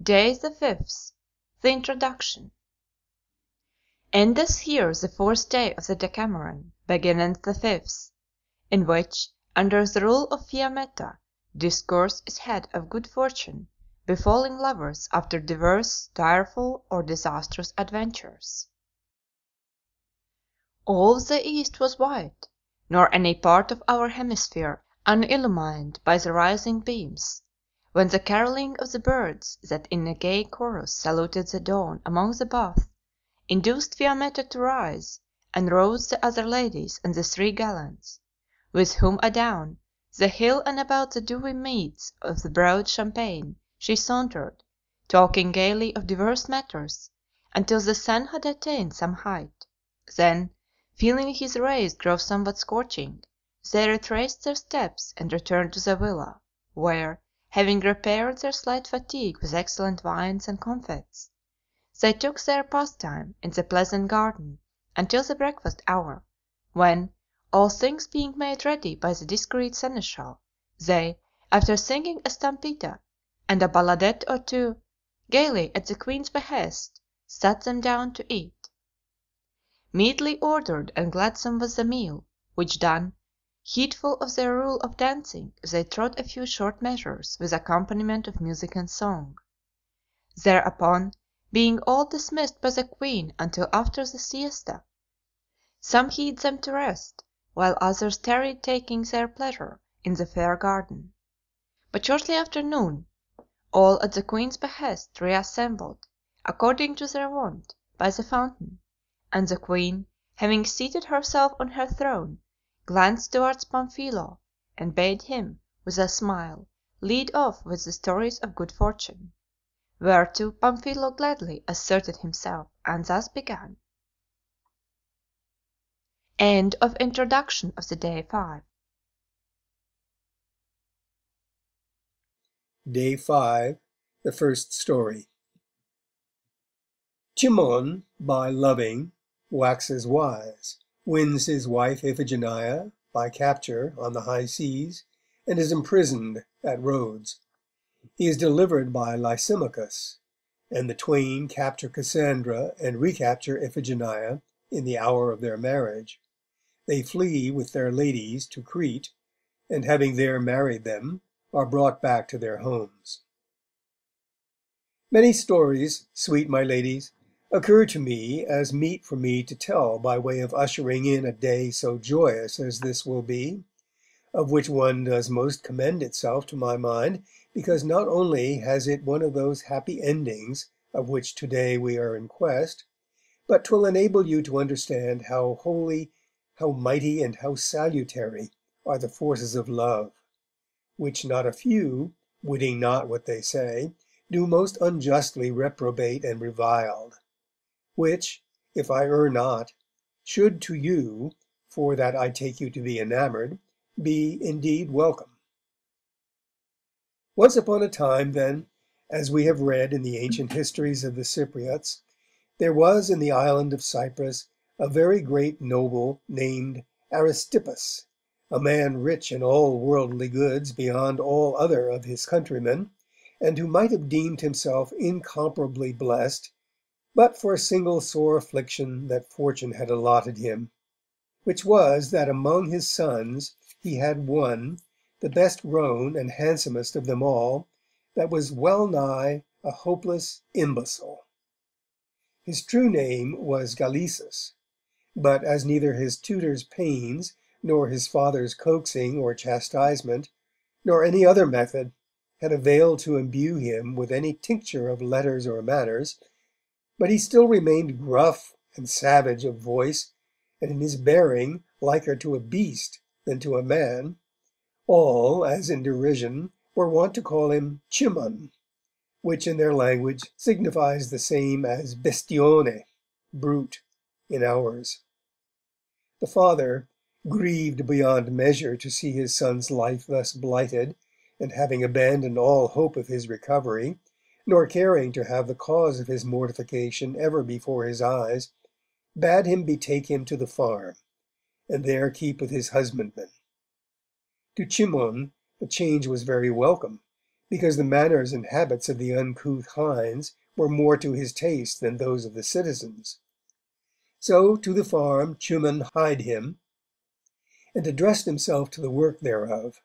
Day the fifth. The Introduction. Endeth here the fourth day of the Decameron, beginneth the fifth, in which, under the rule of miette, discourse is had of good fortune befalling lovers after divers direful or disastrous adventures. All the east was white, nor any part of our hemisphere unillumined by the rising beams, when the carolling of the birds that in a gay chorus saluted the dawn among the baths induced Fiammetta to rise, and rouse the other ladies and the three gallants, with whom adown the hill and about the dewy meads of the broad Champaign she sauntered, talking gaily of divers matters, until the sun had attained some height; then, feeling his rays grow somewhat scorching, they retraced their steps and returned to the villa, where, having repaired their slight fatigue with excellent wines and comfits, they took their pastime in the pleasant garden until the breakfast hour, when, all things being made ready by the discreet seneschal, they, after singing a stampita and a balladette or two, gaily at the queen's behest, sat them down to eat. Meetly ordered and gladsome was the meal, which done, heedful of their rule of dancing, they trod a few short measures with accompaniment of music and song. Thereupon, being all dismissed by the queen until after the siesta, some hied them to rest, while others tarried taking their pleasure in the fair garden. But shortly after noon, all at the queen's behest reassembled, according to their wont, by the fountain, and the queen, having seated herself on her throne, glanced towards Pamphilo, and bade him, with a smile, lead off with the stories of good fortune; whereto Pamphilo gladly asserted himself, and thus began. End of Introduction of the Day 5. Day 5, the First Story. Cimon, by loving, waxes wise, wins his wife Iphigenia by capture on the high seas, and is imprisoned at Rhodes. He is delivered by Lysimachus, and the twain capture Cassandra and recapture Iphigenia in the hour of their marriage. They flee with their ladies to Crete, and having there married them, are brought back to their homes. Many stories, sweet my ladies, occur to me as meet for me to tell by way of ushering in a day so joyous as this will be, of which one does most commend itself to my mind, because not only has it one of those happy endings of which today we are in quest, but 'twill enable you to understand how holy, how mighty, and how salutary are the forces of love, which not a few, witting not what they say, do most unjustly reprobate and reviled, which, if I err not, should to you, for that I take you to be enamoured, be indeed welcome. Once upon a time, then, as we have read in the ancient histories of the Cypriots, there was in the island of Cyprus a very great noble named Aristippus, a man rich in all worldly goods beyond all other of his countrymen, and who might have deemed himself incomparably blessed, but for a single sore affliction that fortune had allotted him, which was that among his sons he had one, the best grown and handsomest of them all, that was well nigh a hopeless imbecile. His true name was Galesus, but as neither his tutor's pains, nor his father's coaxing or chastisement, nor any other method, had availed to imbue him with any tincture of letters or manners, but he still remained gruff and savage of voice, and in his bearing liker to a beast than to a man, all, as in derision, were wont to call him Cimon, which in their language signifies the same as bestione, brute, in ours. The father, grieved beyond measure to see his son's life thus blighted, and having abandoned all hope of his recovery, nor caring to have the cause of his mortification ever before his eyes, bade him betake him to the farm, and there keep with his husbandmen. To Cimon the change was very welcome, because the manners and habits of the uncouth hinds were more to his taste than those of the citizens. So to the farm Chimon hied him, and addressed himself to the work thereof.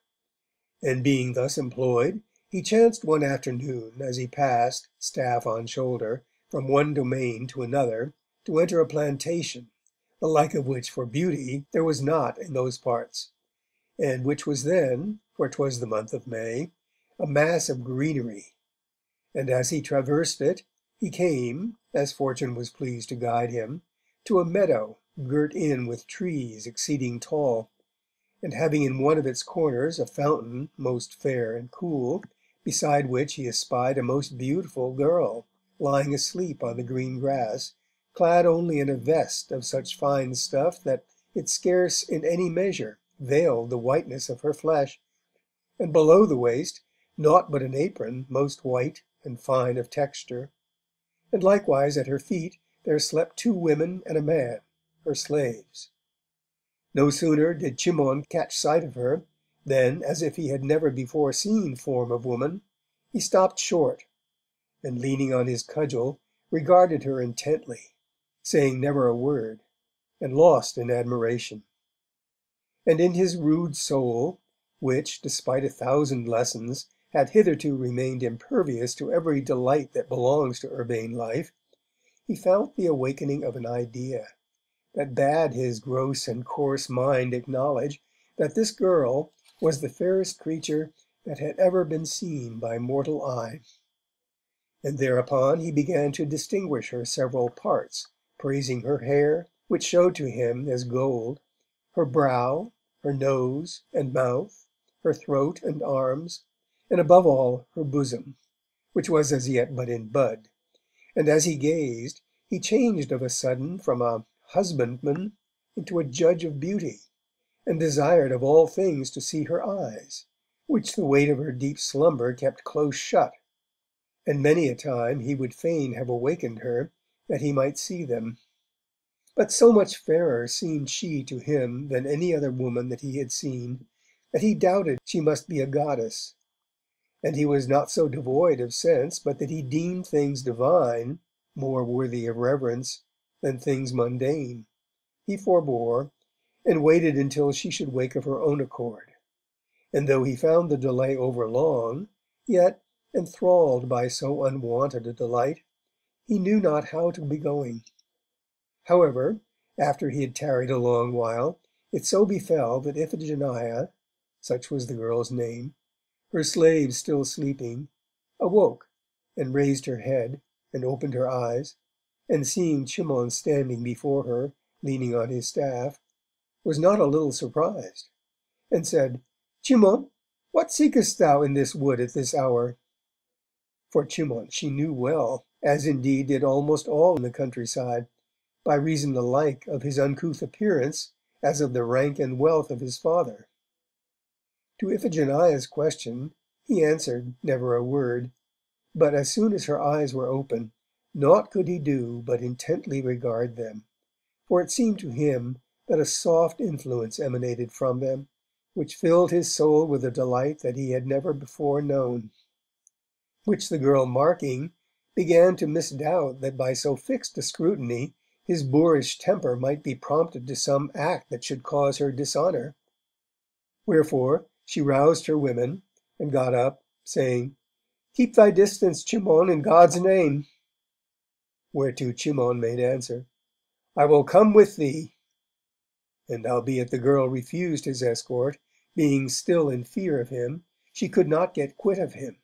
And being thus employed, he chanced one afternoon, as he passed, staff on shoulder, from one domain to another, to enter a plantation, the like of which for beauty there was not in those parts, and which was then, for 'twas the month of May, a mass of greenery. And as he traversed it, he came, as fortune was pleased to guide him, to a meadow girt in with trees exceeding tall, and having in one of its corners a fountain most fair and cool, beside which he espied a most beautiful girl, lying asleep on the green grass, clad only in a vest of such fine stuff that it scarce in any measure veiled the whiteness of her flesh, and below the waist naught but an apron most white and fine of texture. And likewise at her feet there slept 2 women and a man, her slaves. No sooner did Chimon catch sight of her, than, as if he had never before seen form of woman, he stopped short, and leaning on his cudgel, regarded her intently, saying never a word, and lost in admiration. And in his rude soul, which, despite 1,000 lessons, had hitherto remained impervious to every delight that belongs to urbane life, he felt the awakening of an idea, that bade his gross and coarse mind acknowledge that this girl was the fairest creature that had ever been seen by mortal eye. And thereupon he began to distinguish her several parts, praising her hair, which showed to him as gold, her brow, her nose and mouth, her throat and arms, and above all her bosom, which was as yet but in bud. And as he gazed, he changed of a sudden from a husbandman into a judge of beauty, and desired of all things to see her eyes, which the weight of her deep slumber kept close shut, and many a time he would fain have awakened her, that he might see them. But so much fairer seemed she to him than any other woman that he had seen, that he doubted she must be a goddess. And he was not so devoid of sense but that he deemed things divine more worthy of reverence than things mundane. He forbore, and waited until she should wake of her own accord. And though he found the delay overlong, yet, enthralled by so unwonted a delight, he knew not how to be going. However, after he had tarried a long while, it so befell that Iphigenia, such was the girl's name, her slave still sleeping, awoke, and raised her head, and opened her eyes, and seeing Chimon standing before her, leaning on his staff, was not a little surprised, and said, "Chimon, what seekest thou in this wood at this hour?" For Chimon she knew well, as indeed did almost all in the countryside, by reason alike of his uncouth appearance as of the rank and wealth of his father. To Iphigenia's question he answered never a word, but as soon as her eyes were open, naught could he do but intently regard them, for it seemed to him that a soft influence emanated from them, which filled his soul with a delight that he had never before known, which the girl marking, began to misdoubt that by so fixed a scrutiny his boorish temper might be prompted to some act that should cause her dishonour. Wherefore she roused her women, and got up, saying, "Keep thy distance, Chimon, in God's name." Whereto Chimon made answer, "I will come with thee." And albeit the girl refused his escort, being still in fear of him, she could not get quit of him.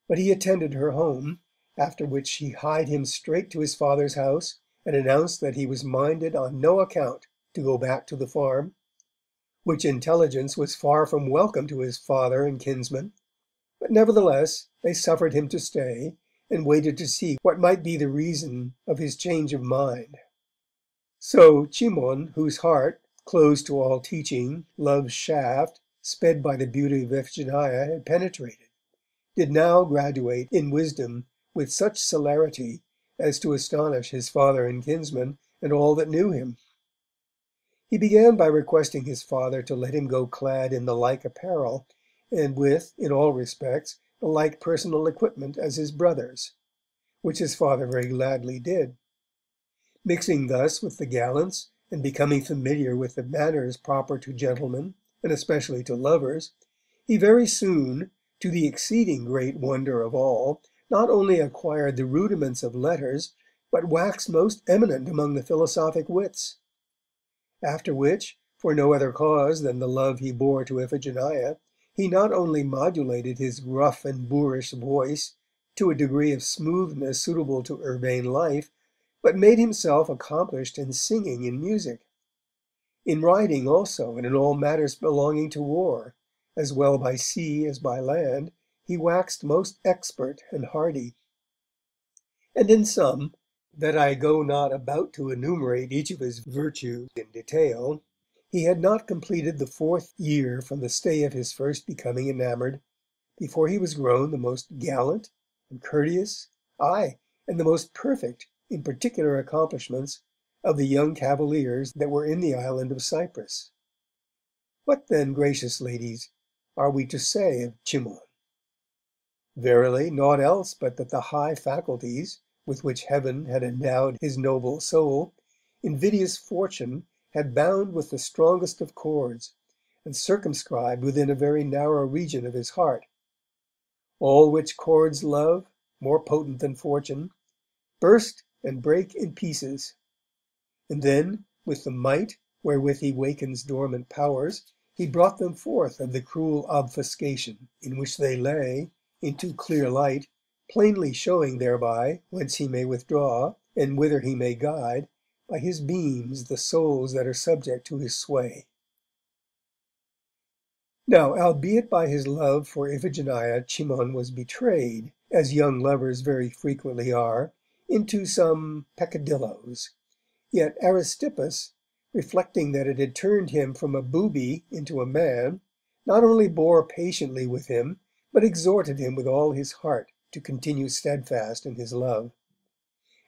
But he attended her home, after which she hied him straight to his father's house, and announced that he was minded on no account to go back to the farm, which intelligence was far from welcome to his father and kinsmen, but nevertheless they suffered him to stay, and waited to see what might be the reason of his change of mind. So Chimon, whose heart, closed to all teaching, love's shaft, sped by the beauty of Iphigenia, had penetrated, did now graduate in wisdom with such celerity as to astonish his father and kinsmen, and all that knew him. He began by requesting his father to let him go clad in the like apparel, and with, in all respects, the like personal equipment as his brothers, which his father very gladly did. Mixing thus with the gallants, and becoming familiar with the manners proper to gentlemen, and especially to lovers, he very soon, to the exceeding great wonder of all, not only acquired the rudiments of letters, but waxed most eminent among the philosophic wits. After which, for no other cause than the love he bore to Iphigenia, he not only modulated his gruff and boorish voice to a degree of smoothness suitable to urbane life, but made himself accomplished in singing and music. In riding also, and in all matters belonging to war, as well by sea as by land, he waxed most expert and hardy. And in some, that I go not about to enumerate each of his virtues in detail, he had not completed the 4th year from the stay of his first becoming enamoured, before he was grown the most gallant and courteous, aye, and the most perfect in particular accomplishments of the young cavaliers that were in the island of Cyprus. What then, gracious ladies, are we to say of Cimon? Verily, naught else but that the high faculties with which heaven had endowed his noble soul, invidious fortune had bound with the strongest of cords, and circumscribed within a very narrow region of his heart. All which cords love, more potent than fortune, burst and break in pieces, and then, with the might wherewith he wakens dormant powers, he brought them forth of the cruel obfuscation in which they lay, into clear light, plainly showing thereby whence he may withdraw, and whither he may guide, by his beams the souls that are subject to his sway. Now, albeit by his love for Iphigenia Cimon was betrayed, as young lovers very frequently are, into some peccadilloes, yet Aristippus, reflecting that it had turned him from a booby into a man, not only bore patiently with him, but exhorted him with all his heart to continue steadfast in his love.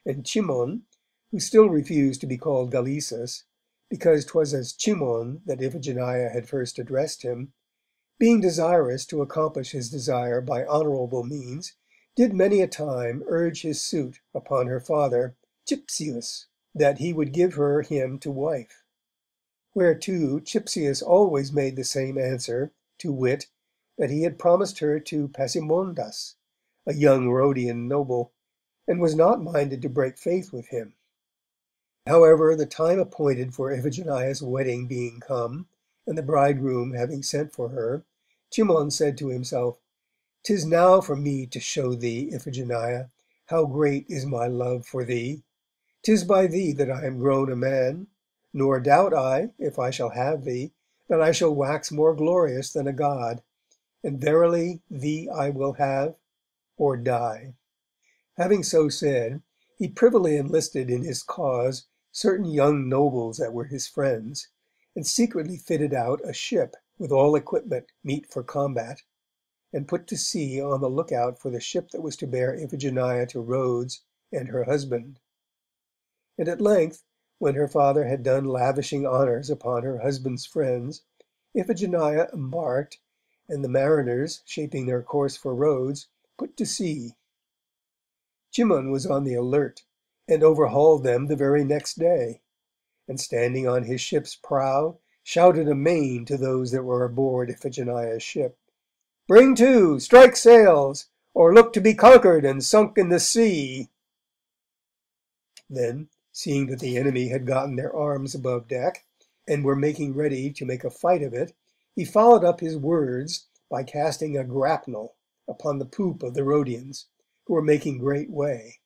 And Cimon, who still refused to be called Galesus, because 'twas as Cimon that Iphigenia had first addressed him, being desirous to accomplish his desire by honourable means, did many a time urge his suit upon her father, Cypsius, that he would give her him to wife. Whereto Cypsius always made the same answer, to wit, that he had promised her to Pasimondas, a young Rhodian noble, and was not minded to break faith with him. However, the time appointed for Iphigenia's wedding being come, and the bridegroom having sent for her, Cimon said to himself, "'Tis now for me to show thee, Iphigenia, how great is my love for thee. 'Tis by thee that I am grown a man, nor doubt I, if I shall have thee, that I shall wax more glorious than a god, and verily thee I will have, or die." Having so said, he privily enlisted in his cause certain young nobles that were his friends, and secretly fitted out a ship with all equipment meet for combat, and put to sea on the lookout for the ship that was to bear Iphigenia to Rhodes and her husband. And at length, when her father had done lavishing honours upon her husband's friends, Iphigenia embarked, and the mariners, shaping their course for Rhodes, put to sea. Cimon was on the alert, and overhauled them the very next day, and standing on his ship's prow, shouted amain to those that were aboard Iphigenia's ship, "Bring to, strike sails, or look to be conquered and sunk in the sea." Then, seeing that the enemy had gotten their arms above deck, and were making ready to make a fight of it, he followed up his words by casting a grapnel upon the poop of the Rhodians, who were making great way,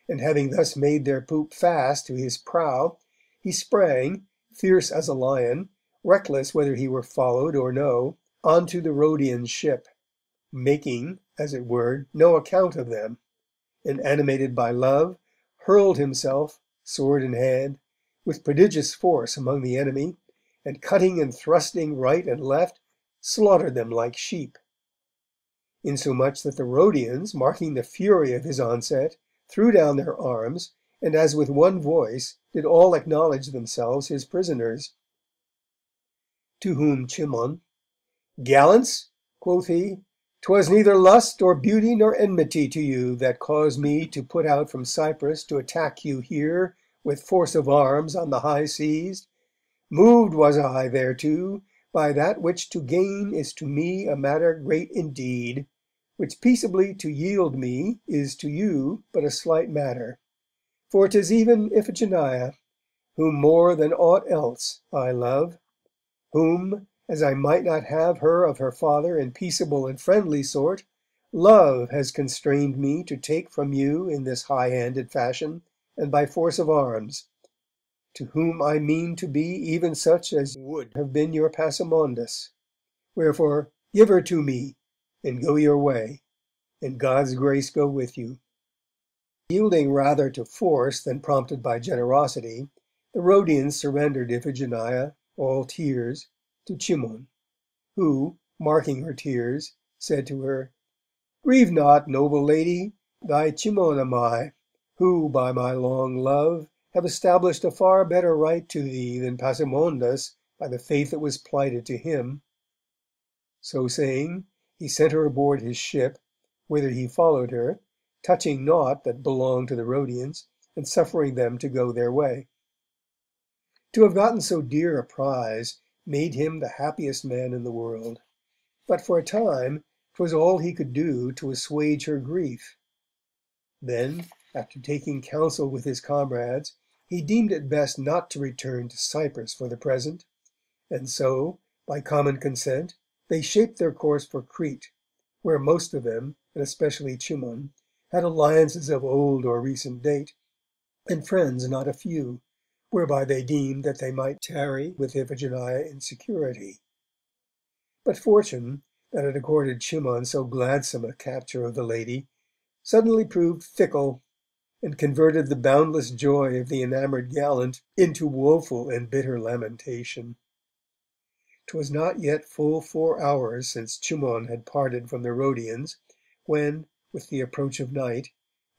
and having thus made their poop fast to his prow, he sprang, fierce as a lion, reckless whether he were followed or no, onto the Rhodian ship, making, as it were, no account of them, and animated by love, hurled himself, sword in hand, with prodigious force among the enemy, and cutting and thrusting right and left, slaughtered them like sheep. Insomuch that the Rhodians, marking the fury of his onset, threw down their arms, and as with one voice did all acknowledge themselves his prisoners. To whom Cimon, "Gallants," quoth he, 'Twas neither lust or beauty nor enmity to you that caused me to put out from Cyprus to attack you here with force of arms on the high seas. Moved was I thereto by that which to gain is to me a matter great indeed, which peaceably to yield me is to you but a slight matter. For 'tis even Iphigenia, whom more than aught else I love, whom, as I might not have her of her father in peaceable and friendly sort, love has constrained me to take from you in this high-handed fashion, and by force of arms, to whom I mean to be even such as would have been your Passamondus. Wherefore give her to me, and go your way, and God's grace go with you. Yielding rather to force than prompted by generosity, the Rhodians surrendered Iphigenia, all tears, to Cimon, who, marking her tears, said to her, Grieve not, noble lady, thy Cimon am I, who, by my long love, have established a far better right to thee than Passamondus by the faith that was plighted to him. So saying, he sent her aboard his ship, whither he followed her, touching naught that belonged to the Rhodians, and suffering them to go their way. To have gotten so dear a prize made him the happiest man in the world, but for a time 'twas all he could do to assuage her grief. Then, after taking counsel with his comrades, he deemed it best not to return to Cyprus for the present, and so, by common consent, they shaped their course for Crete, where most of them, and especially Cimon, had alliances of old or recent date, and friends not a few, whereby they deemed that they might tarry with Iphigenia in security. But fortune, that had accorded Cimon so gladsome a capture of the lady, suddenly proved fickle, and converted the boundless joy of the enamoured gallant into woeful and bitter lamentation. 'Twas not yet full 4 hours since Cimon had parted from the Rhodians, when, with the approach of night,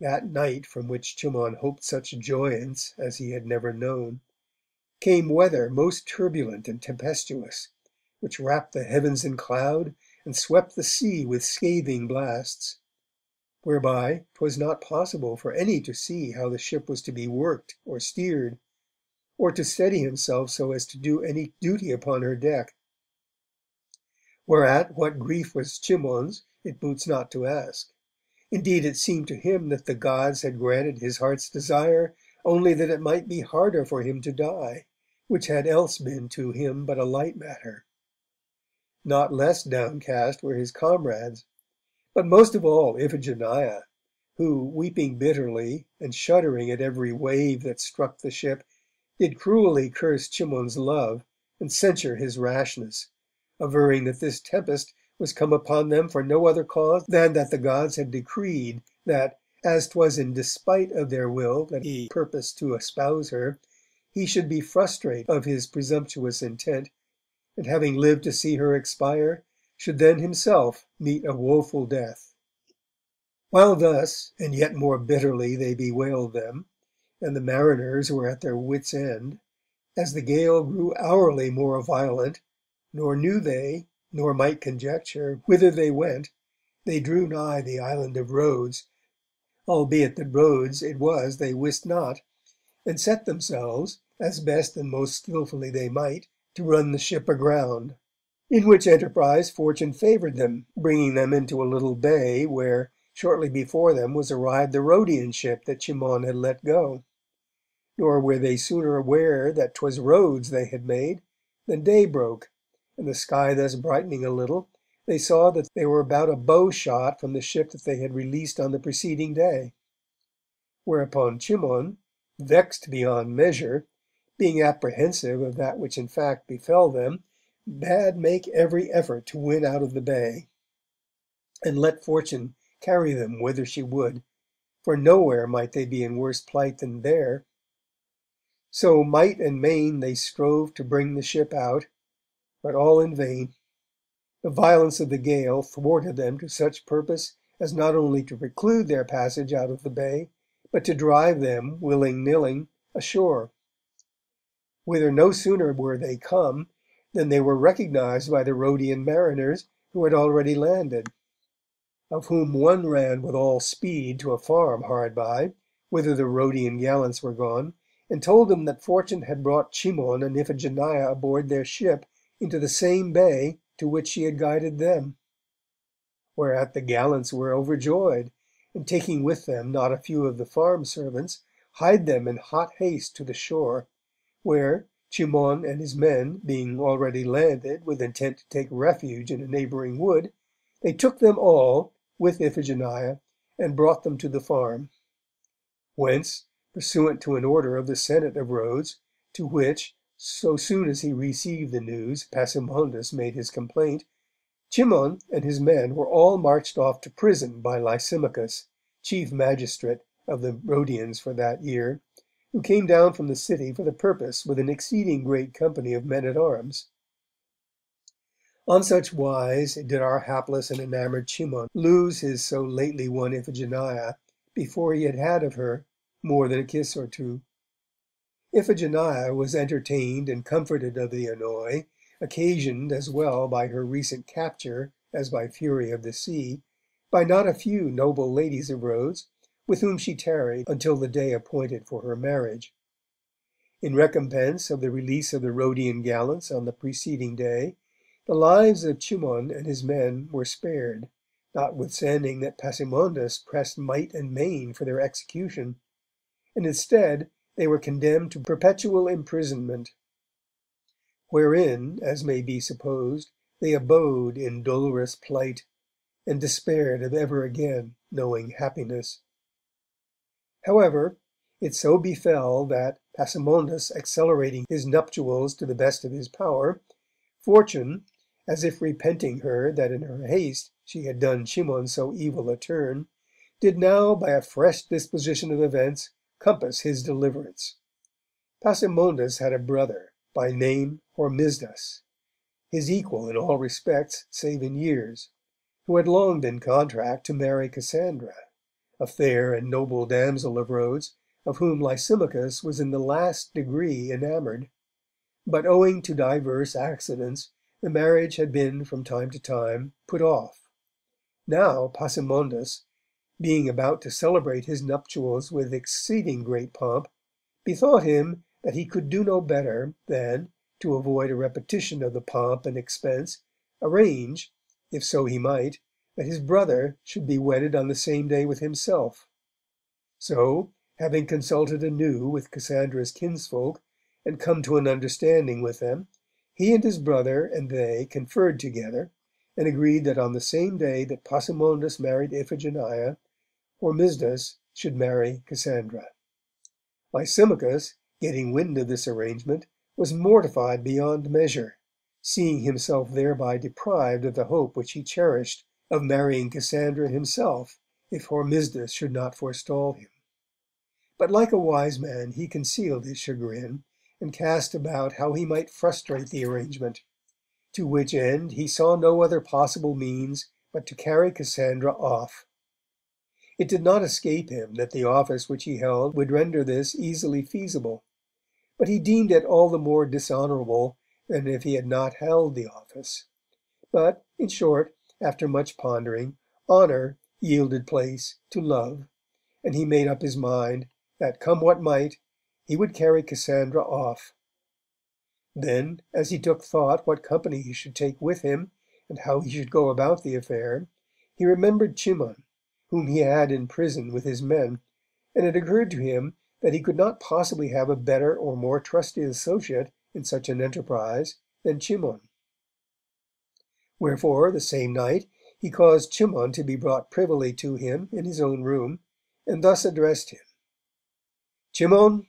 that night from which Cimon hoped such joyance as he had never known, came weather most turbulent and tempestuous, which wrapped the heavens in cloud, and swept the sea with scathing blasts, whereby 'twas not possible for any to see how the ship was to be worked or steered, or to steady himself so as to do any duty upon her deck. Whereat what grief was Cimon's, it boots not to ask. Indeed, it seemed to him that the gods had granted his heart's desire only that it might be harder for him to die, which had else been to him but a light matter. Not less downcast were his comrades, but most of all Iphigenia, who, weeping bitterly, and shuddering at every wave that struck the ship, did cruelly curse Cimon's love, and censure his rashness, averring that this tempest was come upon them for no other cause than that the gods had decreed that, as 'twas in despite of their will that he purposed to espouse her, he should be frustrate of his presumptuous intent, and having lived to see her expire, should then himself meet a woeful death. While thus, and yet more bitterly, they bewailed them, and the mariners were at their wits' end, as the gale grew hourly more violent, nor knew they, nor might conjecture, whither they went, they drew nigh the island of Rhodes, albeit that Rhodes it was they wist not, and set themselves, as best and most skilfully they might, to run the ship aground, in which enterprise fortune favoured them, bringing them into a little bay, where, shortly before them, was arrived the Rhodian ship that Cimon had let go. Nor were they sooner aware that 'twas Rhodes they had made, than day broke, and the sky thus brightening a little, they saw that they were about a bow shot from the ship that they had released on the preceding day. Whereupon Cimon, vexed beyond measure, being apprehensive of that which in fact befell them, bade make every effort to win out of the bay, and let fortune carry them whither she would, for nowhere might they be in worse plight than there. So might and main they strove to bring the ship out, but all in vain. The violence of the gale thwarted them to such purpose as not only to preclude their passage out of the bay, but to drive them, willing-nilling, ashore, whither no sooner were they come than they were recognized by the Rhodian mariners, who had already landed. of whom one ran with all speed to a farm hard by, whither the Rhodian gallants were gone, and told them that fortune had brought Cimon and Iphigenia aboard their ship into the same bay to which she had guided them. Whereat the gallants were overjoyed, and taking with them not a few of the farm servants, hied them in hot haste to the shore, where, Cimon and his men being already landed with intent to take refuge in a neighbouring wood, they took them all, with Iphigenia, and brought them to the farm. Whence, pursuant to an order of the Senate of Rhodes, to which, so soon as he received the news, Pasimondus made his complaint, Cimon and his men were all marched off to prison by Lysimachus, chief magistrate of the Rhodians for that year, who came down from the city for the purpose with an exceeding great company of men-at-arms. On such wise did our hapless and enamoured Cimon lose his so lately won Iphigenia, before he had had of her more than a kiss or two. Iphigenia was entertained and comforted of the annoy, occasioned as well by her recent capture as by fury of the sea, by not a few noble ladies of Rhodes, with whom she tarried until the day appointed for her marriage. In recompense of the release of the Rhodian gallants on the preceding day, the lives of Cimon and his men were spared, notwithstanding that Pasimondus pressed might and main for their execution, and instead they were condemned to perpetual imprisonment, wherein, as may be supposed, they abode in dolorous plight, and despaired of ever again knowing happiness. However, it so befell that, Pasimondus accelerating his nuptials to the best of his power, Fortune, as if repenting her that in her haste she had done Cimon so evil a turn, did now by a fresh disposition of events compass his deliverance. Pasimondus had a brother, by name Hormisdas, his equal in all respects save in years, who had long been contract to marry Cassandra, a fair and noble damsel of Rhodes, of whom Lysimachus was in the last degree enamoured. But owing to divers accidents, the marriage had been from time to time put off. Now Pasimondus, being about to celebrate his nuptials with exceeding great pomp, bethought him that he could do no better than, to avoid a repetition of the pomp and expense, arrange, if so he might, that his brother should be wedded on the same day with himself. So, having consulted anew with Cassandra's kinsfolk, and come to an understanding with them, he and his brother and they conferred together, and agreed that on the same day that Pasimondus married Iphigenia, Hormisdas should marry Cassandra. Lysimachus, getting wind of this arrangement, was mortified beyond measure, seeing himself thereby deprived of the hope which he cherished of marrying Cassandra himself, if Hormisdas should not forestall him. But like a wise man he concealed his chagrin, and cast about how he might frustrate the arrangement, to which end he saw no other possible means but to carry Cassandra off. It did not escape him that the office which he held would render this easily feasible, but he deemed it all the more dishonourable than if he had not held the office. But, in short, after much pondering, honour yielded place to love, and he made up his mind that, come what might, he would carry Cassandra off. Then, as he took thought what company he should take with him, and how he should go about the affair, he remembered Cimon, whom he had in prison with his men, and it occurred to him that he could not possibly have a better or more trusty associate in such an enterprise than Cimon. Wherefore, the same night, he caused Cimon to be brought privily to him in his own room, and thus addressed him: Cimon,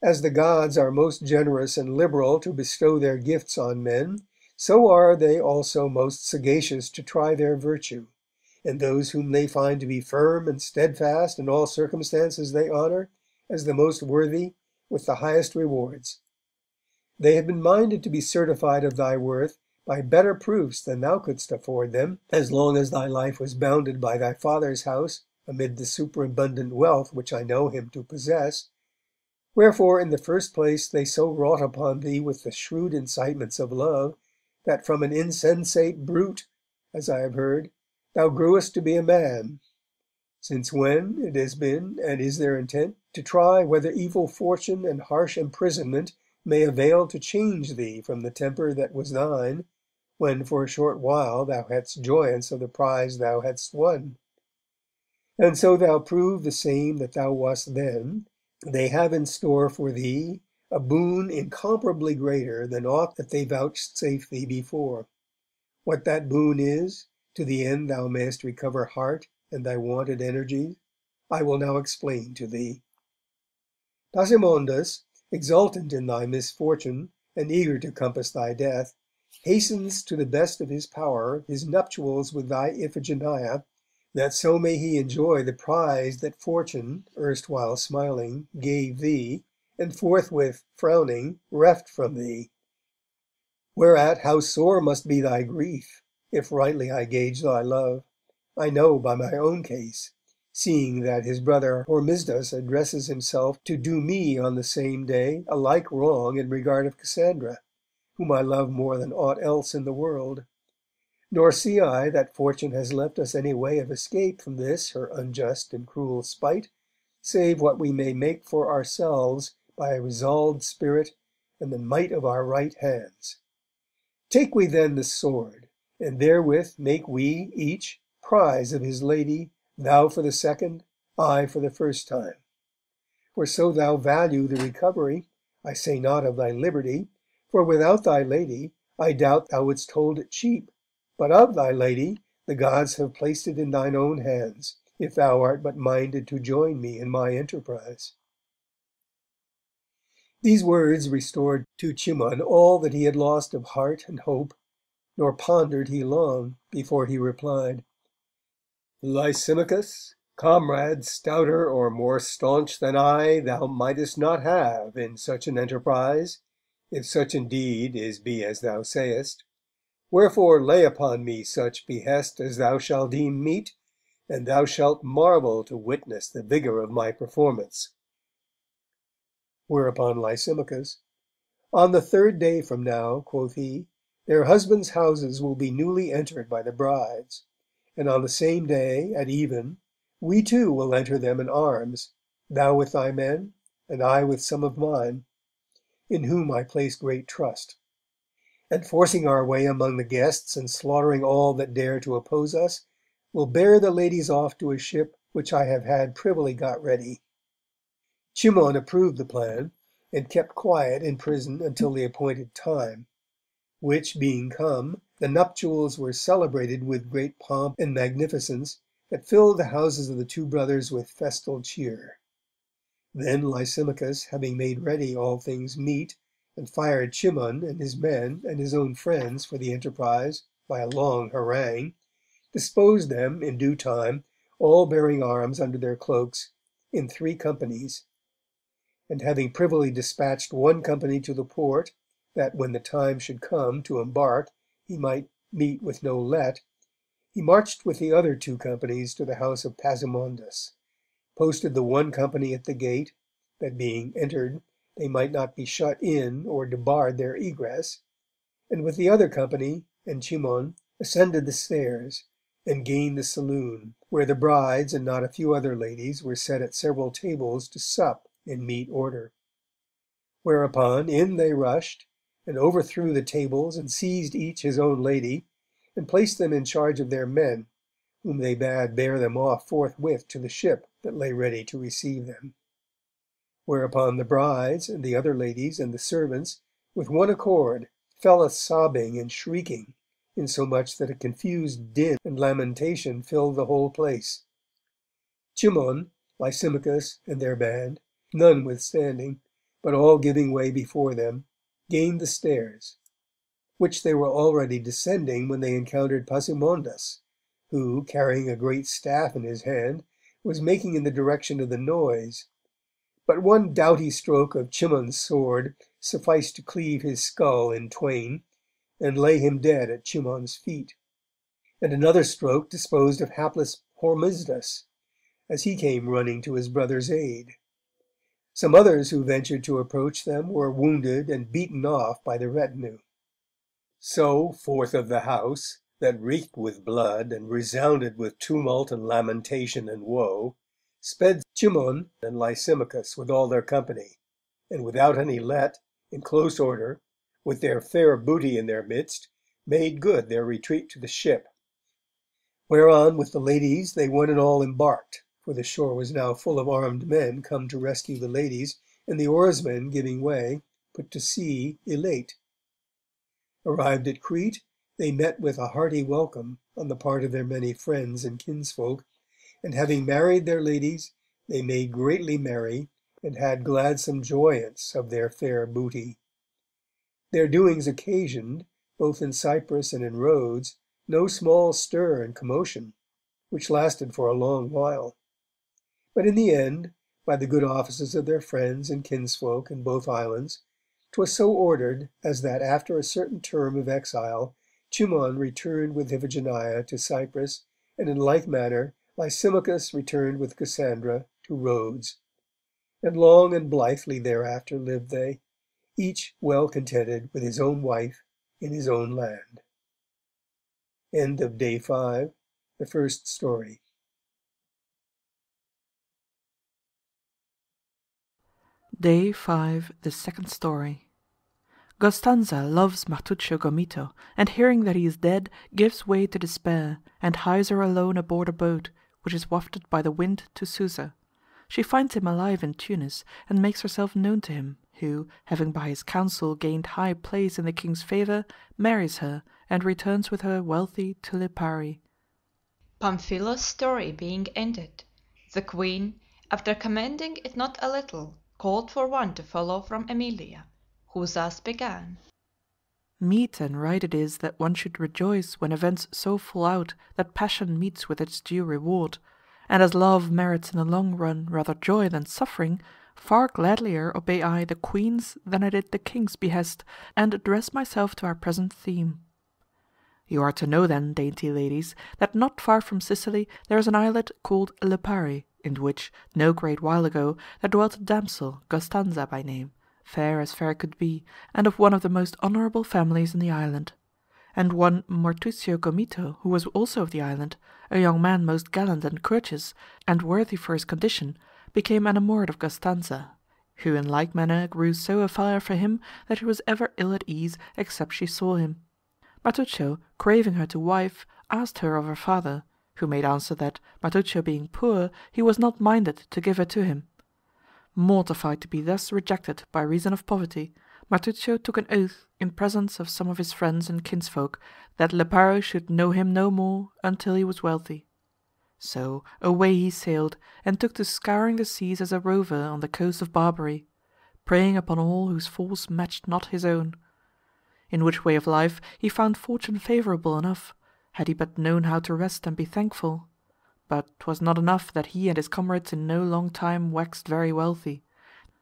as the gods are most generous and liberal to bestow their gifts on men, so are they also most sagacious to try their virtue, and those whom they find to be firm and steadfast in all circumstances they honour as the most worthy with the highest rewards. They have been minded to be certified of thy worth by better proofs than thou couldst afford them, as long as thy life was bounded by thy father's house amid the superabundant wealth which I know him to possess. Wherefore, in the first place, they so wrought upon thee with the shrewd incitements of love, that from an insensate brute, as I have heard, thou grewest to be a man, since when it has been and is their intent to try whether evil fortune and harsh imprisonment may avail to change thee from the temper that was thine, when for a short while thou hadst joyance of the prize thou hadst won. And so thou prove the same that thou wast then, they have in store for thee a boon incomparably greater than aught that they vouchsafed thee before. What that boon is, to the end thou mayst recover heart and thy wonted energies, I will now explain to thee. Pasimondus, exultant in thy misfortune, and eager to compass thy death, hastens to the best of his power his nuptials with thy Iphigenia, that so may he enjoy the prize that fortune, erstwhile smiling, gave thee, and forthwith, frowning, reft from thee. Whereat how sore must be thy grief, if rightly I gauge thy love, I know by my own case, seeing that his brother Hormisdas addresses himself to do me on the same day a like wrong in regard of Cassandra, whom I love more than aught else in the world. Nor see I that fortune has left us any way of escape from this her unjust and cruel spite, save what we may make for ourselves by a resolved spirit and the might of our right hands. Take we then the sword, and therewith make we each prize of his lady, thou for the second, I for the first time. For so thou value the recovery, I say not of thy liberty, for without thy lady I doubt thou wouldst hold it cheap, but of thy lady the gods have placed it in thine own hands, if thou art but minded to join me in my enterprise. These words restored to Cimon all that he had lost of heart and hope, nor pondered he long before he replied, Lysimachus, comrade stouter or more staunch than I thou mightest not have in such an enterprise, if such indeed is be as thou sayest. Wherefore lay upon me such behest as thou shalt deem meet, and thou shalt marvel to witness the vigour of my performance. Whereupon Lysimachus, On the third day from now, quoth he, their husbands' houses will be newly entered by the brides, and on the same day, at even, we too will enter them in arms, thou with thy men, and I with some of mine, in whom I place great trust. And forcing our way among the guests, and slaughtering all that dare to oppose us, will bear the ladies off to a ship which I have had privily got ready. Cimon approved the plan, and kept quiet in prison until the appointed time, which being come, the nuptials were celebrated with great pomp and magnificence that filled the houses of the two brothers with festal cheer. Then Lysimachus, having made ready all things meet, and fired Cimon and his men and his own friends for the enterprise by a long harangue, disposed them in due time, all bearing arms under their cloaks, in 3 companies. And having privily dispatched one company to the port, that when the time should come to embark he might meet with no let, he marched with the other 2 companies to the house of Pasimondus, posted the one company at the gate, that being entered they might not be shut in or debarred their egress, and with the other company and Cimon ascended the stairs, and gained the saloon, where the brides and not a few other ladies were set at several tables to sup in meet order. Whereupon in they rushed, and overthrew the tables, and seized each his own lady, and placed them in charge of their men, whom they bade bear them off forthwith to the ship that lay ready to receive them. Whereupon the brides and the other ladies and the servants, with one accord, fell a sobbing and shrieking, insomuch that a confused din and lamentation filled the whole place. Cimon, Lysimachus, and their band, none withstanding, but all giving way before them, gained the stairs, which they were already descending when they encountered Pasimondus, who, carrying a great staff in his hand, was making in the direction of the noise. But one doughty stroke of Cimon's sword sufficed to cleave his skull in twain, and lay him dead at Cimon's feet, and another stroke disposed of hapless Hormisdas, as he came running to his brother's aid. Some others who ventured to approach them were wounded and beaten off by the retinue. So forth of the house, that reeked with blood and resounded with tumult and lamentation and woe, sped Cimon and Lysimachus with all their company, and without any let, in close order, with their fair booty in their midst, made good their retreat to the ship. Whereon with the ladies they one and all embarked, for the shore was now full of armed men come to rescue the ladies, and the oarsmen, giving way, put to sea elate. Arrived at Crete, they met with a hearty welcome on the part of their many friends and kinsfolk, and having married their ladies, they made greatly merry, and had gladsome joyance of their fair booty. Their doings occasioned, both in Cyprus and in Rhodes, no small stir and commotion, which lasted for a long while. But in the end, by the good offices of their friends and kinsfolk in both islands, 'twas so ordered as that after a certain term of exile, Cimon returned with Iphigenia to Cyprus, and in like manner Lysimachus returned with Cassandra to Rhodes. And long and blithely thereafter lived they, each well contented with his own wife in his own land. End of Day 5, the first story. Day 5, the second story. Costanza loves Martuccio Gomito, and hearing that he is dead, gives way to despair, and hies her alone aboard a boat, which is wafted by the wind to Susa. She finds him alive in Tunis, and makes herself known to him, who, having by his counsel gained high place in the king's favour, marries her, and returns with her wealthy to Lipari. Pamphilo's story being ended, the queen, after commending it not a little, called for one to follow from Emilia, who thus began. Meet and right it is that one should rejoice when events so fall out that passion meets with its due reward, and as love merits in the long run rather joy than suffering, far gladlier obey I the queen's than I did the king's behest, and address myself to our present theme. You are to know then, dainty ladies, that not far from Sicily there is an islet called Lipari, in which, no great while ago, there dwelt a damsel, Costanza by name, fair as fair could be, and of one of the most honourable families in the island. And one Martuccio Gomito, who was also of the island, a young man most gallant and courteous, and worthy for his condition, became enamoured of Costanza, who in like manner grew so afire for him that he was ever ill at ease except she saw him. Martuccio, craving her to wife, asked her of her father, who made answer that, Martuccio being poor, he was not minded to give her to him. Mortified to be thus rejected by reason of poverty, Martuccio took an oath in presence of some of his friends and kinsfolk that Lipari should know him no more until he was wealthy. So away he sailed, and took to scouring the seas as a rover on the coast of Barbary, preying upon all whose force matched not his own. In which way of life he found fortune favourable enough, had he but known how to rest and be thankful. But 'twas not enough that he and his comrades in no long time waxed very wealthy.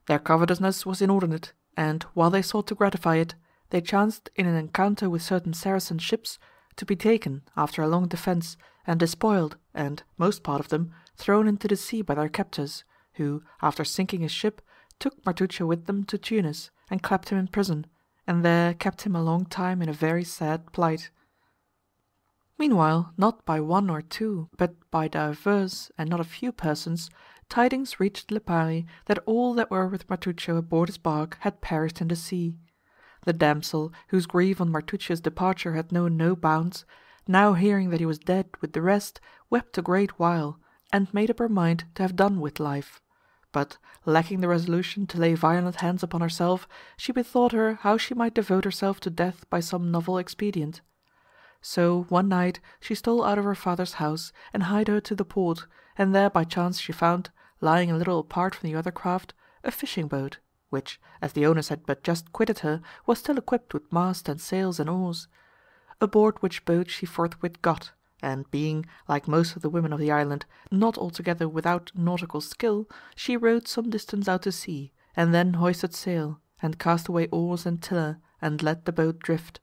Their covetousness was inordinate, and, while they sought to gratify it, they chanced in an encounter with certain Saracen ships to be taken after a long defence, and despoiled, and, most part of them, thrown into the sea by their captors, who, after sinking his ship, took Martuccio with them to Tunis, and clapped him in prison, and there kept him a long time in a very sad plight. Meanwhile, not by one or two, but by divers and not a few persons, tidings reached Lipari that all that were with Martuccio aboard his bark had perished in the sea. The damsel, whose grief on Martuccio's departure had known no bounds, now hearing that he was dead with the rest, wept a great while, and made up her mind to have done with life. But, lacking the resolution to lay violent hands upon herself, she bethought her how she might devote herself to death by some novel expedient. So one night she stole out of her father's house, and hied her to the port, and there by chance she found, lying a little apart from the other craft, a fishing boat, which, as the owners had but just quitted her, was still equipped with mast and sails and oars. Aboard which boat she forthwith got, and being, like most of the women of the island, not altogether without nautical skill, she rowed some distance out to sea, and then hoisted sail, and cast away oars and tiller, and let the boat drift,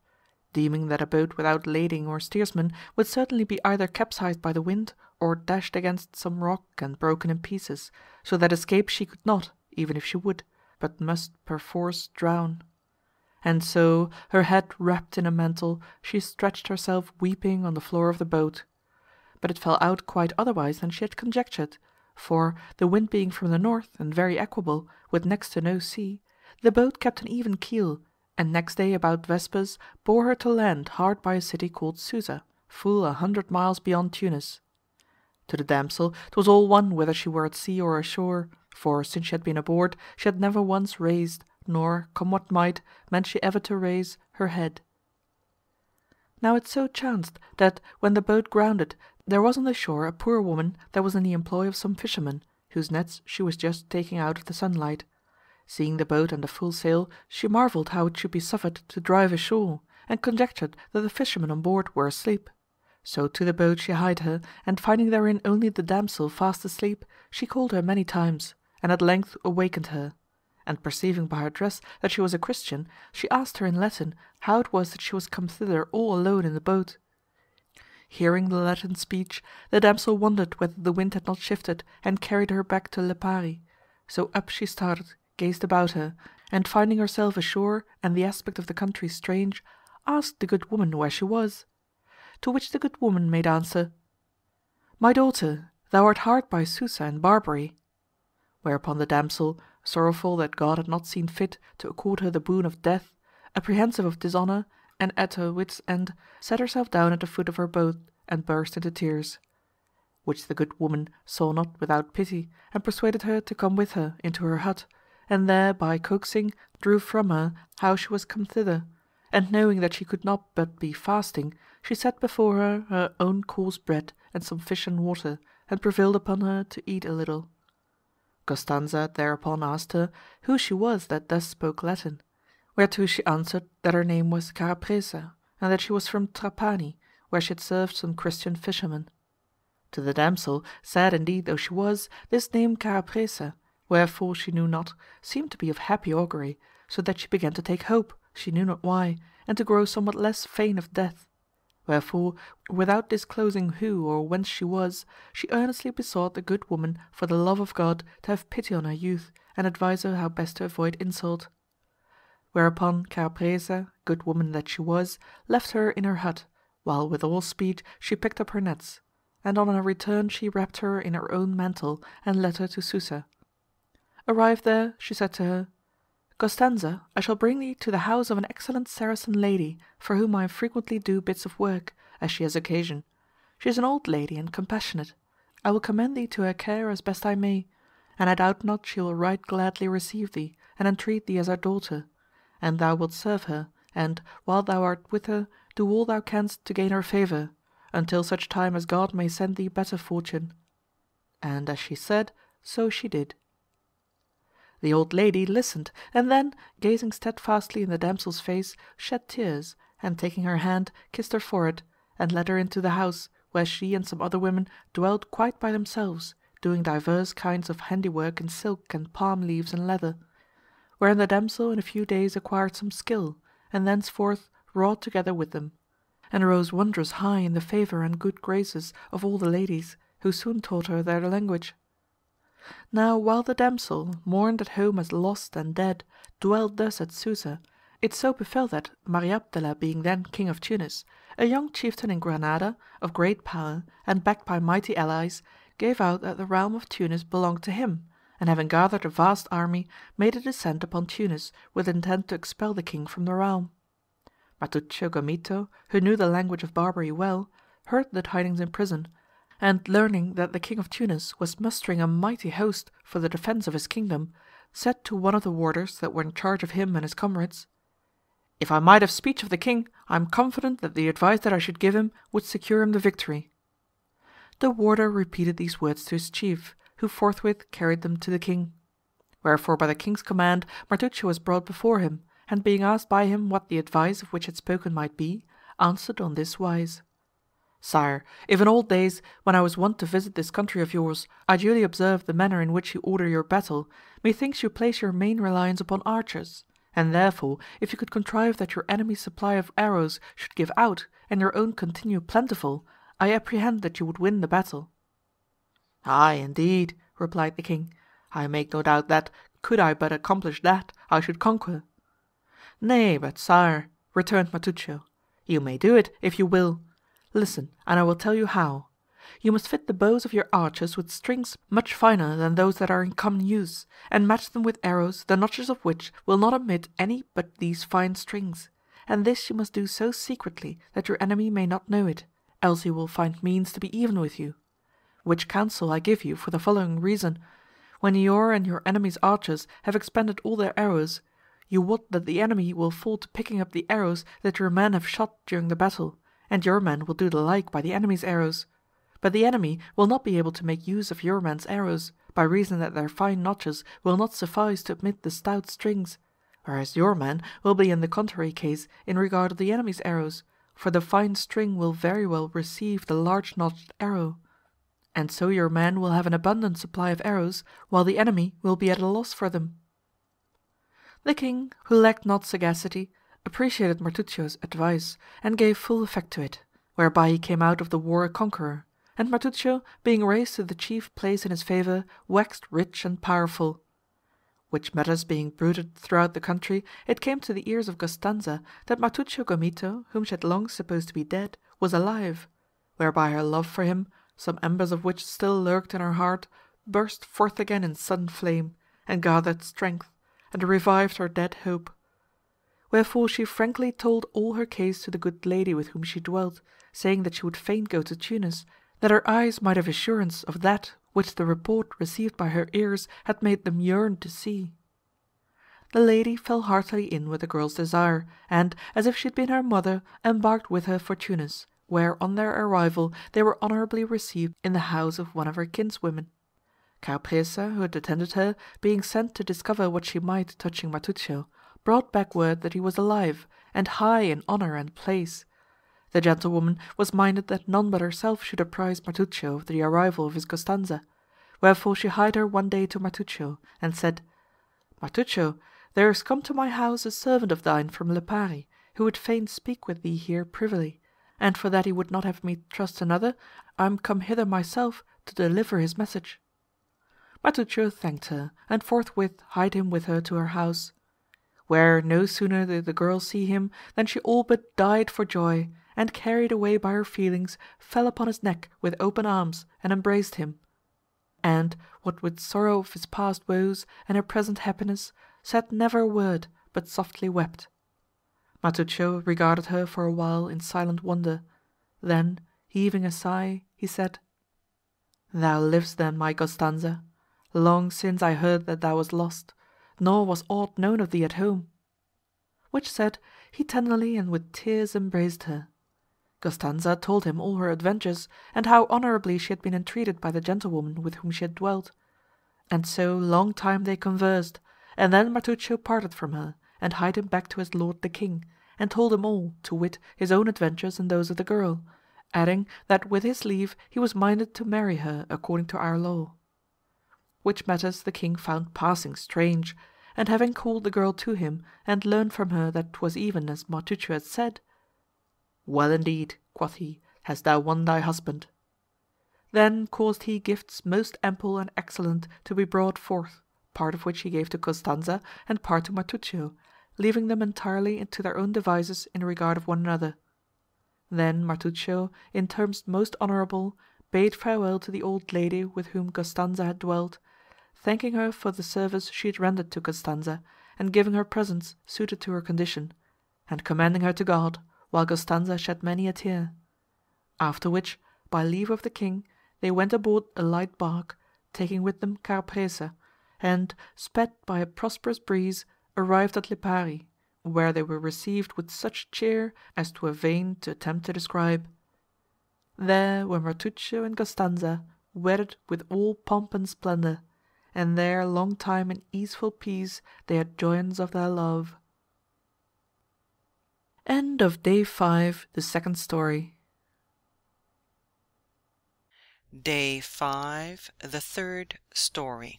deeming that a boat without lading or steersman would certainly be either capsized by the wind, or dashed against some rock and broken in pieces, so that escape she could not, even if she would, but must perforce drown. and so, her head wrapped in a mantle, she stretched herself weeping on the floor of the boat. But it fell out quite otherwise than she had conjectured, for, the wind being from the north and very equable, with next to no sea, the boat kept an even keel, and next day about vespers bore her to land hard by a city called Susa, full 100 miles beyond Tunis. To the damsel 'twas all one whether she were at sea or ashore, for since she had been aboard she had never once raised, nor, come what might, meant she ever to raise, her head. Now it so chanced that when the boat grounded there was on the shore a poor woman that was in the employ of some fishermen, whose nets she was just taking out of the sunlight. Seeing the boat under full sail, she marvelled how it should be suffered to drive ashore, and conjectured that the fishermen on board were asleep. So to the boat she hied her, and finding therein only the damsel fast asleep, she called her many times, and at length awakened her. And perceiving by her dress that she was a Christian, she asked her in Latin how it was that she was come thither all alone in the boat. Hearing the Latin speech, the damsel wondered whether the wind had not shifted and carried her back to Lipari. So up she started, gazed about her, and finding herself ashore and the aspect of the country strange, asked the good woman where she was. To which the good woman made answer, "My daughter, thou art hard by Susa in Barbary." Whereupon the damsel, sorrowful that God had not seen fit to accord her the boon of death, apprehensive of dishonour, and at her wit's end, sat herself down at the foot of her boat and burst into tears. Which the good woman saw not without pity, and persuaded her to come with her into her hut, and there by coaxing drew from her how she was come thither, and knowing that she could not but be fasting, she set before her her own coarse bread and some fish and water, and prevailed upon her to eat a little. Costanza thereupon asked her who she was that thus spoke Latin, whereto she answered that her name was Carapresa, and that she was from Trapani, where she had served some Christian fishermen. To the damsel, sad indeed though she was, this name Carapresa, wherefore she knew not, seemed to be of happy augury, so that she began to take hope, she knew not why, and to grow somewhat less fain of death. Wherefore, without disclosing who or whence she was, she earnestly besought the good woman for the love of God to have pity on her youth, and advise her how best to avoid insult. Whereupon Carapresa, good woman that she was, left her in her hut, while with all speed she picked up her nets, and on her return she wrapped her in her own mantle and led her to Susa. Arrived there, she said to her, "Costanza, I shall bring thee to the house of an excellent Saracen lady, for whom I frequently do bits of work, as she has occasion. She is an old lady and compassionate. I will commend thee to her care as best I may, and I doubt not she will right gladly receive thee, and entreat thee as her daughter. And thou wilt serve her, and, while thou art with her, do all thou canst to gain her favour, until such time as God may send thee better fortune." And as she said, so she did. The old lady listened, and then, gazing steadfastly in the damsel's face, shed tears, and taking her hand, kissed her forehead, and led her into the house, where she and some other women dwelt quite by themselves, doing divers kinds of handiwork in silk and palm leaves and leather, wherein the damsel in a few days acquired some skill, and thenceforth wrought together with them, and rose wondrous high in the favour and good graces of all the ladies, who soon taught her their language. Now while the damsel, mourned at home as lost and dead, dwelt thus at Susa, it so befell that, Mariabdella being then king of Tunis, a young chieftain in Granada, of great power, and backed by mighty allies, gave out that the realm of Tunis belonged to him, and having gathered a vast army, made a descent upon Tunis with intent to expel the king from the realm. Martuccio Gomito, who knew the language of Barbary well, heard the tidings in prison, and learning that the king of Tunis was mustering a mighty host for the defence of his kingdom, said to one of the warders that were in charge of him and his comrades, "If I might have speech of the king, I am confident that the advice that I should give him would secure him the victory." The warder repeated these words to his chief, who forthwith carried them to the king. Wherefore by the king's command Martuccio was brought before him, and being asked by him what the advice of which had spoken might be, answered on this wise. "Sire, if in old days, when I was wont to visit this country of yours, I duly observed the manner in which you order your battle, methinks you place your main reliance upon archers, and therefore if you could contrive that your enemy's supply of arrows should give out, and your own continue plentiful, I apprehend that you would win the battle." "Ay, indeed," replied the king, "I make no doubt that, could I but accomplish that, I should conquer." "Nay, but sire," returned Martuccio, "you may do it if you will. Listen, and I will tell you how. You must fit the bows of your archers with strings much finer than those that are in common use, and match them with arrows the notches of which will not admit any but these fine strings, and this you must do so secretly that your enemy may not know it, else he will find means to be even with you. Which counsel I give you for the following reason. When your and your enemy's archers have expended all their arrows, you wot that the enemy will fall to picking up the arrows that your men have shot during the battle, and your men will do the like by the enemy's arrows. But the enemy will not be able to make use of your men's arrows, by reason that their fine notches will not suffice to admit the stout strings, whereas your men will be in the contrary case in regard of the enemy's arrows, for the fine string will very well receive the large-notched arrow. And so your men will have an abundant supply of arrows, while the enemy will be at a loss for them." The king, who lacked not sagacity, appreciated Martuccio's advice, and gave full effect to it, whereby he came out of the war a conqueror, and Martuccio, being raised to the chief place in his favour, waxed rich and powerful. Which matters being bruited throughout the country, it came to the ears of Costanza that Martuccio Gomito, whom she had long supposed to be dead, was alive, whereby her love for him, some embers of which still lurked in her heart, burst forth again in sudden flame, and gathered strength, and revived her dead hope. Wherefore she frankly told all her case to the good lady with whom she dwelt, saying that she would fain go to Tunis, that her eyes might have assurance of that which the report received by her ears had made them yearn to see. The lady fell heartily in with the girl's desire, and, as if she had been her mother, embarked with her for Tunis, where on their arrival they were honourably received in the house of one of her kinswomen. Carapresa, who had attended her, being sent to discover what she might touching Martuccio, brought back word that he was alive, and high in honour and place. The gentlewoman was minded that none but herself should apprise Martuccio of the arrival of his Costanza, wherefore she hied her one day to Martuccio, and said, "Martuccio, there is come to my house a servant of thine from Lipari, who would fain speak with thee here privily, and for that he would not have me trust another, I am come hither myself to deliver his message." Martuccio thanked her, and forthwith hied him with her to her house. Where no sooner did the girl see him than she all but died for joy, and carried away by her feelings, fell upon his neck with open arms and embraced him. And, what with sorrow of his past woes and her present happiness, said never a word, but softly wept. Martuccio regarded her for a while in silent wonder, then, heaving a sigh, he said, "Thou livest then, my Costanza. Long since I heard that thou was lost, nor was aught known of thee at home." Which said, he tenderly and with tears embraced her. Costanza told him all her adventures, and how honourably she had been entreated by the gentlewoman with whom she had dwelt. And so long time they conversed, and then Martuccio parted from her, and hied him back to his lord the king, and told him all, to wit, his own adventures and those of the girl, adding that with his leave he was minded to marry her according to our law. Which matters the king found passing strange, and having called the girl to him, and learned from her that 'twas even as Martuccio had said, "Well indeed," quoth he, "hast thou won thy husband." Then caused he gifts most ample and excellent to be brought forth, part of which he gave to Costanza and part to Martuccio, leaving them entirely to their own devices in regard of one another. Then Martuccio, in terms most honourable, bade farewell to the old lady with whom Costanza had dwelt, thanking her for the service she had rendered to Costanza, and giving her presents suited to her condition, and commending her to God, while Costanza shed many a tear. After which, by leave of the king, they went aboard a light bark, taking with them Carapresa, and, sped by a prosperous breeze, arrived at Lipari, where they were received with such cheer as 'twere vain to attempt to describe. There were Martuccio and Costanza, wedded with all pomp and splendour, and there long time in easeful peace they had joyance of their love. End of Day 5, the Second Story. Day 5, the Third Story.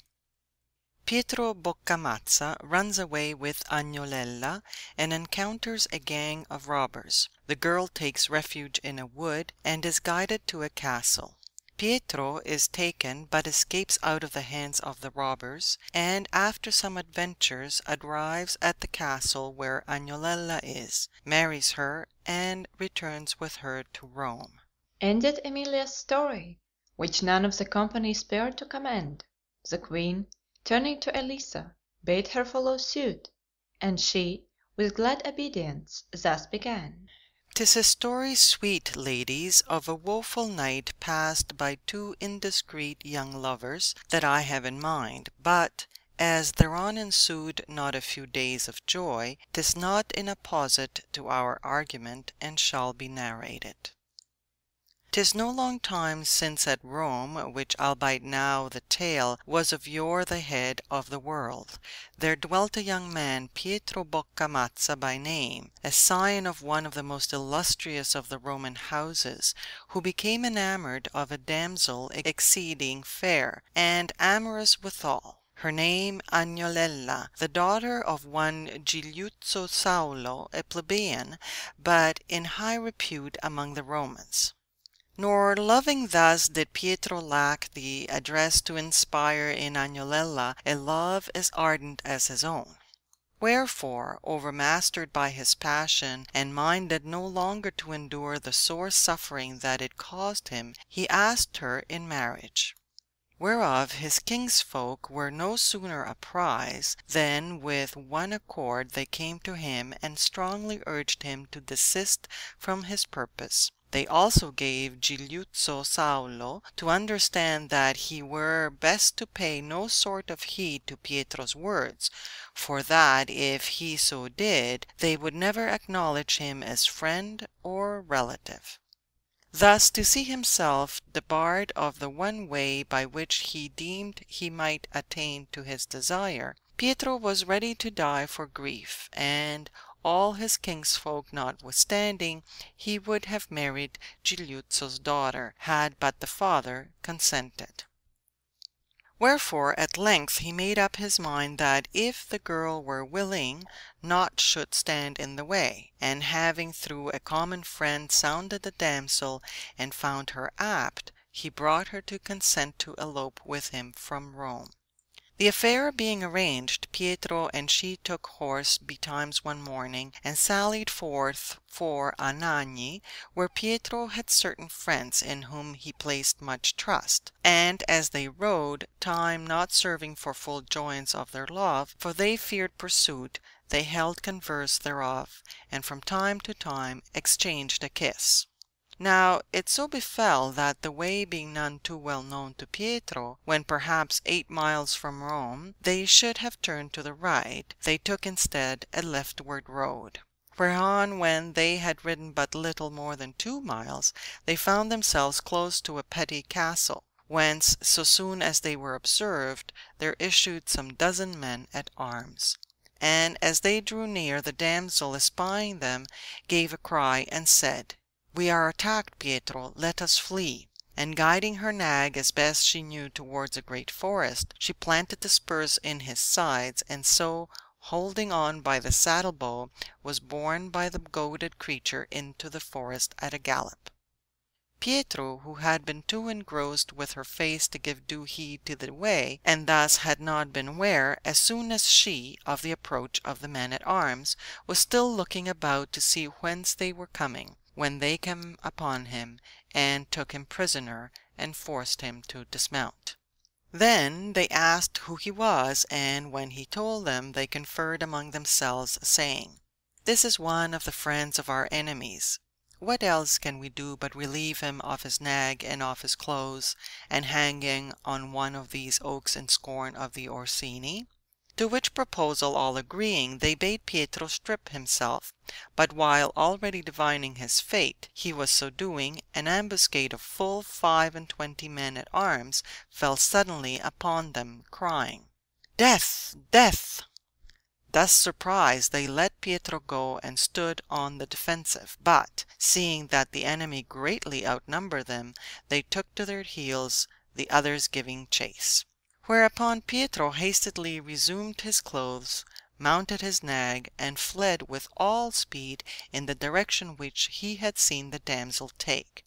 Pietro Boccamazza runs away with Agnolella and encounters a gang of robbers. The girl takes refuge in a wood and is guided to a castle. Pietro is taken, but escapes out of the hands of the robbers, and after some adventures arrives at the castle where Agnolella is, marries her, and returns with her to Rome. Ended Emilia's story, which none of the company spared to commend. The queen, turning to Elisa, bade her follow suit, and she, with glad obedience, thus began. "'Tis a story sweet, ladies, of a woeful night passed by two indiscreet young lovers that I have in mind, but as thereon ensued not a few days of joy, 'tis not inapposite to our argument, and shall be narrated. 'Tis no long time since at Rome, which albeit now the tale was of yore the head of the world, there dwelt a young man, Pietro Boccaccio by name, a scion of one of the most illustrious of the Roman houses, who became enamored of a damsel exceeding fair, and amorous withal, her name Agnolella, the daughter of one Gigliuzzo Saulo, a plebeian, but in high repute among the Romans. Nor loving thus did Pietro lack the address to inspire in Agnolella a love as ardent as his own. Wherefore, overmastered by his passion, and minded no longer to endure the sore suffering that it caused him, he asked her in marriage. Whereof his kinsfolk were no sooner apprised, than with one accord they came to him, and strongly urged him to desist from his purpose. They also gave Gigliuzzo Saulo to understand that he were best to pay no sort of heed to Pietro's words, for that if he so did, they would never acknowledge him as friend or relative. Thus, to see himself debarred of the one way by which he deemed he might attain to his desire, Pietro was ready to die for grief, and all his kinsfolk notwithstanding, he would have married Gigliuzzo's daughter, had but the father consented. Wherefore at length he made up his mind that if the girl were willing, naught should stand in the way, and having through a common friend sounded the damsel and found her apt, he brought her to consent to elope with him from Rome. The affair being arranged, Pietro and she took horse betimes one morning, and sallied forth for Anagni, where Pietro had certain friends in whom he placed much trust, and as they rode, time not serving for full joyance of their love, for they feared pursuit, they held converse thereof, and from time to time exchanged a kiss. Now it so befell that the way being none too well known to Pietro, when perhaps 8 miles from Rome they should have turned to the right, they took instead a leftward road. Whereon, when they had ridden but little more than 2 miles, they found themselves close to a petty castle, whence, so soon as they were observed, there issued some dozen men at arms. And as they drew near, the damsel, espying them, gave a cry, and said, "We are attacked, Pietro, let us flee." And guiding her nag as best she knew towards a great forest, she planted the spurs in his sides, and so, holding on by the saddle bow, was borne by the goaded creature into the forest at a gallop. Pietro, who had been too engrossed with her face to give due heed to the way, and thus had not been aware, as soon as she, of the approach of the men at arms, was still looking about to see whence they were coming, when they came upon him, and took him prisoner, and forced him to dismount. Then they asked who he was, and when he told them, they conferred among themselves, saying, "This is one of the friends of our enemies. What else can we do but relieve him of his nag and of his clothes, and hanging on one of these oaks in scorn of the Orsini?" To which proposal all agreeing, they bade Pietro strip himself, but while already divining his fate, he was so doing, an ambuscade of full 25 men at arms fell suddenly upon them, crying, "Death! Death!" Thus surprised, they let Pietro go and stood on the defensive, but, seeing that the enemy greatly outnumbered them, they took to their heels, the others giving chase. Whereupon Pietro hastily resumed his clothes, mounted his nag, and fled with all speed in the direction which he had seen the damsel take.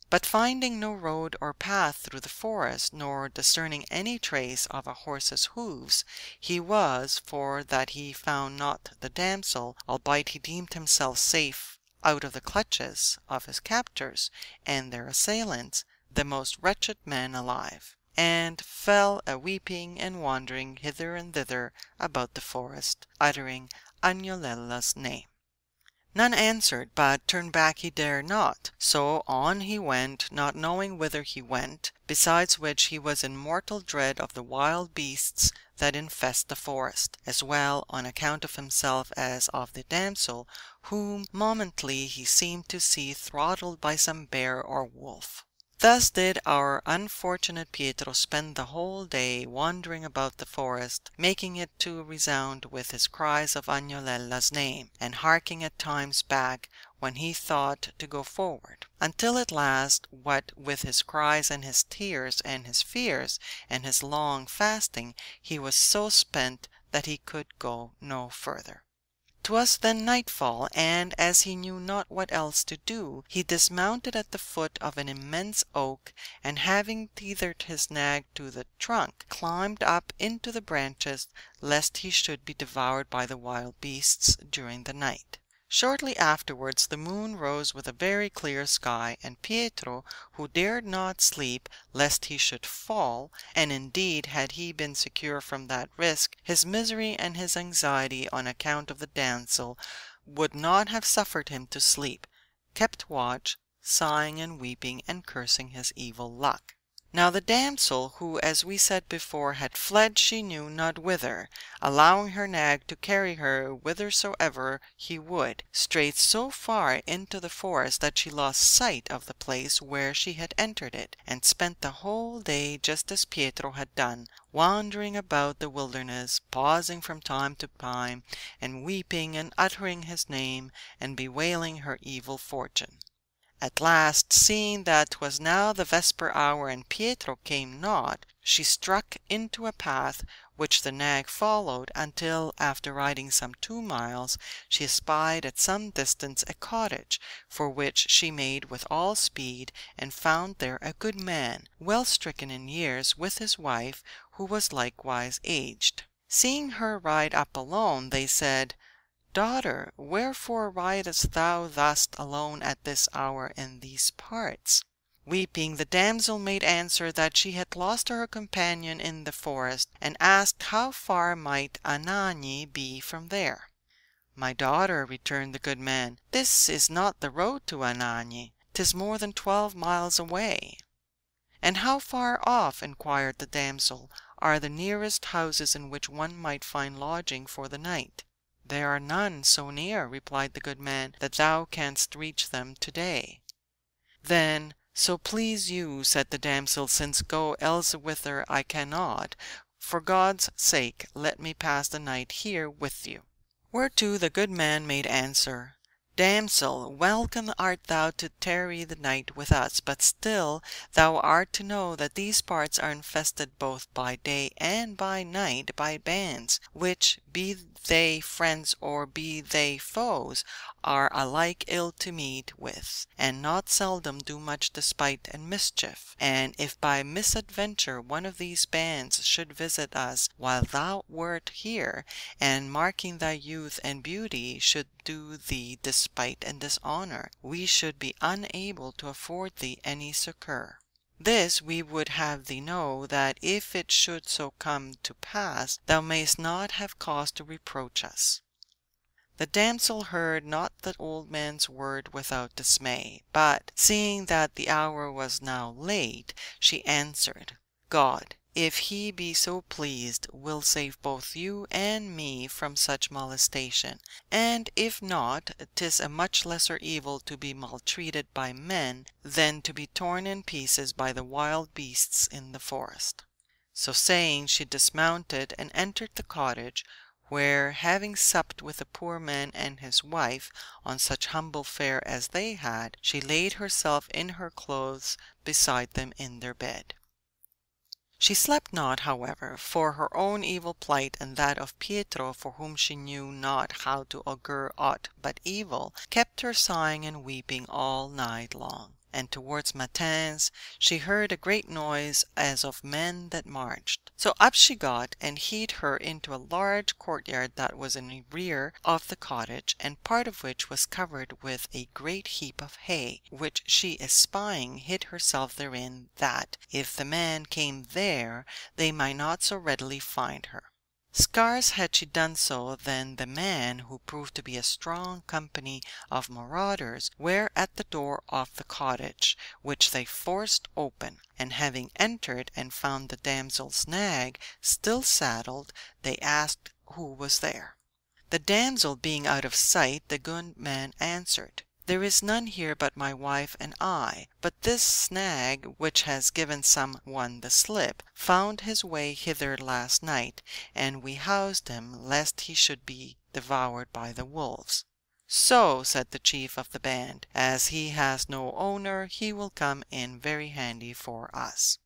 But finding no road or path through the forest, nor discerning any trace of a horse's hoofs, he was, for that he found not the damsel, albeit he deemed himself safe out of the clutches of his captors and their assailants, the most wretched man alive, and fell a weeping and wandering hither and thither about the forest, uttering Agnolella's name. None answered, but turn back he dared not, so on he went, not knowing whither he went, besides which he was in mortal dread of the wild beasts that infest the forest, as well on account of himself as of the damsel, whom momently he seemed to see throttled by some bear or wolf. Thus did our unfortunate Pietro spend the whole day wandering about the forest, making it to resound with his cries of Agnolella's name, and harking at times back when he thought to go forward, until at last, what with his cries and his tears and his fears and his long fasting, he was so spent that he could go no further. 'Twas then nightfall, and as he knew not what else to do, he dismounted at the foot of an immense oak, and having tethered his nag to the trunk, climbed up into the branches, lest he should be devoured by the wild beasts during the night. Shortly afterwards the moon rose with a very clear sky, and Pietro, who dared not sleep lest he should fall, and indeed had he been secure from that risk, his misery and his anxiety on account of the damsel would not have suffered him to sleep, kept watch, sighing and weeping and cursing his evil luck. Now the damsel, who, as we said before, had fled she knew not whither, allowing her nag to carry her whithersoever he would, strayed so far into the forest that she lost sight of the place where she had entered it, and spent the whole day just as Pietro had done, wandering about the wilderness, pausing from time to time, and weeping and uttering his name, and bewailing her evil fortune. At last, seeing that 'twas now the vesper hour and Pietro came not, she struck into a path which the nag followed, until, after riding some 2 miles, she espied at some distance a cottage, for which she made with all speed, and found there a good man, well stricken in years, with his wife, who was likewise aged. Seeing her ride up alone, they said, "Daughter, wherefore ridest thou thus alone at this hour in these parts?" Weeping, the damsel made answer that she had lost her companion in the forest, and asked how far might Anagni be from there. "My daughter," returned the good man, "this is not the road to Anagni. 'Tis more than 12 miles away." "And how far off," inquired the damsel, "are the nearest houses in which one might find lodging for the night?" "There are none so near," replied the good man, "that thou canst reach them today." "Then, so please you," said the damsel, "since go elsewhither I cannot, for God's sake let me pass the night here with you." Whereto the good man made answer, "Damsel, welcome art thou to tarry the night with us, but still thou art to know that these parts are infested both by day and by night by bands, which, be they friends or be they foes, are alike ill to meet with, and not seldom do much despite and mischief, and if by misadventure one of these bands should visit us while thou wert here, and marking thy youth and beauty should do thee despite and dishonor, we should be unable to afford thee any succor. This we would have thee know, that if it should so come to pass, thou mayst not have cause to reproach us." The damsel heard not the old man's word without dismay, but, seeing that the hour was now late, she answered, "God, if he be so pleased, will save both you and me from such molestation, and if not, 'tis a much lesser evil to be maltreated by men than to be torn in pieces by the wild beasts in the forest." So saying, she dismounted and entered the cottage, where, having supped with the poor man and his wife on such humble fare as they had, she laid herself in her clothes beside them in their bed. She slept not, however, for her own evil plight and that of Pietro, for whom she knew not how to augur aught but evil, kept her sighing and weeping all night long. and towards matins she heard a great noise as of men that marched. So up she got, and hied her into a large courtyard that was in the rear of the cottage, and part of which was covered with a great heap of hay, which she espying hid herself therein, that, if the men came there, they might not so readily find her. Scarce had she done so than the men, who proved to be a strong company of marauders, were at the door of the cottage, which they forced open, and having entered and found the damsel's nag still saddled, they asked who was there. The damsel being out of sight, the good man answered, "There is none here but my wife and I, but this nag, which has given some one the slip, found his way hither last night, and we housed him, lest he should be devoured by the wolves." "So," said the chief of the band, "as he has no owner, he will come in very handy for us."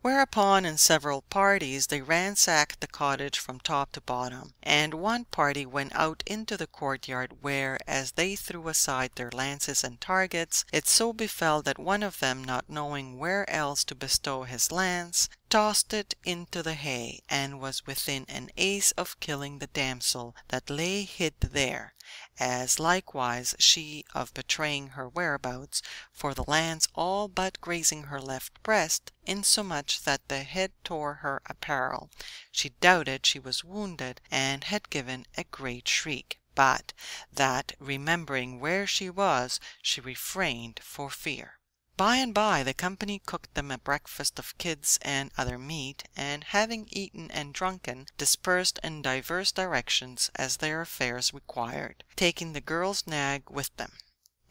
Whereupon in several parties they ransacked the cottage from top to bottom, and one party went out into the courtyard, where, as they threw aside their lances and targets, it so befell that one of them, not knowing where else to bestow his lance, tossed it into the hay, and was within an ace of killing the damsel that lay hid there, as likewise she of betraying her whereabouts, for the lance all but grazing her left breast, insomuch that the head tore her apparel, she doubted she was wounded, and had given a great shriek, but that, remembering where she was, she refrained for fear. By and by the company cooked them a breakfast of kids and other meat, and having eaten and drunken, dispersed in divers directions as their affairs required, taking the girl's nag with them.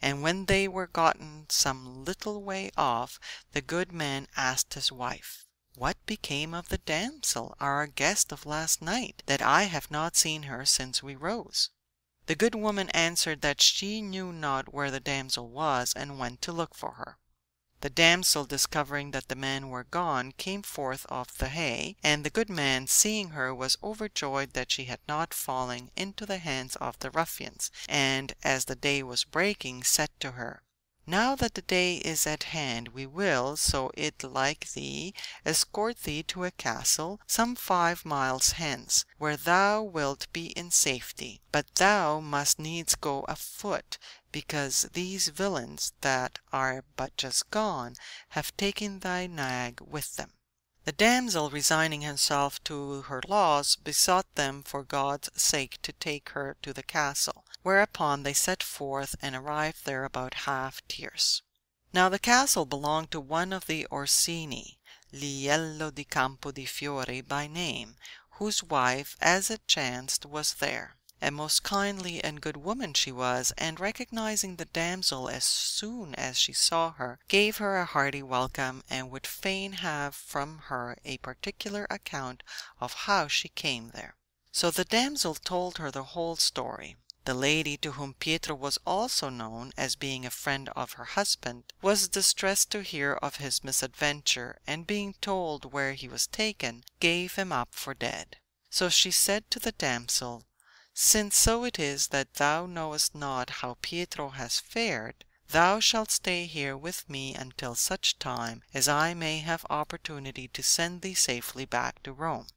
And when they were gotten some little way off, the good man asked his wife, "What became of the damsel, our guest of last night, that I have not seen her since we rose?" The good woman answered that she knew not where the damsel was, and went to look for her. The damsel, discovering that the men were gone, came forth of the hay, and the good man, seeing her, was overjoyed that she had not fallen into the hands of the ruffians, and, as the day was breaking, said to her, "Now that the day is at hand, we will, so it like thee, escort thee to a castle some 5 miles hence, where thou wilt be in safety, but thou must needs go afoot, because these villains that are but just gone have taken thy nag with them." The damsel, resigning herself to her loss, besought them for God's sake to take her to the castle, whereupon they set forth and arrived there about half tierce. Now the castle belonged to one of the Orsini, Liello di Campo di Fiore by name, whose wife, as it chanced, was there. A most kindly and good woman she was, and recognizing the damsel as soon as she saw her, gave her a hearty welcome, and would fain have from her a particular account of how she came there. So the damsel told her the whole story. The lady, to whom Pietro was also known as being a friend of her husband, was distressed to hear of his misadventure, and being told where he was taken, gave him up for dead. So she said to the damsel, "Since so it is that thou knowest not how Pietro has fared, thou shalt stay here with me until such time as I may have opportunity to send thee safely back to Rome."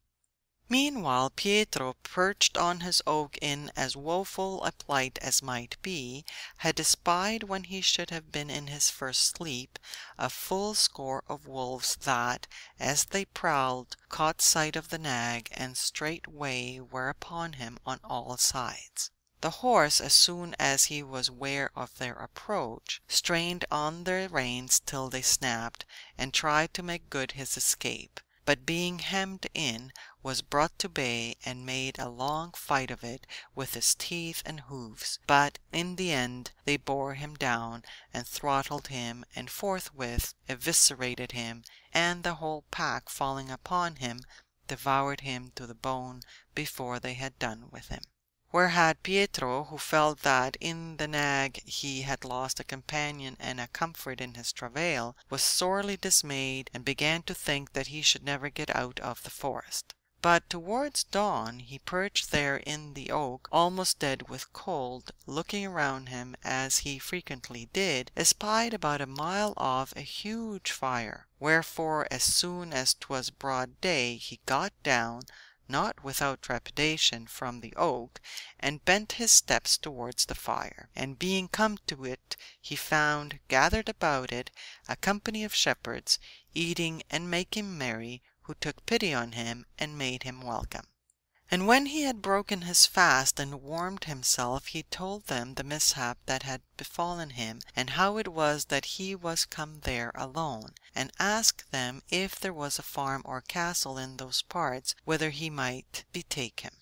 Meanwhile Pietro, perched on his oak in as woeful a plight as might be, had espied, when he should have been in his first sleep, a full score of wolves that, as they prowled, caught sight of the nag, and straightway were upon him on all sides. The horse, as soon as he was ware of their approach, strained on the reins till they snapped, and tried to make good his escape, but being hemmed in, was brought to bay, and made a long fight of it with his teeth and hoofs, but in the end they bore him down, and throttled him, and forthwith eviscerated him, and the whole pack falling upon him, devoured him to the bone before they had done with him. Whereat Pietro, who felt that in the nag he had lost a companion and a comfort in his travail, was sorely dismayed, and began to think that he should never get out of the forest. but towards dawn he perched there in the oak, almost dead with cold, looking around him, as he frequently did, espied about a mile off a huge fire, wherefore as soon as 'twas broad day he got down, not without trepidation, from the oak, and bent his steps towards the fire, and being come to it, he found gathered about it a company of shepherds, eating and making merry, who took pity on him and made him welcome. And when he had broken his fast and warmed himself, he told them the mishap that had befallen him, and how it was that he was come there alone, and asked them if there was a farm or castle in those parts whither he might betake him.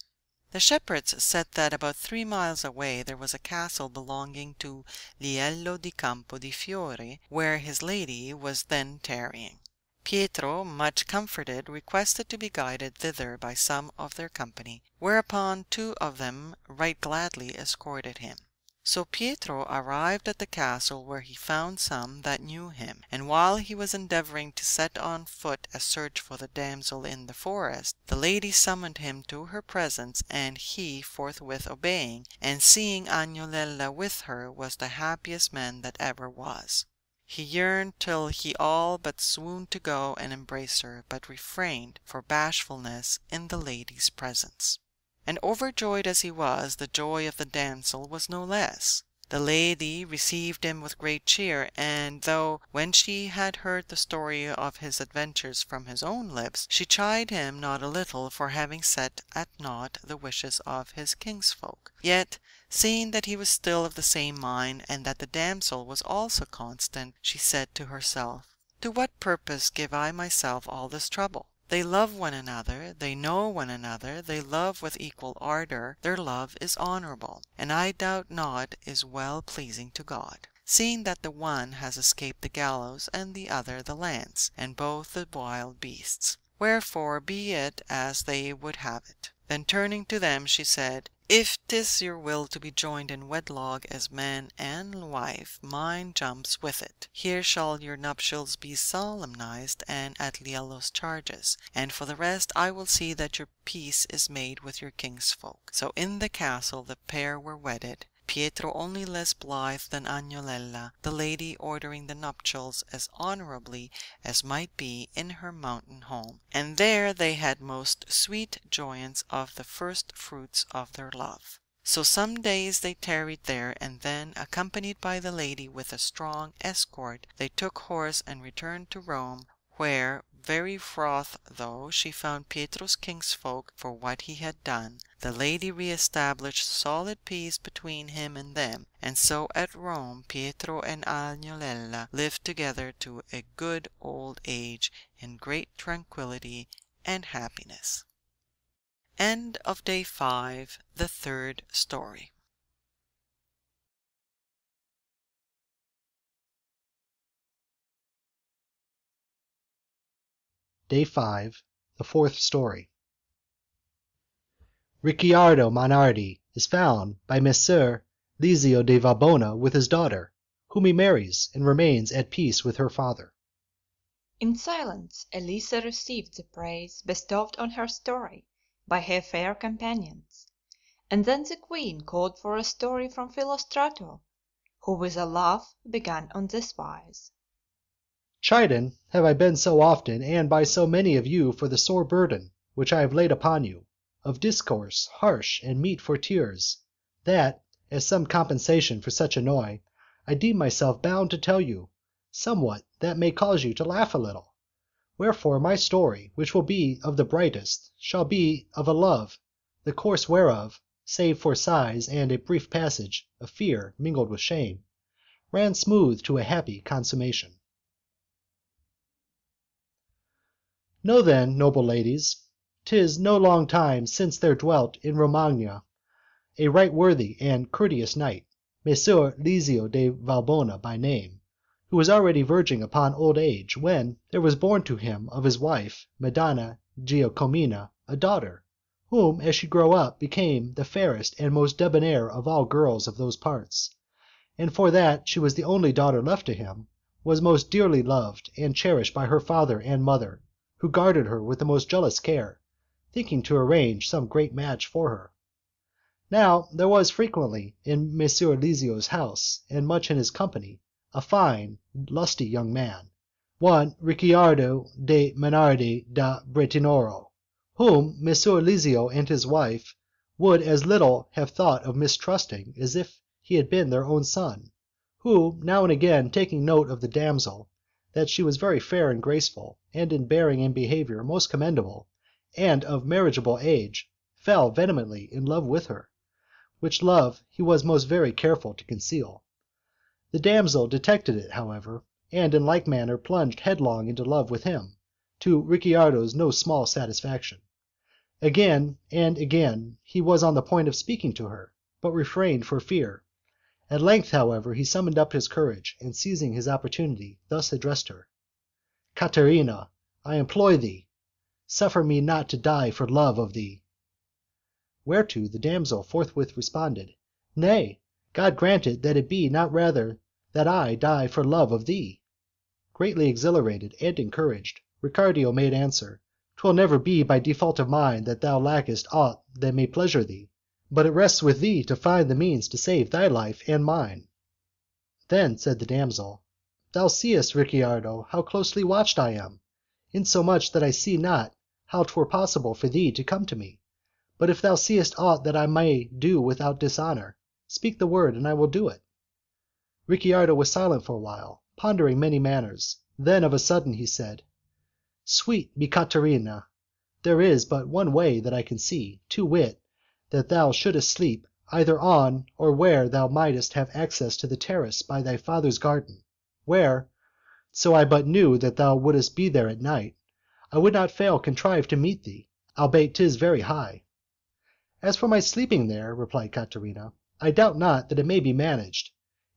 The shepherds said that about 3 miles away there was a castle belonging to Liello di Campo di Fiore, where his lady was then tarrying. Pietro, much comforted, requested to be guided thither by some of their company, whereupon 2 of them right gladly escorted him. So Pietro arrived at the castle, where he found some that knew him, and while he was endeavoring to set on foot a search for the damsel in the forest, the lady summoned him to her presence, and he, forthwith obeying, and seeing Agnolella with her, was the happiest man that ever was. He yearned till he all but swooned to go and embrace her, but refrained for bashfulness in the lady's presence. And overjoyed as he was, the joy of the damsel was no less. The lady received him with great cheer, and though, when she had heard the story of his adventures from his own lips, she chid him not a little for having set at naught the wishes of his kinsfolk, yet, seeing that he was still of the same mind, and that the damsel was also constant, she said to herself, "To what purpose give I myself all this trouble? They love one another, they know one another, they love with equal ardor, their love is honorable, and I doubt not is well pleasing to God, seeing that the one has escaped the gallows, and the other the lance, and both the wild beasts. Wherefore be it as they would have it." Then turning to them, she said, "If 'tis your will to be joined in wedlock as man and wife, mine jumps with it. Here shall your nuptials be solemnized, and at Liello's charges, and for the rest I will see that your peace is made with your kinsfolk." So in the castle the pair were wedded, Pietro only less blithe than Agnolella, the lady ordering the nuptials as honorably as might be in her mountain home, and there they had most sweet joyance of the first fruits of their love. So some days they tarried there, and then, accompanied by the lady with a strong escort, they took horse and returned to Rome, where, very wroth though she found Pietro's kinsfolk for what he had done, the lady re-established solid peace between him and them, and so at Rome Pietro and Agnolella lived together to a good old age in great tranquillity and happiness. End of Day 5, the Third Story. Day 5, the Fourth Story. Ricciardo Monardi is found by Messer Lizio de Varbona with his daughter, whom he marries and remains at peace with her father. In silence Elisa received the praise bestowed on her story by her fair companions, and then the queen called for a story from Philostrato, who with a laugh began on this wise. Chidden have I been so often and by so many of you for the sore burden which I have laid upon you, of discourse harsh and meet for tears, that, as some compensation for such annoy, I deem myself bound to tell you somewhat that may cause you to laugh a little. Wherefore my story, which will be of the brightest, shall be of a love, the course whereof, save for sighs and a brief passage of fear mingled with shame, ran smooth to a happy consummation. Know then, noble ladies, 'tis no long time since there dwelt in Romagna a right worthy and courteous knight, Messer Lizio de Varbona by name, who was already verging upon old age, when there was born to him of his wife, Madonna Giacomina, a daughter, whom, as she grew up, became the fairest and most debonair of all girls of those parts, and for that she was the only daughter left to him, was most dearly loved and cherished by her father and mother, who guarded her with the most jealous care, thinking to arrange some great match for her. Now there was frequently in Messer Lisio's house, and much in his company, a fine, lusty young man, one Ricciardo de Menardi da Bretinoro, whom Messer Lisio and his wife would as little have thought of mistrusting as if he had been their own son, who, now and again taking note of the damsel, that she was very fair and graceful, and in bearing and behaviour most commendable, and of marriageable age, fell vehemently in love with her, which love he was most very careful to conceal. The damsel detected it, however, and in like manner plunged headlong into love with him, to Ricciardo's no small satisfaction. Again and again he was on the point of speaking to her, but refrained for fear. At length, however, he summoned up his courage, and seizing his opportunity, thus addressed her: "Caterina, I implore thee, suffer me not to die for love of thee." Whereto the damsel forthwith responded, "Nay, God grant it that it be not rather that I die for love of thee." Greatly exhilarated and encouraged, Ricardo made answer, "'Twill never be by default of mine that thou lackest aught that may pleasure thee, but it rests with thee to find the means to save thy life and mine." Then said the damsel, "Thou seest, Ricciardo, how closely watched I am, insomuch that I see not how 'twere possible for thee to come to me. But if thou seest aught that I may do without dishonour, speak the word and I will do it." Ricciardo was silent for a while, pondering many matters. Then of a sudden he said, "Sweet mi Caterina, there is but one way that I can see, to wit, that thou shouldest sleep either on or where thou mightest have access to the terrace by thy father's garden, where, so I but knew that thou wouldest be there at night, I would not fail contrive to meet thee, albeit 'tis very high." "As for my sleeping there," replied Caterina, "I doubt not that it may be managed,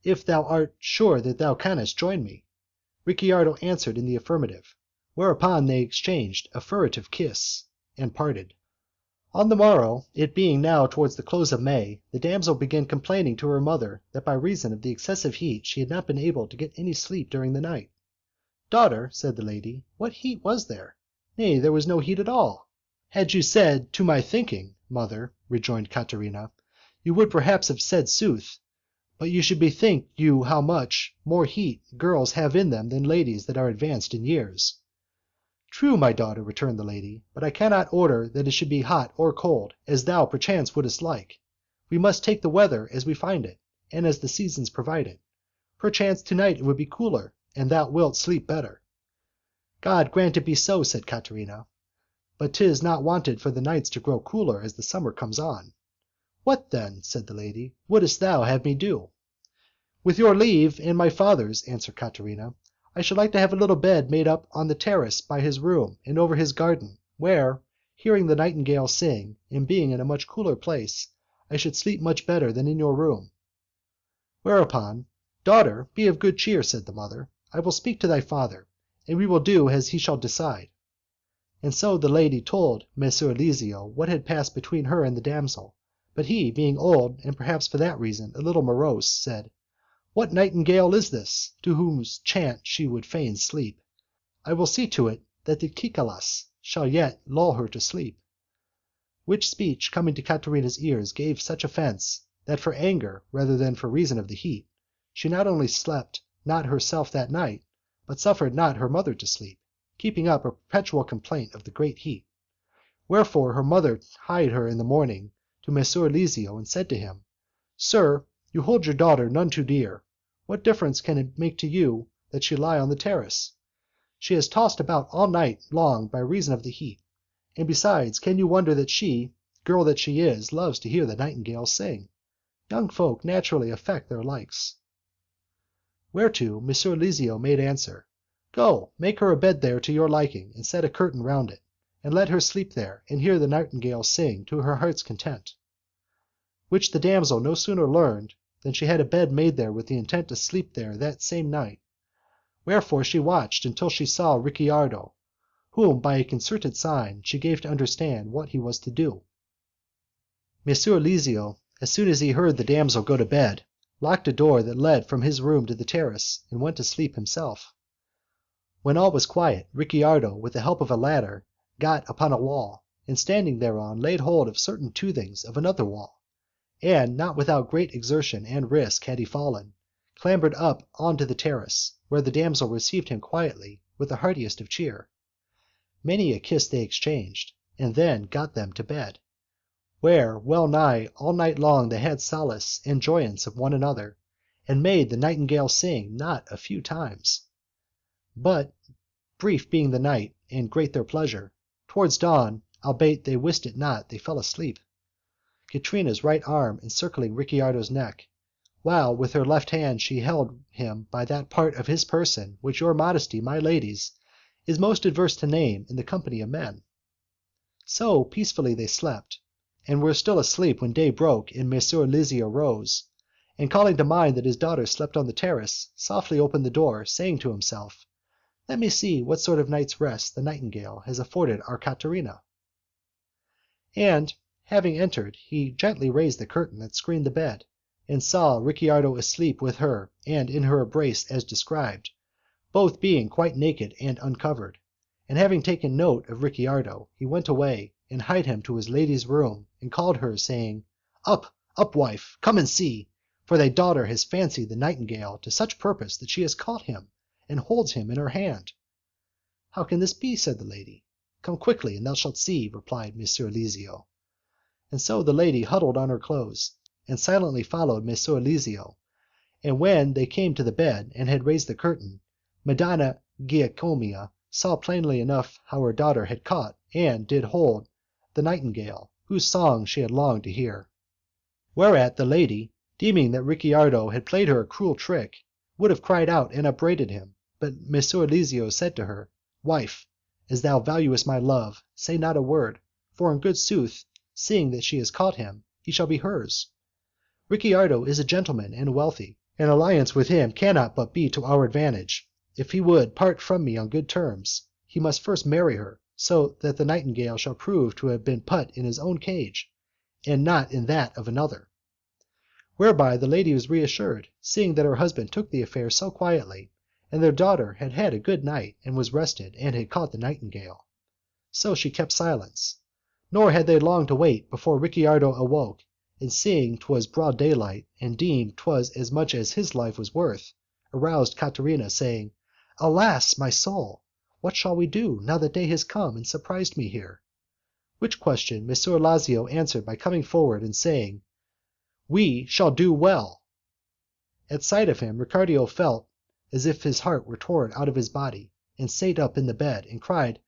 if thou art sure that thou canst join me." Ricciardo answered in the affirmative, whereupon they exchanged a furtive kiss, and parted. On the morrow, it being now towards the close of May, the damsel began complaining to her mother that by reason of the excessive heat she had not been able to get any sleep during the night. "Daughter," said the lady, "what heat was there? Nay, there was no heat at all." "Had you said 'to my thinking,' mother," rejoined Caterina, "you would perhaps have said sooth, but you should bethink you how much more heat girls have in them than ladies that are advanced in years." "True, my daughter," returned the lady, "but I cannot order that it should be hot or cold, as thou perchance wouldst like. We must take the weather as we find it, and as the seasons provide it. Perchance tonight it will be cooler, and thou wilt sleep better." "God grant it be so," said Caterina, "but 'tis not wanted for the nights to grow cooler as the summer comes on." "What then," said the lady, "wouldst thou have me do?" "With your leave and my father's," answered Caterina, "I should like to have a little bed made up on the terrace by his room and over his garden, where, hearing the nightingale sing, and being in a much cooler place, I should sleep much better than in your room." Whereupon, "Daughter, be of good cheer," said the mother, "I will speak to thy father, and we will do as he shall decide." And so the lady told Messer Lisio what had passed between her and the damsel, but he, being old, and perhaps for that reason a little morose, said, "What nightingale is this, to whose chant she would fain sleep? I will see to it that the cicalas shall yet lull her to sleep." Which speech coming to Caterina's ears gave such offence, that for anger rather than for reason of the heat, she not only slept not herself that night, but suffered not her mother to sleep, keeping up a perpetual complaint of the great heat. Wherefore her mother hied her in the morning to Messer Lisio, and said to him, "Sir, you hold your daughter none too dear. What difference can it make to you that she lie on the terrace? She has tossed about all night long by reason of the heat, and besides, can you wonder that she, girl that she is, loves to hear the nightingale sing? Young folk naturally affect their likes." Whereto Messer Lisio made answer, "Go, make her a bed there to your liking, and set a curtain round it, and let her sleep there, and hear the nightingale sing to her heart's content." Which the damsel no sooner learned than she had a bed made there with the intent to sleep there that same night. Wherefore she watched until she saw Ricciardo, whom by a concerted sign she gave to understand what he was to do. Messer Lisio, as soon as he heard the damsel go to bed, locked a door that led from his room to the terrace, and went to sleep himself. When all was quiet, Ricciardo, with the help of a ladder, got upon a wall, and standing thereon laid hold of certain toothings of another wall, and not without great exertion and risk had he fallen, clambered up on to the terrace, where the damsel received him quietly with the heartiest of cheer. Many a kiss they exchanged, and then got them to bed, where well nigh all night long they had solace and joyance of one another, and made the nightingale sing not a few times. But, brief being the night, and great their pleasure, towards dawn, albeit they wist it not, they fell asleep, Katrina's right arm encircling Ricciardo's neck, while with her left hand she held him by that part of his person which your modesty, my ladies, is most averse to name in the company of men. So peacefully they slept, and were still asleep when day broke and Messer Lizio rose, and calling to mind that his daughter slept on the terrace, softly opened the door, saying to himself, "Let me see what sort of night's rest the nightingale has afforded our Caterina." And, having entered, he gently raised the curtain that screened the bed, and saw Ricciardo asleep with her and in her embrace as described, both being quite naked and uncovered, and having taken note of Ricciardo, he went away and hied him to his lady's room, and called her, saying, "Up, up, wife, come and see, for thy daughter has fancied the nightingale to such purpose that she has caught him, and holds him in her hand." "How can this be?" said the lady. "Come quickly, and thou shalt see," replied Messer Lizio. And so the lady huddled on her clothes, and silently followed Messer Lizio, and when they came to the bed, and had raised the curtain, Madonna Giacomo saw plainly enough how her daughter had caught and did hold the nightingale, whose song she had longed to hear. Whereat the lady, deeming that Ricciardo had played her a cruel trick, would have cried out and upbraided him, but Messer Lizio said to her, "Wife, as thou valuest my love, say not a word, for in good sooth, seeing that she has caught him, he shall be hers. Ricciardo is a gentleman and wealthy, an alliance with him cannot but be to our advantage. If he would part from me on good terms, he must first marry her, so that the nightingale shall prove to have been put in his own cage, and not in that of another." Whereby the lady was reassured, seeing that her husband took the affair so quietly, and their daughter had had a good night, and was rested, and had caught the nightingale. So she kept silence, nor had they long to wait before Ricciardo awoke, and seeing 'twas broad daylight, and deemed 'twas as much as his life was worth, aroused Caterina, saying, "Alas, my soul! What shall we do, now that day has come and surprised me here?" Which question Messer Lizio answered by coming forward and saying, "We shall do well." At sight of him Ricciardo felt as if his heart were torn out of his body, and sate up in the bed, and cried,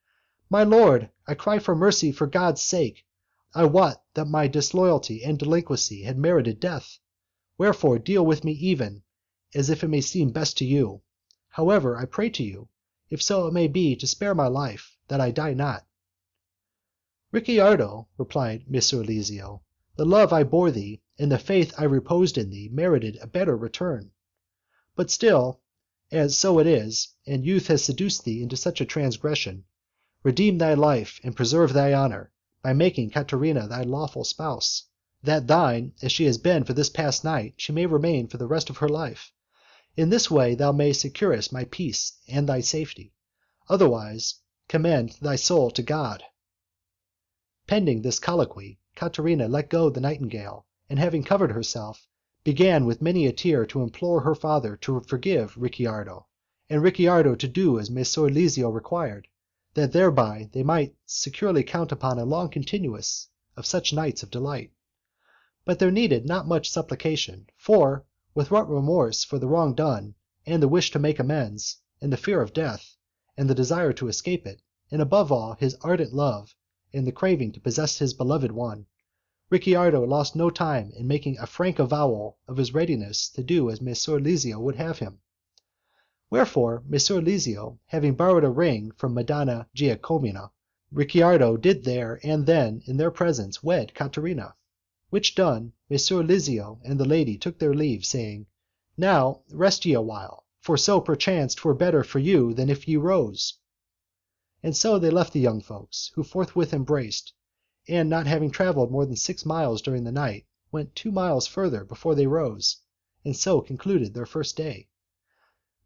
"My lord, I cry for mercy for God's sake. I wot that my disloyalty and delinquency had merited death. Wherefore deal with me even as it may seem best to you. However, I pray to you, if so it may be, to spare my life, that I die not." "Ricciardo," replied Messer Lizio, "the love I bore thee, and the faith I reposed in thee, merited a better return. But still, as so it is, and youth has seduced thee into such a transgression, redeem thy life and preserve thy honour, by making Caterina thy lawful spouse, that thine, as she has been for this past night, she may remain for the rest of her life. In this way thou mayst securest my peace and thy safety. Otherwise, commend thy soul to God." Pending this colloquy, Caterina let go the nightingale, and having covered herself, began with many a tear to implore her father to forgive Ricciardo, and Ricciardo to do as Messer Lizio required, that thereby they might securely count upon a long continuance of such nights of delight. But there needed not much supplication, for, with what remorse for the wrong done, and the wish to make amends, and the fear of death, and the desire to escape it, and above all his ardent love, and the craving to possess his beloved one, Ricciardo lost no time in making a frank avowal of his readiness to do as Messer Lizio would have him. Wherefore Messer Lizio, having borrowed a ring from Madonna Giacomo, Ricciardo did there and then in their presence wed Caterina. Which done, Messer Lizio and the lady took their leave, saying, "Now rest ye awhile, for so perchance 'twere better for you than if ye rose." And so they left the young folks, who forthwith embraced, and not having travelled more than 6 miles during the night, went 2 miles further before they rose, and so concluded their first day.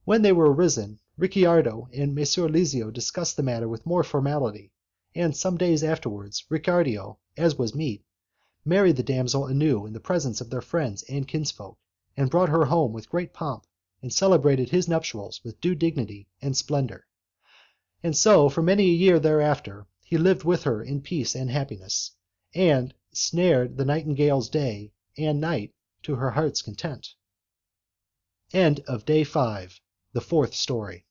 When they were arisen, Ricciardo and Messer Lizio discussed the matter with more formality, and some days afterwards Ricardio, as was meet, married the damsel anew in the presence of their friends and kinsfolk, and brought her home with great pomp, and celebrated his nuptials with due dignity and splendour. And so for many a year thereafter he lived with her in peace and happiness, and snared the nightingale's day and night to her heart's content. End of Day 5, the Fourth Story.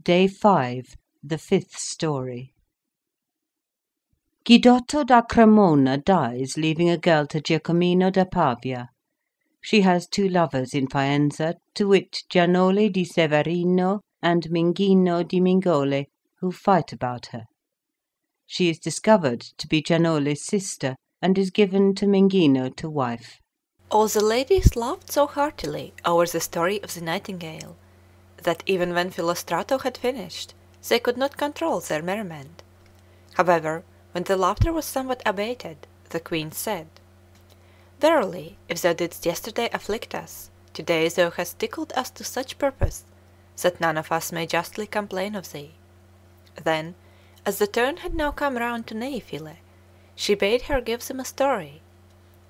Day 5, the Fifth Story. Guidotto da Cremona dies, leaving a girl to Giacomino da Pavia. She has two lovers in Faenza, to wit Giannole di Severino and Minghino di Mingole, who fight about her. She is discovered to be Giannole's sister, and is given to Minghino to wife. All the ladies laughed so heartily over the story of the nightingale, that even when Philostrato had finished, they could not control their merriment. However, when the laughter was somewhat abated, the queen said, "Verily, if thou didst yesterday afflict us, today thou hast tickled us to such purpose, that none of us may justly complain of thee." Then, as the turn had now come round to Neifile, she bade her give them a story,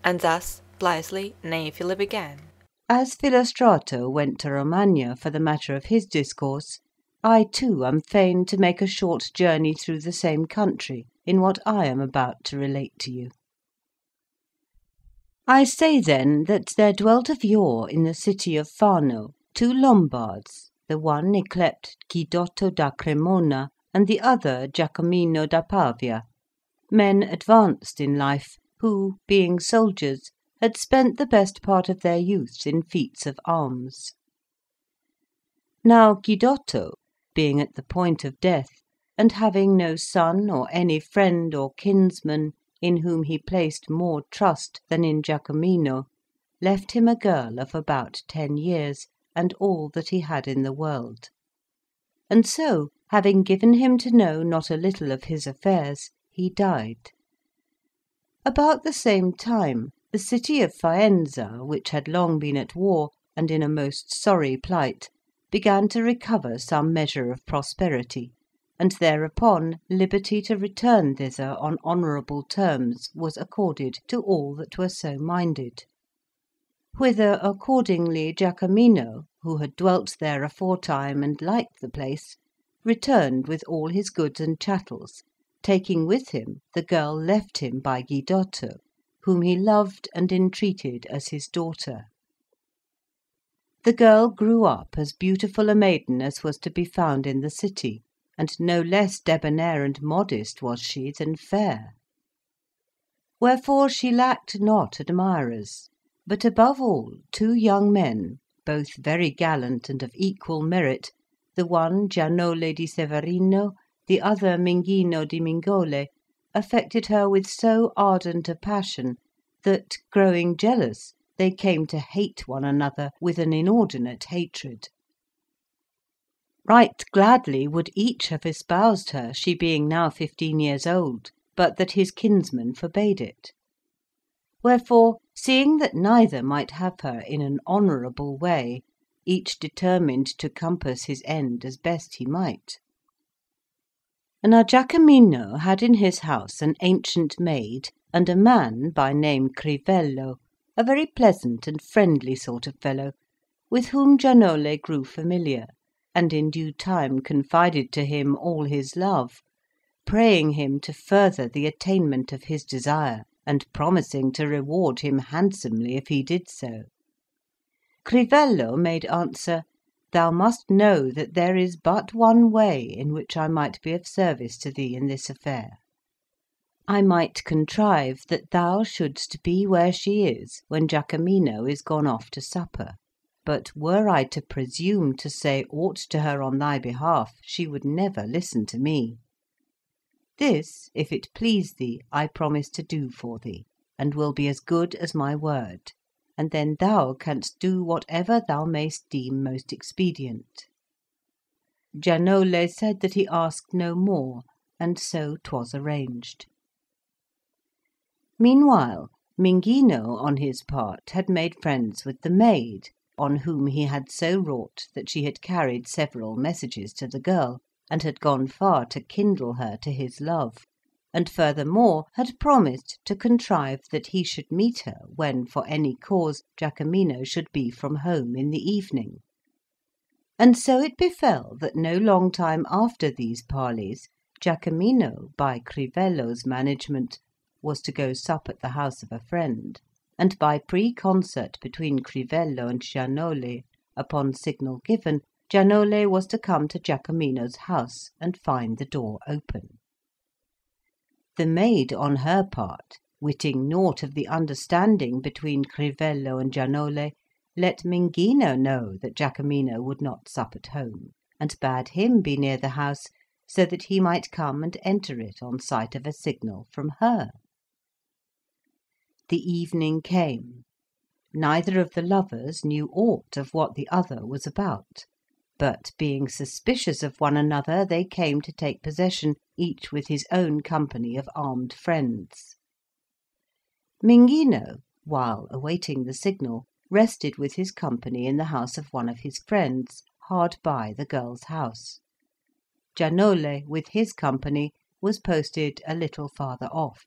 and thus blithely Neifile began. As Philostrato went to Romagna for the matter of his discourse, I too am fain to make a short journey through the same country in what I am about to relate to you. I say then that there dwelt of yore in the city of Fano two Lombards, the one yclept Guidotto da Cremona, and the other Giacomino da Pavia, men advanced in life, who, being soldiers, had spent the best part of their youth in feats of arms. Now Guidotto, being at the point of death, and having no son or any friend or kinsman in whom he placed more trust than in Giacomino, left him a girl of about 10 years, and all that he had in the world. And so, having given him to know not a little of his affairs, he died. About the same time, the city of Faenza, which had long been at war, and in a most sorry plight, began to recover some measure of prosperity, and thereupon liberty to return thither on honourable terms was accorded to all that were so minded. Whither accordingly Giacomino, who had dwelt there aforetime and liked the place, returned with all his goods and chattels, taking with him the girl left him by Guidotto, whom he loved and entreated as his daughter. The girl grew up as beautiful a maiden as was to be found in the city, and no less debonair and modest was she than fair. Wherefore she lacked not admirers, but above all 2 young men, both very gallant and of equal merit, the one Giannole di Severino, the other Minghino di Mingole, affected her with so ardent a passion that, growing jealous, they came to hate one another with an inordinate hatred. Right gladly would each have espoused her, she being now 15 years old, but that his kinsman forbade it. Wherefore, seeing that neither might have her in an honourable way, each determined to compass his end as best he might. Now Giacomino had in his house an ancient maid, and a man by name Crivello, a very pleasant and friendly sort of fellow, with whom Giannole grew familiar, and in due time confided to him all his love, praying him to further the attainment of his desire, and promising to reward him handsomely if he did so. Crivello made answer, "Thou must know that there is but one way in which I might be of service to thee in this affair. I might contrive that thou shouldst be where she is when Giacomino is gone off to supper, but were I to presume to say aught to her on thy behalf, she would never listen to me. This, if it please thee, I promise to do for thee, and will be as good as my word, and then thou canst do whatever thou mayst deem most expedient." Giannole said that he asked no more, and so 'twas arranged. Meanwhile, Minghino, on his part, had made friends with the maid, on whom he had so wrought that she had carried several messages to the girl, and had gone far to kindle her to his love, and furthermore had promised to contrive that he should meet her when for any cause Giacomino should be from home in the evening. And so it befell that no long time after these parleys, Giacomino, by Crivello's management, was to go sup at the house of a friend, and by pre-concert between Crivello and Giannole, upon signal given, Giannole was to come to Giacomino's house and find the door open. The maid, on her part, witting naught of the understanding between Crivello and Giannole, let Minghino know that Giacomino would not sup at home, and bade him be near the house, so that he might come and enter it on sight of a signal from her. The evening came. Neither of the lovers knew aught of what the other was about, but being suspicious of one another, they came to take possession, each with his own company of armed friends. Minghino, while awaiting the signal, rested with his company in the house of one of his friends, hard by the girl's house. Giannole, with his company, was posted a little farther off.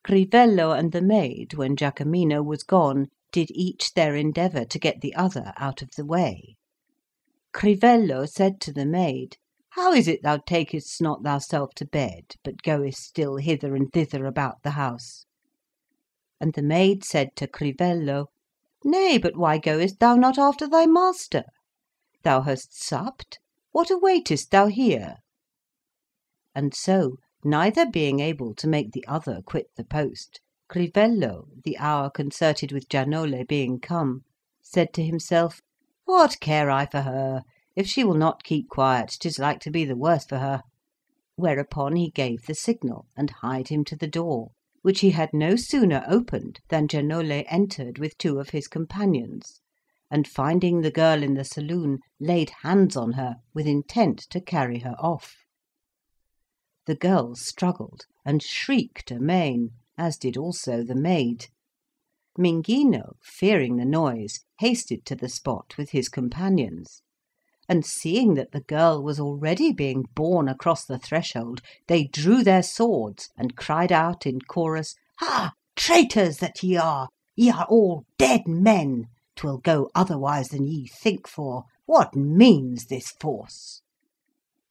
Crivello and the maid, when Giacomino was gone, did each their endeavour to get the other out of the way. Crivello said to the maid, "How is it thou takest not thyself to bed, but goest still hither and thither about the house?" And the maid said to Crivello, "Nay, but why goest thou not after thy master? Thou hast supped? What awaitest thou here?" And so, neither being able to make the other quit the post, Crivello, the hour concerted with Giannole being come, said to himself, "What care I for her? If she will not keep quiet, 'tis like to be the worse for her." Whereupon he gave the signal, and hied him to the door, which he had no sooner opened than Giannole entered with two of his companions, and finding the girl in the saloon, laid hands on her with intent to carry her off. The girl struggled and shrieked amain, as did also the maid. Minghino, fearing the noise, hasted to the spot with his companions, and seeing that the girl was already being borne across the threshold, they drew their swords and cried out in chorus, "Ha! Traitors that ye are all dead men! 'Twill go otherwise than ye think for. What means this force?"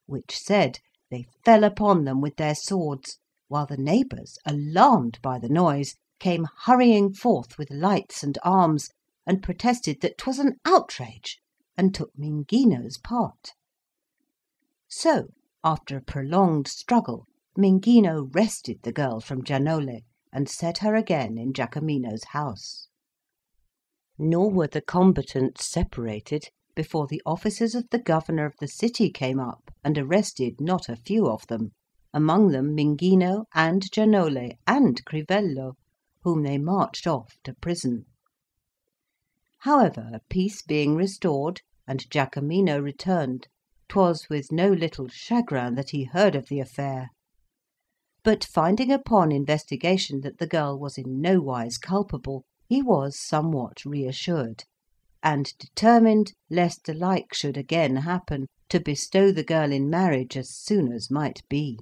Which said, they fell upon them with their swords, while the neighbours, alarmed by the noise, came hurrying forth with lights and arms, and protested that 'twas an outrage, and took Minghino's part. So, after a prolonged struggle, Minghino wrested the girl from Giannole, and set her again in Giacomino's house. Nor were the combatants separated before the officers of the governor of the city came up and arrested not a few of them, among them Minghino and Giannole and Crivello, whom they marched off to prison. However, peace being restored, and Giacomino returned, 'twas with no little chagrin that he heard of the affair. But finding upon investigation that the girl was in no wise culpable, he was somewhat reassured, and determined, lest the like should again happen, to bestow the girl in marriage as soon as might be.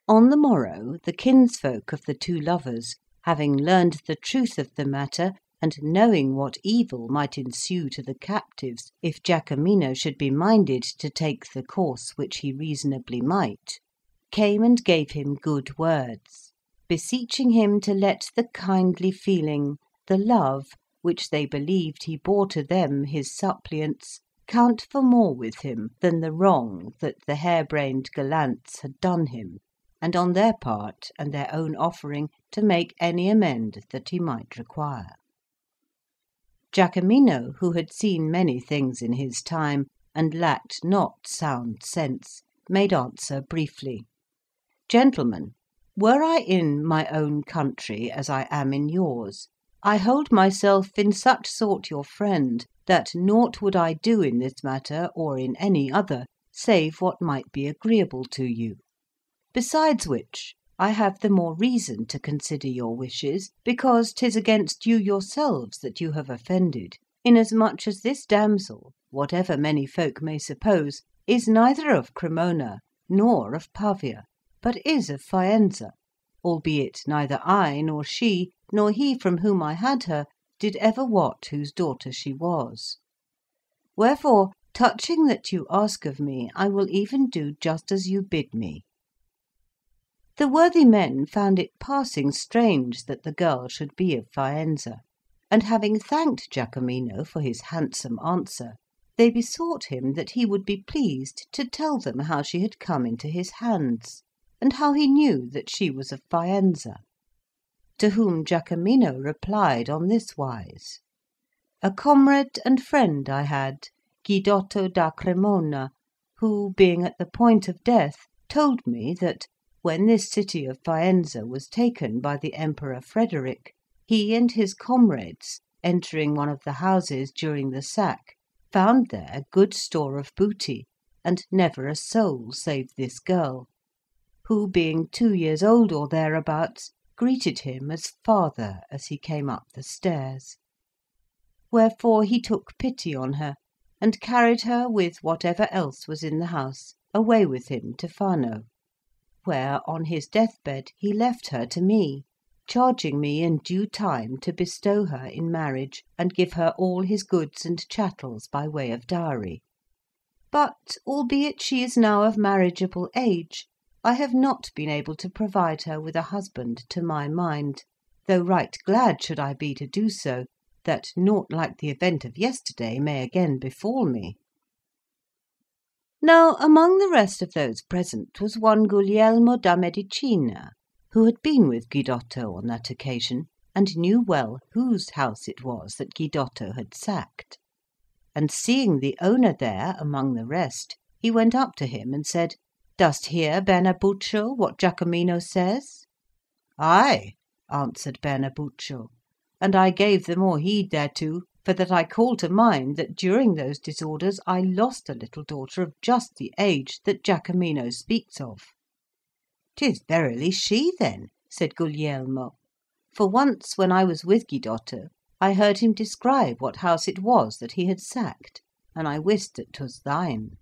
On the morrow, the kinsfolk of the two lovers, having learned the truth of the matter, and knowing what evil might ensue to the captives if Giacomino should be minded to take the course which he reasonably might, came and gave him good words, beseeching him to let the kindly feeling, the love, which they believed he bore to them, his suppliants, count for more with him than the wrong that the hare-brained gallants had done him, and on their part and their own offering to make any amend that he might require. Giacomino, who had seen many things in his time, and lacked not sound sense, made answer briefly, "Gentlemen, were I in my own country as I am in yours, I hold myself in such sort your friend, that naught would I do in this matter or in any other, save what might be agreeable to you. Besides which, I have the more reason to consider your wishes, because 'tis against you yourselves that you have offended, inasmuch as this damsel, whatever many folk may suppose, is neither of Cremona nor of Pavia, but is of Faenza, albeit neither I nor she, nor he from whom I had her, did ever wot whose daughter she was. Wherefore, touching that you ask of me, I will even do just as you bid me. The worthy men found it passing strange that the girl should be of Faenza, and having thanked Giacomino for his handsome answer, they besought him that he would be pleased to tell them how she had come into his hands, and how he knew that she was of Faenza. To whom Giacomino replied on this wise: A comrade and friend I had, Guidotto da Cremona, who, being at the point of death, told me that, when this city of Faenza was taken by the Emperor Frederick, he and his comrades, entering one of the houses during the sack, found there good store of booty, and never a soul save this girl, who, being 2 years old or thereabouts, greeted him as father as he came up the stairs. Wherefore he took pity on her, and carried her with whatever else was in the house away with him to Fano, where on his deathbed he left her to me, charging me in due time to bestow her in marriage, and give her all his goods and chattels by way of dowry. But, albeit she is now of marriageable age, I have not been able to provide her with a husband to my mind, though right glad should I be to do so, that naught like the event of yesterday may again befall me. Now among the rest of those present was one Guglielmo da Medicina, who had been with Guidotto on that occasion, and knew well whose house it was that Guidotto had sacked. And seeing the owner there among the rest, he went up to him and said, Dost hear, Bernabuccio, what Giacomino says? Ay, answered Bernabuccio, and I gave the more heed thereto, for that I call to mind that during those disorders I lost a little daughter of just the age that Giacomino speaks of. "'Tis verily she, then," said Guglielmo, "for once when I was with Guidotto, I heard him describe what house it was that he had sacked, and I wist that 'twas thine.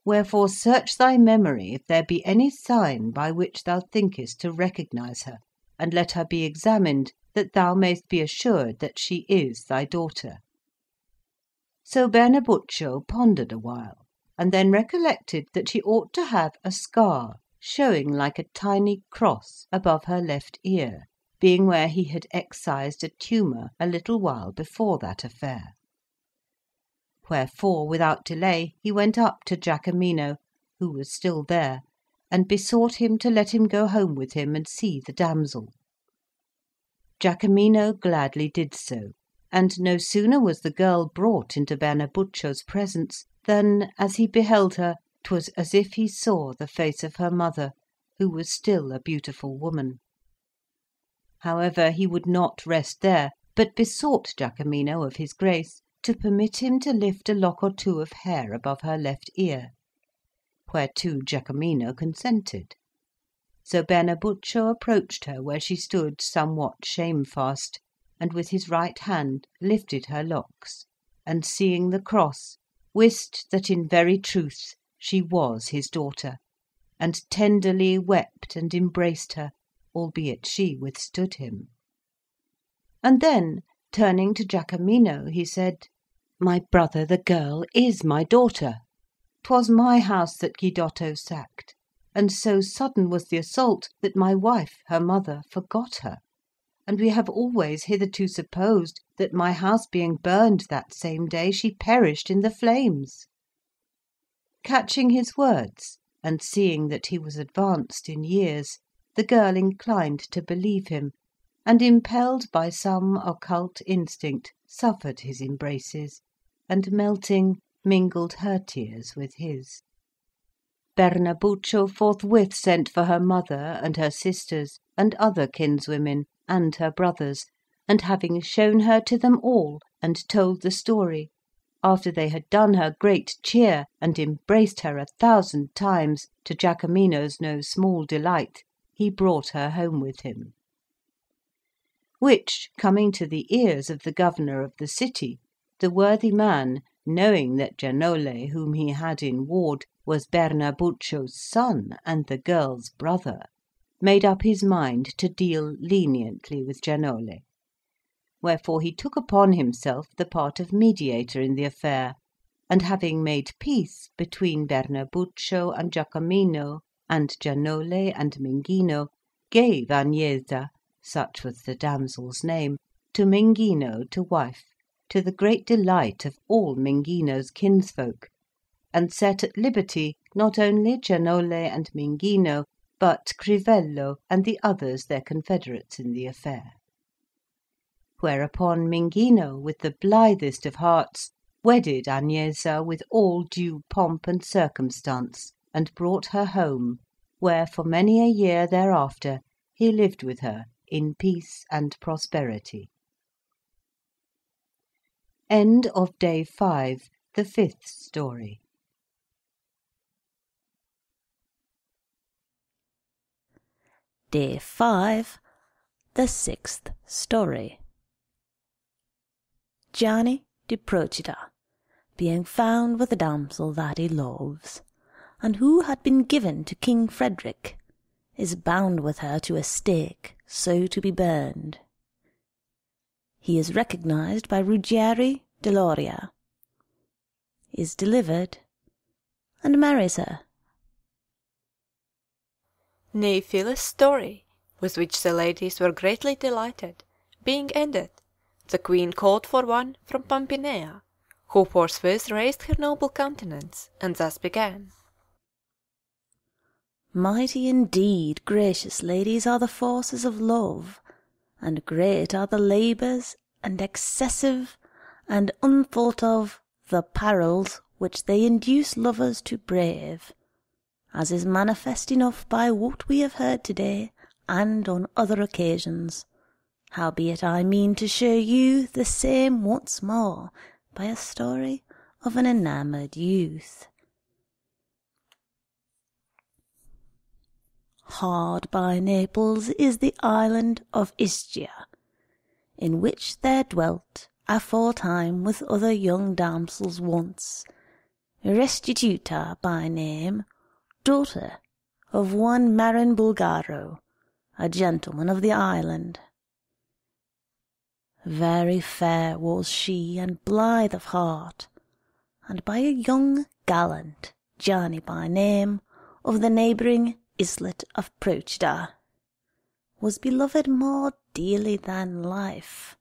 Wherefore search thy memory if there be any sign by which thou thinkest to recognise her, and let her be examined, that thou mayst be assured that she is thy daughter." So Bernabuccio pondered a while, and then recollected that she ought to have a scar showing like a tiny cross above her left ear, being where he had excised a tumour a little while before that affair. Wherefore, without delay, he went up to Giacomino, who was still there, and besought him to let him go home with him and see the damsel. Giacomino gladly did so, and no sooner was the girl brought into Bernabuccio's presence than, as he beheld her, 'twas as if he saw the face of her mother, who was still a beautiful woman. However, he would not rest there, but besought Giacomino of his grace to permit him to lift a lock or two of hair above her left ear, whereto Giacomino consented. So Bernabuccio approached her where she stood somewhat shamefast, and with his right hand lifted her locks, and seeing the cross, wist that in very truth she was his daughter, and tenderly wept and embraced her, albeit she withstood him. And then, turning to Giacomino, he said, "My brother, the girl is my daughter. 'Twas my house that Guidotto sacked, and so sudden was the assault that my wife, her mother, forgot her, and we have always hitherto supposed that my house being burned that same day she perished in the flames." Catching his words, and seeing that he was advanced in years, the girl inclined to believe him, and impelled by some occult instinct suffered his embraces, and melting mingled her tears with his. Bernabuccio forthwith sent for her mother and her sisters and other kinswomen and her brothers, and having shown her to them all and told the story, after they had done her great cheer and embraced her 1,000 times, to Giacomino's no small delight, he brought her home with him. Which, coming to the ears of the governor of the city, the worthy man, knowing that Giannole, whom he had in ward, was Bernabuccio's son and the girl's brother, made up his mind to deal leniently with Giannole. Wherefore he took upon himself the part of mediator in the affair, and having made peace between Bernabuccio and Giacomino, and Giannole and Minghino, gave Agnesa, such was the damsel's name, to Minghino to wife, to the great delight of all Minghino's kinsfolk, and set at liberty not only Giannole and Minghino, but Crivello and the others their confederates in the affair. Whereupon Minghino, with the blithest of hearts, wedded Agnesa with all due pomp and circumstance, and brought her home, where for many a year thereafter he lived with her in peace and prosperity. End of Day 5, the Fifth Story. Day 5, the Sixth Story. Giovanni Boccaccio, being found with a damsel that he loves, and who had been given to King Frederick, is bound with her to a stake, so to be burned. He is recognized by Ruggieri de Loria, is delivered, and marries her. Nay, Philip's story, with which the ladies were greatly delighted, being ended, the queen called for one from Pampinea, who forthwith raised her noble countenance, and thus began. Mighty indeed, gracious ladies, are the forces of love, and great are the labours, and excessive, and unthought of, the perils which they induce lovers to brave, as is manifest enough by what we have heard to-day, and on other occasions. Howbeit I mean to show you the same once more, by a story of an enamoured youth. Hard by Naples is the island of Ischia, in which there dwelt aforetime with other young damsels once, Restituta by name, daughter of one Marin Bulgaro, a gentleman of the island. Very fair was she, and blithe of heart, and by a young gallant, Gianni by name, of the neighbouring islet of Procida, was beloved more dearly than life,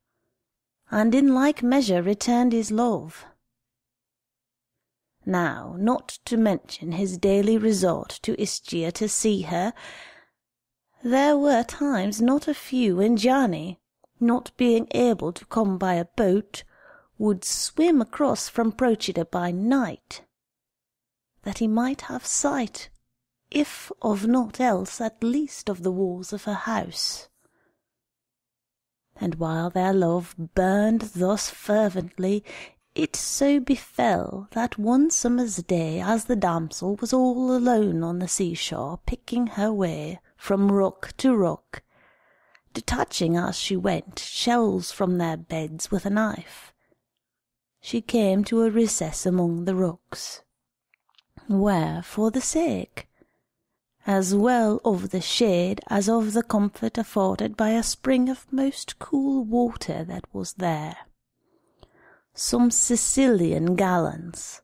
and in like measure returned his love. Now, not to mention his daily resort to Ischia to see her, there were times not a few when Gianni, not being able to come by a boat, would swim across from Procida by night, that he might have sight, if of naught else, at least of the walls of her house. And while their love burned thus fervently, it so befell that one summer's day, as the damsel was all alone on the seashore, picking her way from rock to rock, detaching as she went shells from their beds with a knife, she came to a recess among the rocks, where, for the sake, as well of the shade as of the comfort afforded by a spring of most cool water that was there, some Sicilian gallants,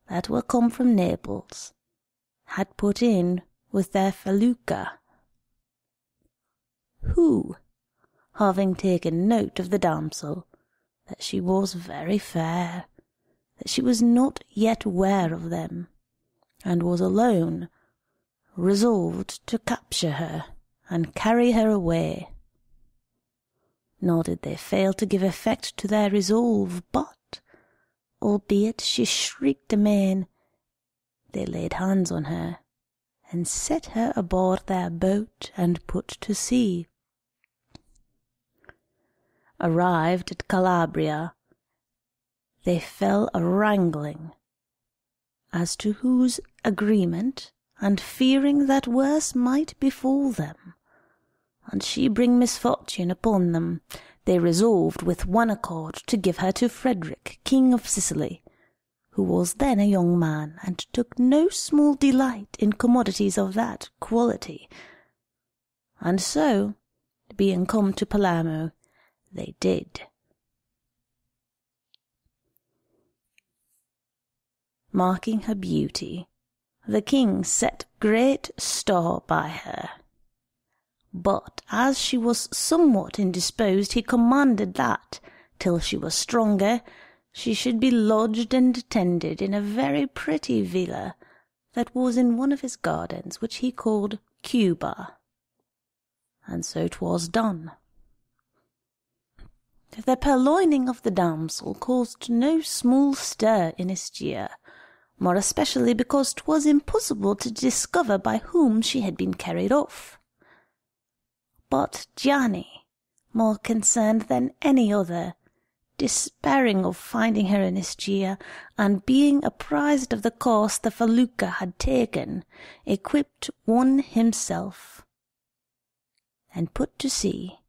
that were come from Naples, had put in with their felucca, who, having taken note of the damsel, that she was very fair, that she was not yet ware of them, and was alone, resolved to capture her and carry her away. Nor did they fail to give effect to their resolve, but, albeit she shrieked amain, they laid hands on her, and set her aboard their boat and put to sea. Arrived at Calabria, they fell a-wrangling, as to whose agreement and fearing that worse might befall them, and she bring misfortune upon them, they resolved with one accord to give her to Frederick, King of Sicily, who was then a young man, and took no small delight in commodities of that quality. And so, being come to Palermo, they did. Marking her beauty, the king set great store by her. But as she was somewhat indisposed, he commanded that, till she was stronger, she should be lodged and attended in a very pretty villa that was in one of his gardens, which he called Cuba. And so 'twas done. The purloining of the damsel caused no small stir in Ischia, more especially because 'twas impossible to discover by whom she had been carried off. But Gianni, more concerned than any other, despairing of finding her in Ischia, and being apprised of the course the felucca had taken, equipped one himself, and put to sea,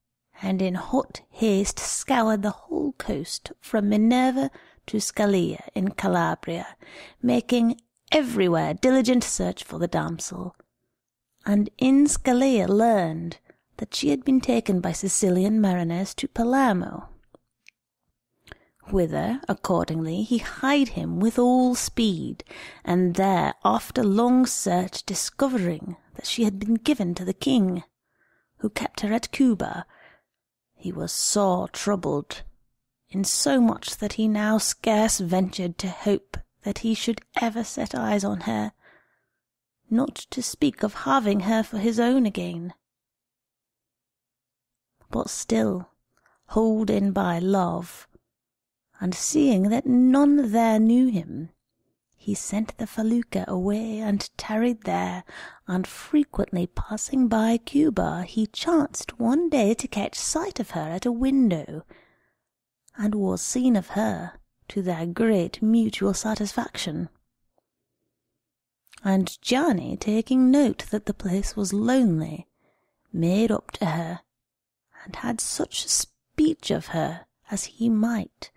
and in hot haste scoured the whole coast from Minerva to Scalea in Calabria, making everywhere diligent search for the damsel, and in Scalea learned that she had been taken by Sicilian mariners to Palermo, whither, accordingly, he hied him with all speed, and there, after long search, discovering that she had been given to the king, who kept her at Cuba, he was sore troubled, insomuch that he now scarce ventured to hope that he should ever set eyes on her, not to speak of having her for his own again. But still, holden by love, and seeing that none there knew him, he sent the felucca away and tarried there, and frequently passing by Cuba, he chanced one day to catch sight of her at a window, and was seen of her, to their great mutual satisfaction. And Gianni, taking note that the place was lonely, made up to her, and had such speech of her as he might,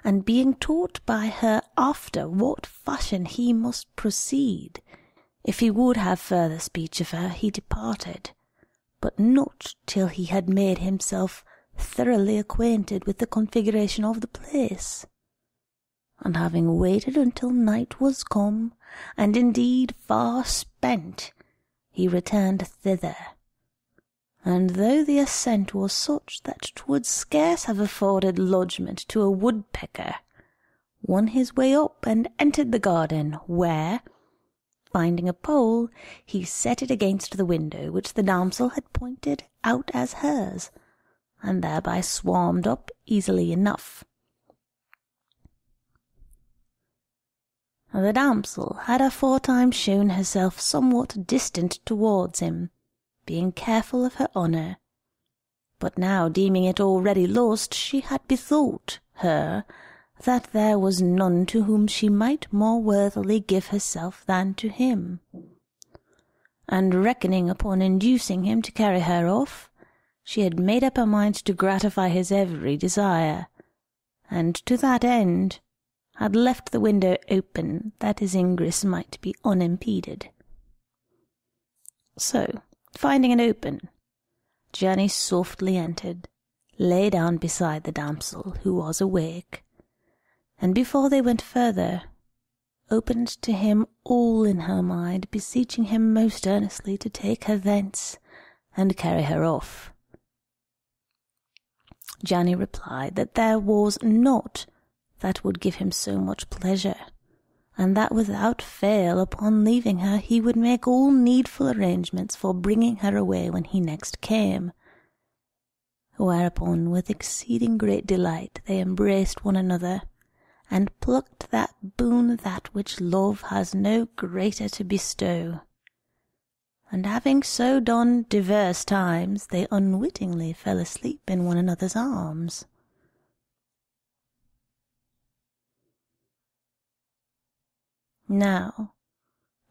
and being taught by her after what fashion he must proceed, if he would have further speech of her, he departed, but not till he had made himself thoroughly acquainted with the configuration of the place. And having waited until night was come, and indeed far spent, he returned thither. And though the ascent was such that 'twould scarce have afforded lodgment to a woodpecker, won his way up and entered the garden, where, finding a pole, he set it against the window which the damsel had pointed out as hers, and thereby swarmed up easily enough. The damsel had aforetime shown herself somewhat distant towards him, being careful of her honour, but now deeming it already lost, she had bethought her that there was none to whom she might more worthily give herself than to him, and reckoning upon inducing him to carry her off, she had made up her mind to gratify his every desire, and to that end had left the window open that his ingress might be unimpeded. So, finding it open, Gianni softly entered, lay down beside the damsel, who was awake, and before they went further, opened to him all in her mind, beseeching him most earnestly to take her thence and carry her off. Gianni replied that there was naught that would give him so much pleasure, and that without fail, upon leaving her, he would make all needful arrangements for bringing her away when he next came. Whereupon, with exceeding great delight, they embraced one another, and plucked that boon that which love has no greater to bestow. And having so done divers times, they unwittingly fell asleep in one another's arms. Now,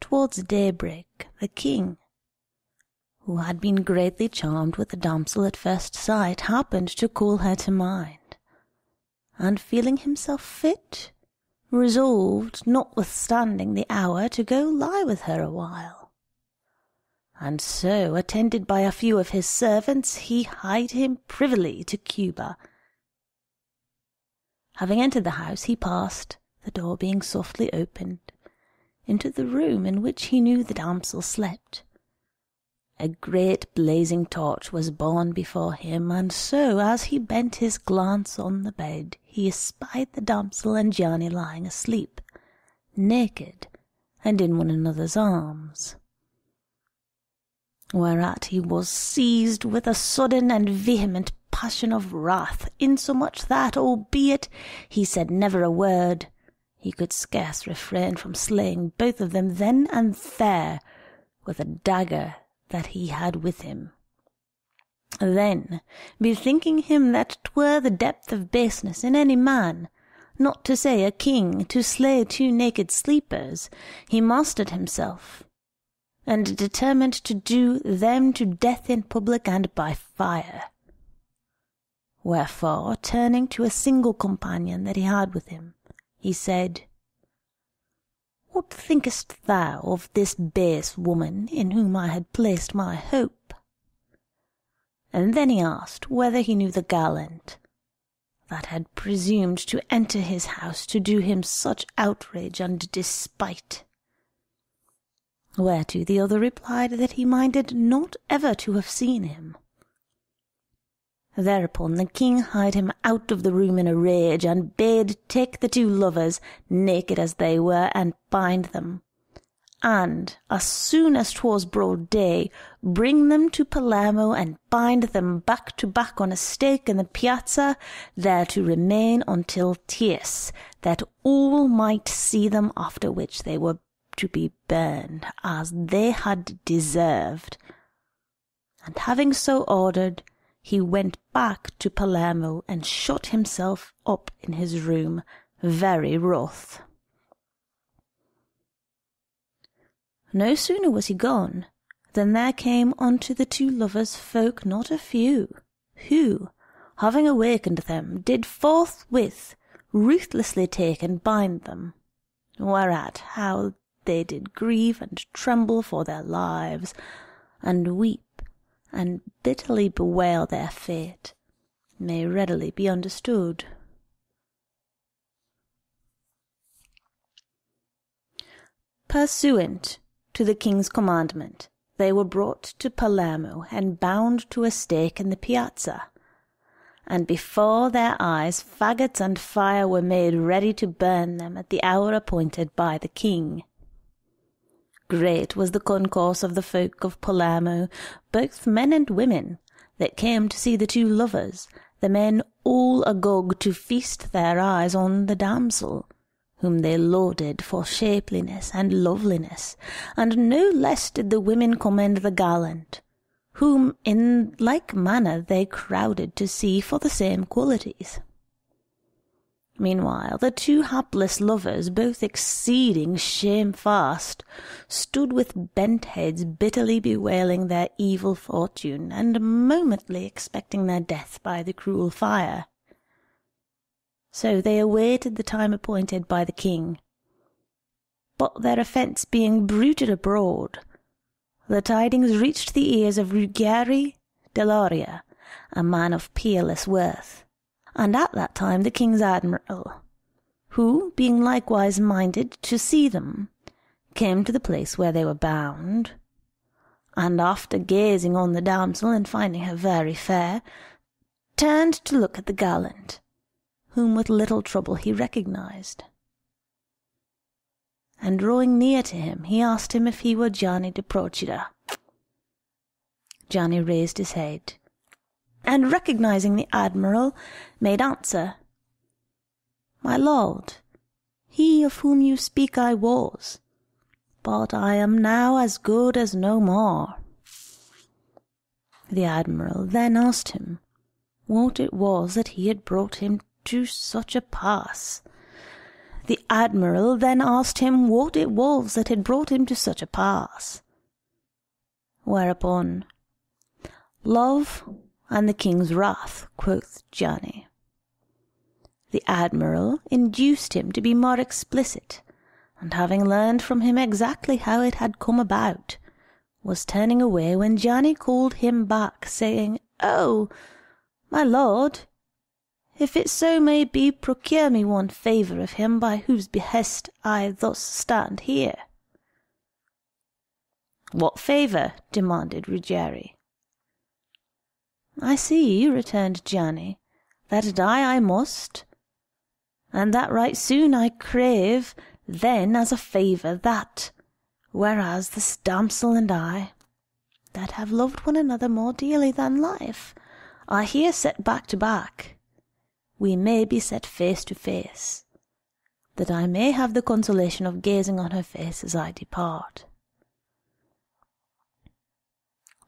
towards daybreak, the king, who had been greatly charmed with the damsel at first sight, happened to call her to mind, and feeling himself fit, resolved, notwithstanding the hour, to go lie with her a while. And so, attended by a few of his servants, he hied him privily to Cuba. Having entered the house, he passed, the door being softly opened, into the room in which he knew the damsel slept. A great blazing torch was borne before him, and so, as he bent his glance on the bed, he espied the damsel and Gianni lying asleep, naked, and in one another's arms. Whereat he was seized with a sudden and vehement passion of wrath, insomuch that, albeit he said never a word, he could scarce refrain from slaying both of them then and there with a dagger that he had with him. Then, bethinking him that 'twere the depth of baseness in any man, not to say a king, to slay two naked sleepers, he mastered himself, and determined to do them to death in public and by fire. Wherefore, turning to a single companion that he had with him, he said, "What thinkest thou of this base woman in whom I had placed my hope?" And then he asked whether he knew the gallant that had presumed to enter his house to do him such outrage and despite. Whereto the other replied that he minded not ever to have seen him. Thereupon the king hied him out of the room in a rage, and bade take the two lovers, naked as they were, and bind them, and, as soon as 'twas broad day, bring them to Palermo, and bind them back to back on a stake in the piazza, there to remain until tierce, that all might see them, after which they were to be burned, as they had deserved. And having so ordered, he went back to Palermo and shut himself up in his room, very wroth. No sooner was he gone, than there came unto the two lovers folk not a few, who, having awakened them, did forthwith ruthlessly take and bind them, whereat how they did grieve and tremble for their lives, and weep, and bitterly bewail their fate, may readily be understood. Pursuant to the king's commandment, they were brought to Palermo and bound to a stake in the piazza, and before their eyes faggots and fire were made ready to burn them at the hour appointed by the king. Great was the concourse of the folk of Palermo, both men and women, that came to see the two lovers, the men all agog to feast their eyes on the damsel, whom they lauded for shapeliness and loveliness, and no less did the women commend the gallant, whom in like manner they crowded to see for the same qualities. Meanwhile, the two hapless lovers, both exceeding shamefast, stood with bent heads bitterly bewailing their evil fortune, and momently expecting their death by the cruel fire. So they awaited the time appointed by the king. But their offence being bruited abroad, the tidings reached the ears of Ruggieri Deloria, a man of peerless worth, and at that time the king's admiral, who, being likewise minded to see them, came to the place where they were bound, and after gazing on the damsel and finding her very fair, turned to look at the gallant, whom with little trouble he recognized. And drawing near to him, he asked him if he were Gianni de Procida. Gianni raised his head, and recognizing the admiral, made answer, "My lord, he of whom you speak I was, but I am now as good as no more." The admiral then asked him what it was that he had brought him to such a pass. The admiral then asked him what it was that had brought him to such a pass. Whereupon, "Love and the king's wrath," quoth Giovanni. The admiral induced him to be more explicit, and having learned from him exactly how it had come about, was turning away when Giovanni called him back, saying, "Oh, my lord, if it so may be, procure me one favour of him by whose behest I thus stand here." "What favour?" demanded Ruggieri. "I see," returned Giovanni, "that die I must, and that right soon I crave then as a favour that, whereas this damsel and I, that have loved one another more dearly than life, are here set back to back, we may be set face to face, that I may have the consolation of gazing on her face as I depart."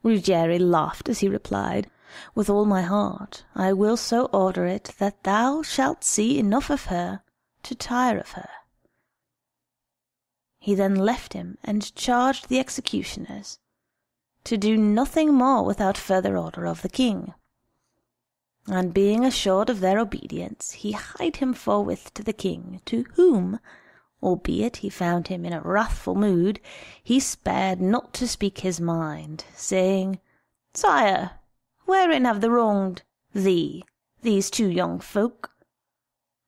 Ruggieri laughed as he replied, "With all my heart, I will so order it that thou shalt see enough of her to tire of her." He then left him and charged the executioners to do nothing more without further order of the king. And being assured of their obedience, he hied him forthwith to the king, to whom, albeit he found him in a wrathful mood, he spared not to speak his mind, saying, "Sire, wherein have they wronged thee, these two young folk,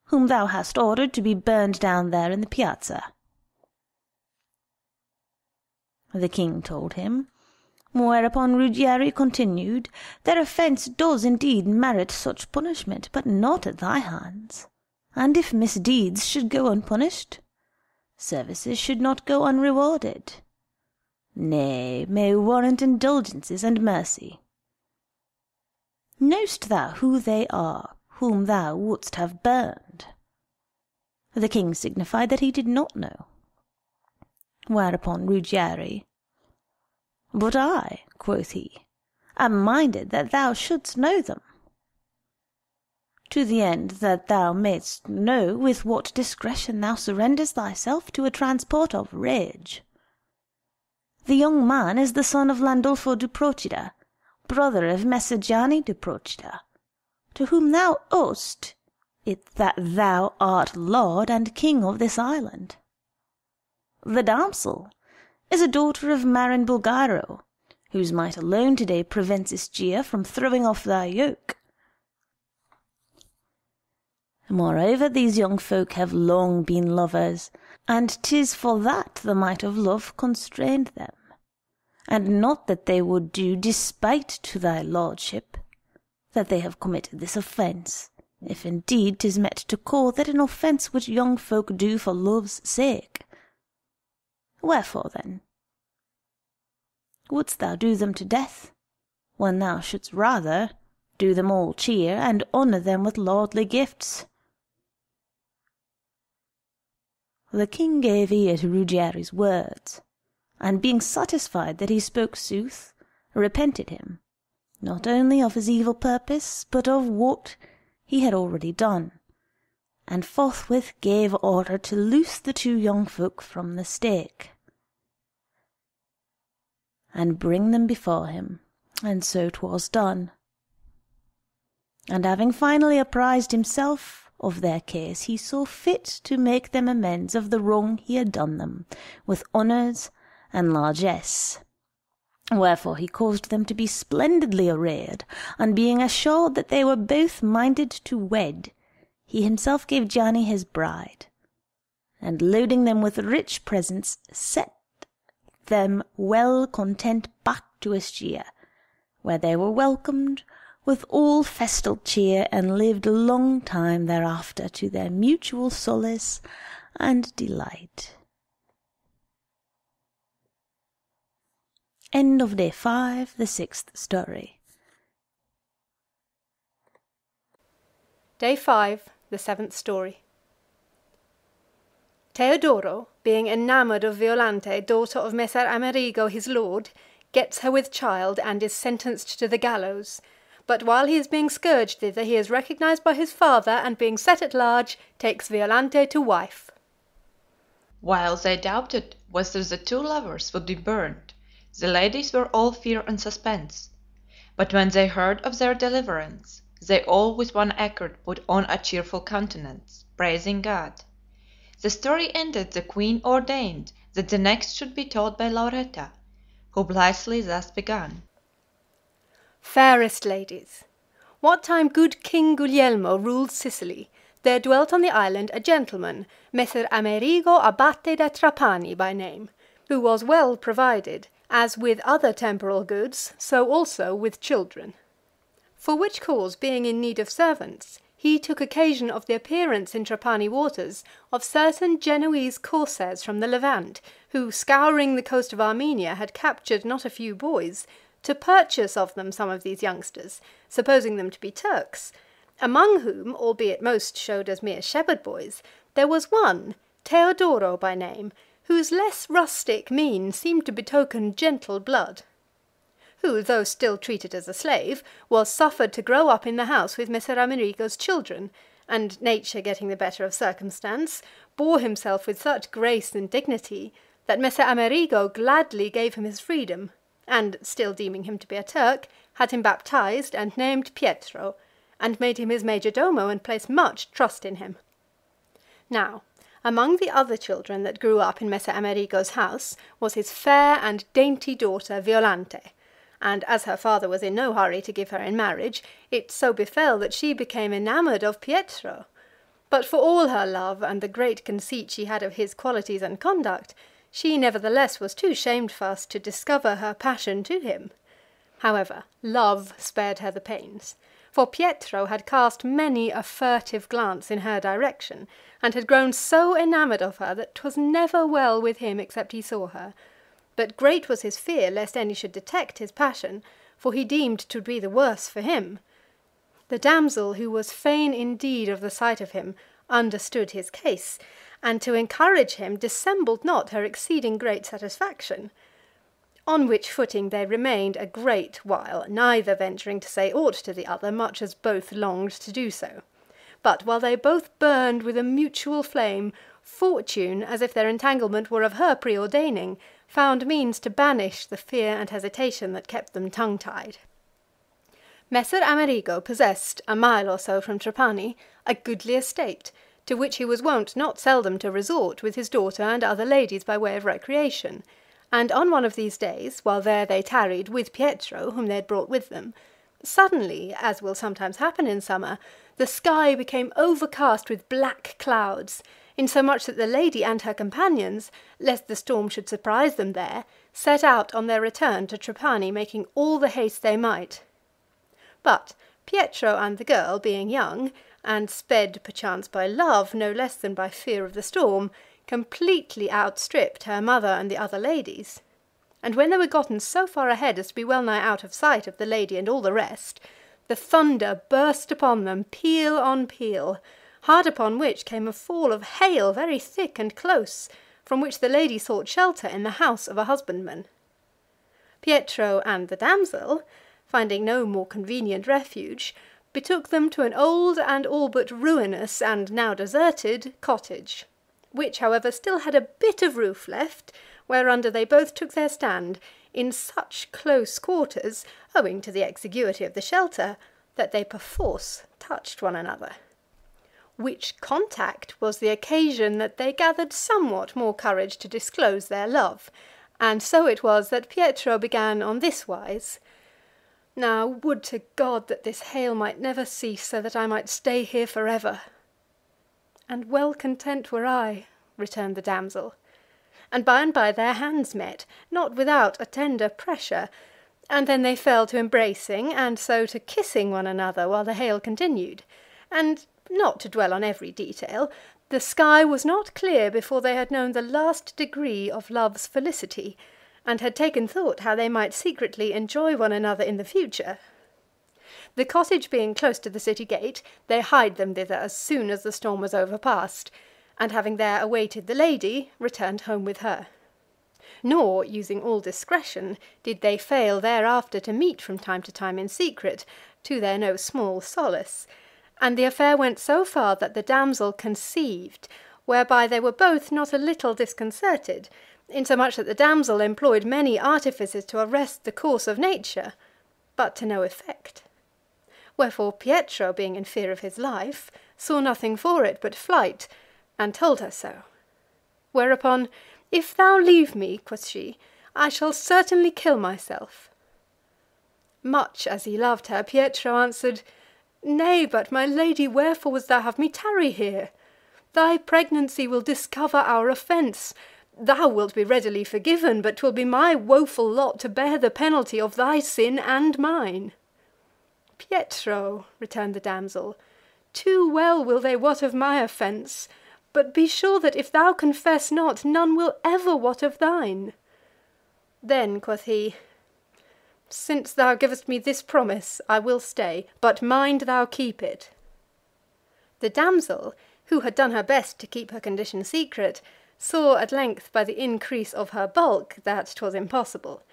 whom thou hast ordered to be burned down there in the piazza?" The king told him, whereupon Ruggieri continued, "Their offence does indeed merit such punishment, but not at thy hands. And if misdeeds should go unpunished, services should not go unrewarded. Nay, may warrant indulgences and mercy. Know'st thou who they are whom thou wouldst have burned?" The king signified that he did not know. Whereupon Ruggieri, "But I," quoth he, "am minded that thou shouldst know them, to the end that thou mayst know with what discretion thou surrenderest thyself to a transport of rage. The young man is the son of Landolfo du Procida, brother of Messer Gianni du Procida, to whom thou owest it that thou art lord and king of this island. The damsel is a daughter of Marin Bulgaro, whose might alone today prevents Ischia from throwing off thy yoke. Moreover, these young folk have long been lovers, and 'tis for that the might of love constrained them, and not that they would do despite to thy lordship, that they have committed this offence, if indeed 'tis met to call that an offence which young folk do for love's sake. Wherefore, then, wouldst thou do them to death, when thou shouldst rather do them all cheer, and honour them with lordly gifts?" The king gave ear to Ruggieri's words, and being satisfied that he spoke sooth, repented him, not only of his evil purpose, but of what he had already done, and forthwith gave order to loose the two young folk from the stake, and bring them before him, and so 'twas done. And having finally apprised himself of their case, he saw fit to make them amends of the wrong he had done them, with honours and largesse. Wherefore he caused them to be splendidly arrayed, and being assured that they were both minded to wed, he himself gave Gianni his bride, and loading them with rich presents, set them well content back to Ischia, where they were welcomed with all festal cheer, and lived a long time thereafter to their mutual solace and delight. End of Day 5, the 6th Story. Day 5, the 7th Story. Teodoro, being enamoured of Violante, daughter of Messer Amerigo his lord, gets her with child, and is sentenced to the gallows. But while he is being scourged thither, he is recognized by his father, and being set at large, takes Violante to wife. While they doubted whether the two lovers would be burnt, the ladies were all fear and suspense. But when they heard of their deliverance, they all with one accord put on a cheerful countenance, praising God. The story ended, the Queen ordained that the next should be told by Lauretta, who blithely thus began. Fairest ladies, what time good King Guglielmo ruled Sicily, there dwelt on the island a gentleman, Messer Amerigo Abate da Trapani by name, who was well provided, as with other temporal goods, so also with children. For which cause, being in need of servants, he took occasion of the appearance in Trapani waters of certain Genoese corsairs from the Levant, who, scouring the coast of Armenia, had captured not a few boys, to purchase of them some of these youngsters, supposing them to be Turks, among whom, albeit most showed as mere shepherd boys, there was one, Teodoro by name, whose less rustic mien seemed to betoken gentle blood, who, though still treated as a slave, was suffered to grow up in the house with Messer Amerigo's children, and nature getting the better of circumstance, bore himself with such grace and dignity, that Messer Amerigo gladly gave him his freedom, and, still deeming him to be a Turk, had him baptized and named Pietro, and made him his major domo, and placed much trust in him. Now, among the other children that grew up in Messer Amerigo's house was his fair and dainty daughter Violante, and as her father was in no hurry to give her in marriage, it so befell that she became enamoured of Pietro. But for all her love, and the great conceit she had of his qualities and conduct, she nevertheless was too shamefast to discover her passion to him. However, love spared her the pains, for Pietro had cast many a furtive glance in her direction, and had grown so enamoured of her that 'twas never well with him except he saw her. But great was his fear lest any should detect his passion, for he deemed 'twould be the worse for him. The damsel, who was fain indeed of the sight of him, understood his case, and to encourage him dissembled not her exceeding great satisfaction. On which footing they remained a great while, neither venturing to say aught to the other, much as both longed to do so. But while they both burned with a mutual flame, Fortune, as if their entanglement were of her preordaining, found means to banish the fear and hesitation that kept them tongue-tied. Messer Amerigo possessed, a mile or so from Trapani, a goodly estate, to which he was wont not seldom to resort with his daughter and other ladies by way of recreation, and on one of these days, while there they tarried with Pietro, whom they had brought with them, suddenly, as will sometimes happen in summer, the sky became overcast with black clouds, insomuch that the lady and her companions, lest the storm should surprise them there, set out on their return to Trapani, making all the haste they might. But Pietro and the girl, being young, and sped perchance by love no less than by fear of the storm, completely outstripped her mother and the other ladies. And when they were gotten so far ahead as to be well nigh out of sight of the lady and all the rest, the thunder burst upon them peal on peal, hard upon which came a fall of hail very thick and close, from which the lady sought shelter in the house of a husbandman. Pietro and the damsel, finding no more convenient refuge, betook them to an old and all but ruinous, and now deserted, cottage, which, however, still had a bit of roof left, whereunder they both took their stand, in such close quarters, owing to the exiguity of the shelter, that they perforce touched one another. Which contact was the occasion that they gathered somewhat more courage to disclose their love, and so it was that Pietro began on this wise: "Now would to God that this hail might never cease, so that I might stay here for ever." "And well content were I," returned the damsel. And by their hands met, not without a tender pressure, and then they fell to embracing, and so to kissing one another, while the hail continued. And, not to dwell on every detail, the sky was not clear before they had known the last degree of love's felicity, and had taken thought how they might secretly enjoy one another in the future. The cottage being close to the city gate, they hied them thither as soon as the storm was overpast, and having there awaited the lady, returned home with her. Nor, using all discretion, did they fail thereafter to meet from time to time in secret, to their no small solace, and the affair went so far that the damsel conceived, whereby they were both not a little disconcerted, insomuch that the damsel employed many artifices to arrest the course of nature, but to no effect. Wherefore Pietro, being in fear of his life, saw nothing for it but flight, and told her so. Whereupon, "If thou leave me," quoth she, "I shall certainly kill myself." Much as he loved her, Pietro answered, "Nay, but my lady, wherefore wouldst thou have me tarry here? Thy pregnancy will discover our offence. Thou wilt be readily forgiven, but 'twill be my woeful lot to bear the penalty of thy sin and mine." "Pietro," returned the damsel, "too well will they wot of my offence, but be sure that if thou confess not, none will ever wot of thine." Then quoth he, "Since thou givest me this promise, I will stay, but mind thou keep it." The damsel, who had done her best to keep her condition secret, saw at length by the increase of her bulk that 'twas impossible.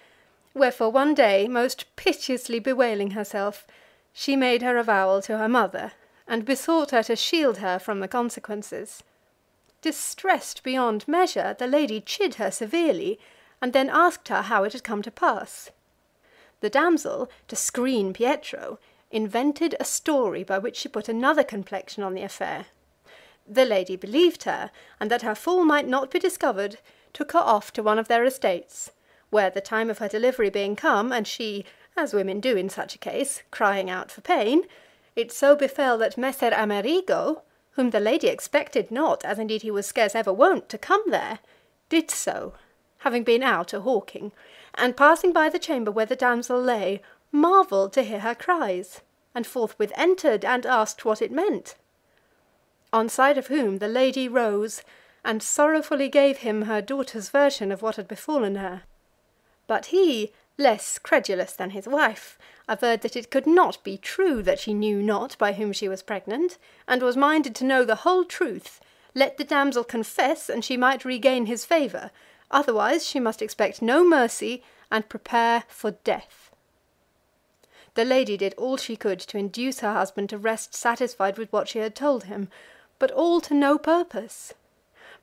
Wherefore one day, most piteously bewailing herself, she made her avowal to her mother, and besought her to shield her from the consequences. Distressed beyond measure, the lady chid her severely, and then asked her how it had come to pass. The damsel, to screen Pietro, invented a story by which she put another complexion on the affair. The lady believed her, and that her fall might not be discovered, took her off to one of their estates, where the time of her delivery being come, and she, as women do in such a case, crying out for pain, it so befell that Messer Amerigo, whom the lady expected not, as indeed he was scarce ever wont to come there, did so, having been out a hawking, and passing by the chamber where the damsel lay, marvelled to hear her cries, and forthwith entered and asked what it meant. On sight of whom the lady rose, and sorrowfully gave him her daughter's version of what had befallen her. But he, less credulous than his wife, averred that it could not be true that she knew not by whom she was pregnant, and was minded to know the whole truth. Let the damsel confess, and she might regain his favour, otherwise she must expect no mercy, and prepare for death. The lady did all she could to induce her husband to rest satisfied with what she had told him, but all to no purpose.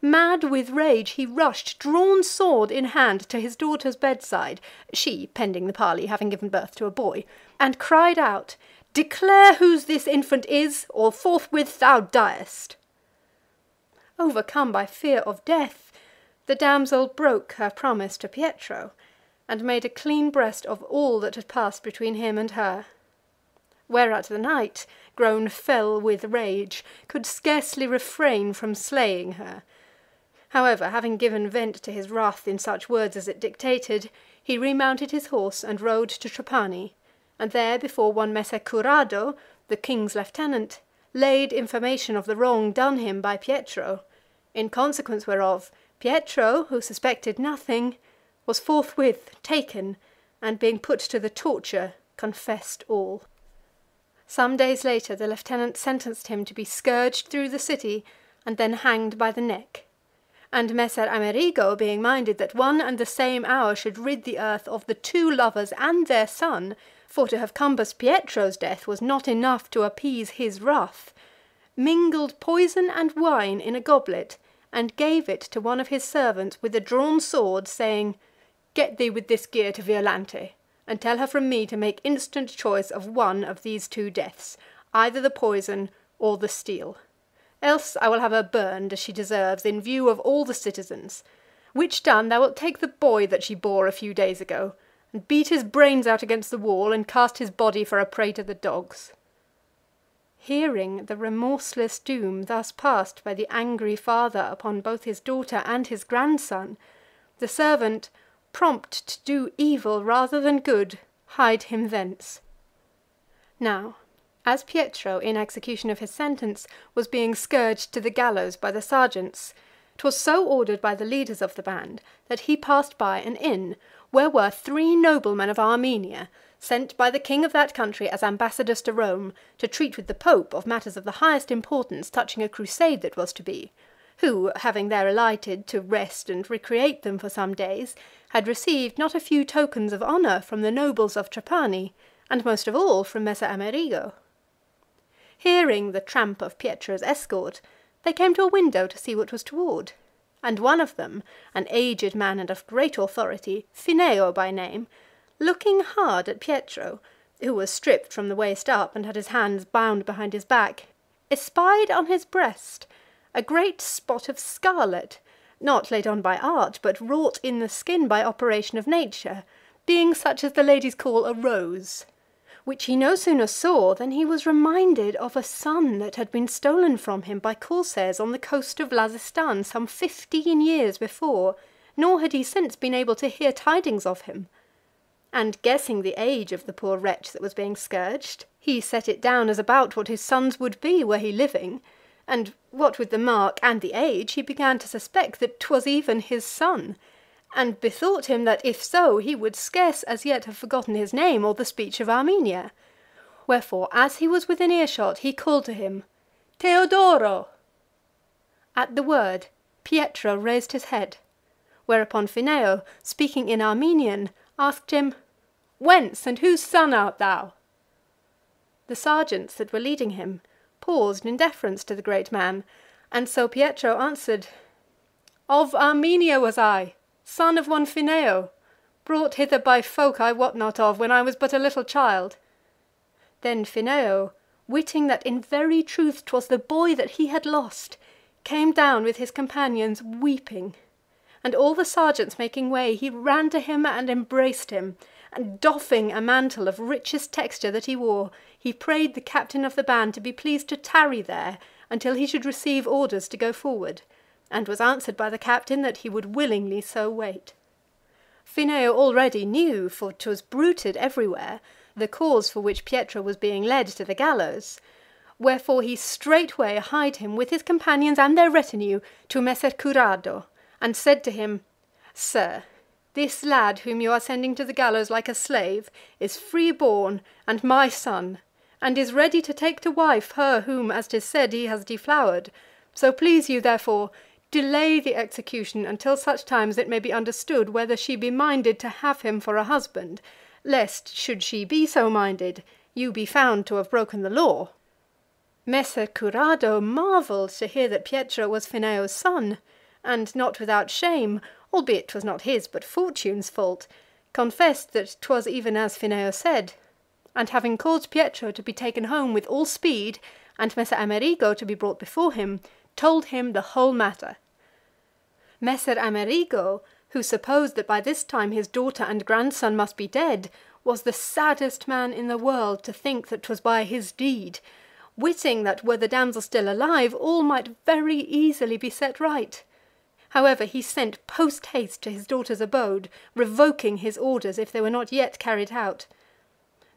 Mad with rage, he rushed, drawn sword in hand, to his daughter's bedside, she, pending the parley, having given birth to a boy, and cried out, "Declare whose this infant is, or forthwith thou diest." Overcome by fear of death, the damsel broke her promise to Pietro, and made a clean breast of all that had passed between him and her. Whereat the knight, grown fell with rage, could scarcely refrain from slaying her. However, having given vent to his wrath in such words as it dictated, he remounted his horse and rode to Trapani, and there, before one Messer Curado, the king's lieutenant, laid information of the wrong done him by Pietro, in consequence whereof Pietro, who suspected nothing, was forthwith taken, and being put to the torture, confessed all. Some days later the lieutenant sentenced him to be scourged through the city, and then hanged by the neck. And Messer Amerigo, being minded that one and the same hour should rid the earth of the two lovers and their son, for to have compassed Pietro's death was not enough to appease his wrath, mingled poison and wine in a goblet, and gave it to one of his servants with a drawn sword, saying, "Get thee with this gear to Violante, and tell her from me to make instant choice of one of these two deaths, either the poison or the steel. Else I will have her burned as she deserves, in view of all the citizens. Which done, thou wilt take the boy that she bore a few days ago, and beat his brains out against the wall, and cast his body for a prey to the dogs." Hearing the remorseless doom thus passed by the angry father upon both his daughter and his grandson, the servant, prompt to do evil rather than good, hied him thence. Now, as Pietro, in execution of his sentence, was being scourged to the gallows by the sergeants, 'twas so ordered by the leaders of the band, that he passed by an inn, where were 3 noblemen of Armenia, sent by the king of that country as ambassadors to Rome, to treat with the Pope of matters of the highest importance touching a crusade that was to be, who, having there alighted to rest and recreate them for some days, had received not a few tokens of honour from the nobles of Trapani, and most of all from Messer Amerigo. Hearing the tramp of Pietro's escort, they came to a window to see what was toward, and one of them, an aged man and of great authority, Fineo by name, looking hard at Pietro, who was stripped from the waist up and had his hands bound behind his back, espied on his breast a great spot of scarlet, not laid on by art, but wrought in the skin by operation of nature, being such as the ladies call a rose, which he no sooner saw than he was reminded of a son that had been stolen from him by corsairs on the coast of Lazistan some 15 years before, nor had he since been able to hear tidings of him. And guessing the age of the poor wretch that was being scourged, he set it down as about what his son's would be were he living, and what with the mark and the age, he began to suspect that 'twas even his son, and bethought him that if so, he would scarce as yet have forgotten his name or the speech of Armenia. Wherefore, as he was within earshot, he called to him, "Teodoro!" At the word, Pietro raised his head, whereupon Fineo, speaking in Armenian, asked him, "Whence and whose son art thou?" The sergeants that were leading him paused in deference to the great man, and so Pietro answered, "Of Armenia was I, son of one Fineo, brought hither by folk I wot not of, when I was but a little child." Then Fineo, witting that in very truth 'twas the boy that he had lost, came down with his companions weeping, and all the sergeants making way, he ran to him and embraced him, and doffing a mantle of richest texture that he wore, he prayed the captain of the band to be pleased to tarry there until he should receive orders to go forward, and was answered by the captain that he would willingly so wait. Fineo already knew, for 'twas bruited everywhere, the cause for which Pietro was being led to the gallows, wherefore he straightway hied him with his companions and their retinue to Messer Currado, and said to him, "Sir, this lad whom you are sending to the gallows like a slave is free-born and my son, and is ready to take to wife her whom, as 'tis said, he has deflowered. So please you, therefore, delay the execution until such time as it may be understood whether she be minded to have him for a husband, lest, should she be so minded, you be found to have broken the law." Messer Currado marvelled to hear that Pietro was Fineo's son, and not without shame, albeit 'twas not his but fortune's fault, confessed that 'twas even as Fineo said, and having caused Pietro to be taken home with all speed, and Messer Amerigo to be brought before him, told him the whole matter. Messer Amerigo, who supposed that by this time his daughter and grandson must be dead, was the saddest man in the world to think that 'twas by his deed, witting that were the damsel still alive, all might very easily be set right. However, he sent post-haste to his daughter's abode, revoking his orders if they were not yet carried out.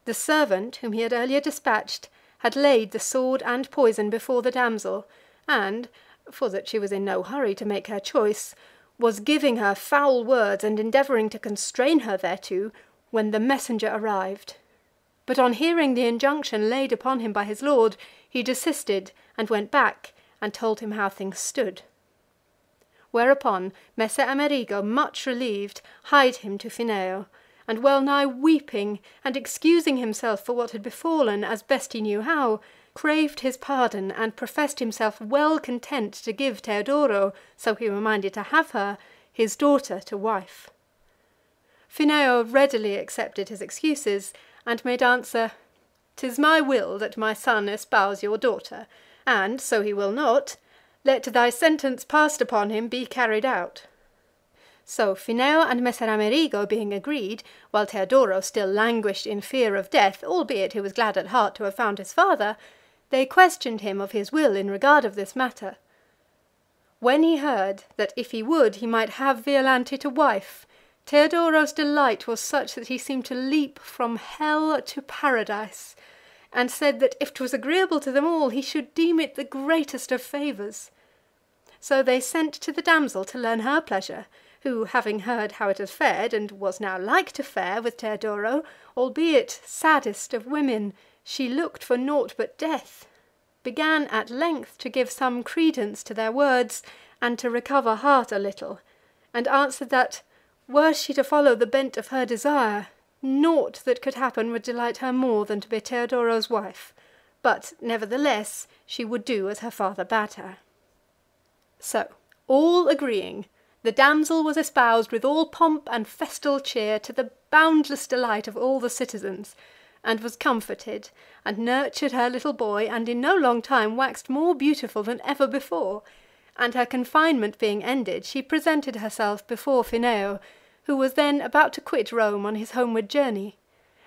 The servant, whom he had earlier dispatched, had laid the sword and poison before the damsel, and, for that she was in no hurry to make her choice, was giving her foul words and endeavouring to constrain her thereto, when the messenger arrived. But on hearing the injunction laid upon him by his lord, he desisted and went back and told him how things stood. Whereupon Messer Amerigo, much relieved, hied him to Fineo, and well nigh weeping, and excusing himself for what had befallen as best he knew how, craved his pardon, and professed himself well content to give Teodoro, so he were minded to have her, his daughter to wife. Fineo readily accepted his excuses, and made answer, "'Tis my will that my son espouse your daughter, and, so he will not, let thy sentence passed upon him be carried out." So Fineo and Messer Amerigo being agreed, while Teodoro still languished in fear of death, albeit he was glad at heart to have found his father, they questioned him of his will in regard of this matter. When he heard that if he would he might have Violante to wife, Teodoro's delight was such that he seemed to leap from hell to paradise, and said that if 'twas agreeable to them all, he should deem it the greatest of favours. So they sent to the damsel to learn her pleasure, who, having heard how it had fared, and was now like to fare with Teodoro, albeit saddest of women, she looked for naught but death, began at length to give some credence to their words, and to recover heart a little, and answered that, were she to follow the bent of her desire, naught that could happen would delight her more than to be Teodoro's wife, but nevertheless she would do as her father bade her. So, all agreeing, the damsel was espoused with all pomp and festal cheer to the boundless delight of all the citizens, and was comforted, and nurtured her little boy, and in no long time waxed more beautiful than ever before, and her confinement being ended, she presented herself before Fineo, who was then about to quit Rome on his homeward journey,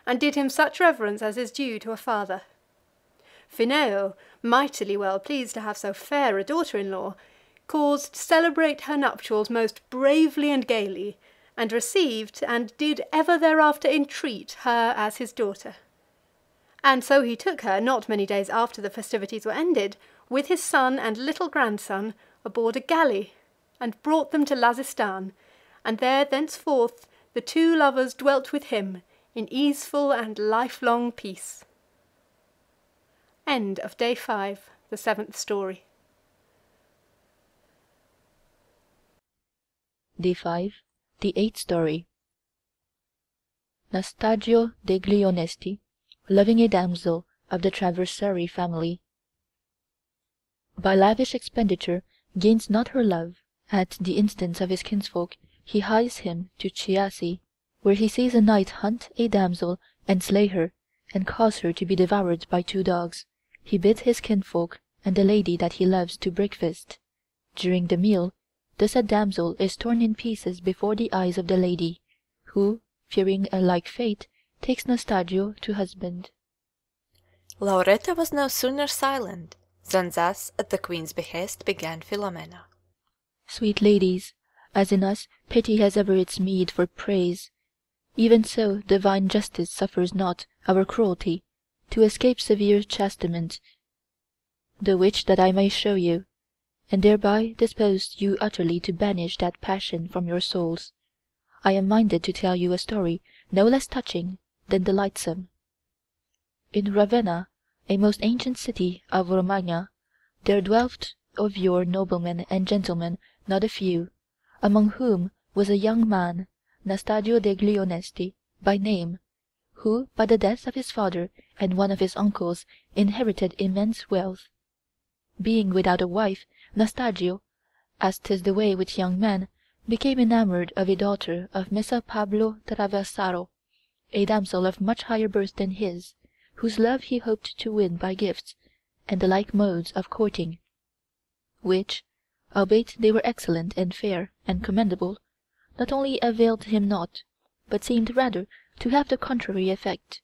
and did him such reverence as is due to a father. Fineo, mightily well pleased to have so fair a daughter-in-law, caused celebrate her nuptials most bravely and gaily, and received, and did ever thereafter entreat her as his daughter. And so he took her, not many days after the festivities were ended, with his son and little grandson, aboard a galley, and brought them to Lazistan, and there thenceforth the two lovers dwelt with him in easeful and lifelong peace. End of Day 5, the 7th Story. Day 5, the 8th Story. Nastagio degli Onesti, loving a damsel of the Traversari family. By lavish expenditure gains not her love. At the instance of his kinsfolk he hies him to Chiazi, where he sees a knight hunt a damsel and slay her, and cause her to be devoured by 2 dogs. He bids his kinsfolk and the lady that he loves to breakfast. During the meal, the said damsel is torn in pieces before the eyes of the lady, who, fearing a like fate, takes Nastagio to husband. Lauretta was no sooner silent than thus at the queen's behest began Philomela. Sweet ladies, as in us pity has ever its meed for praise, even so divine justice suffers not our cruelty to escape severe chastisement, the which that I may show you, and thereby dispose you utterly to banish that passion from your souls. I am minded to tell you a story no less touching than delightsome. In Ravenna, a most ancient city of Romagna, there dwelt of yore noblemen and gentlemen not a few, among whom was a young man, Nastagio degli Onesti by name, who by the death of his father and one of his uncles inherited immense wealth. Being without a wife, Nastagio, as 'tis the way with young men, became enamoured of a daughter of Messer Pablo Traversaro, a damsel of much higher birth than his, whose love he hoped to win by gifts and the like modes of courting, which, albeit they were excellent and fair and commendable, not only availed him not, but seemed rather to have the contrary effect,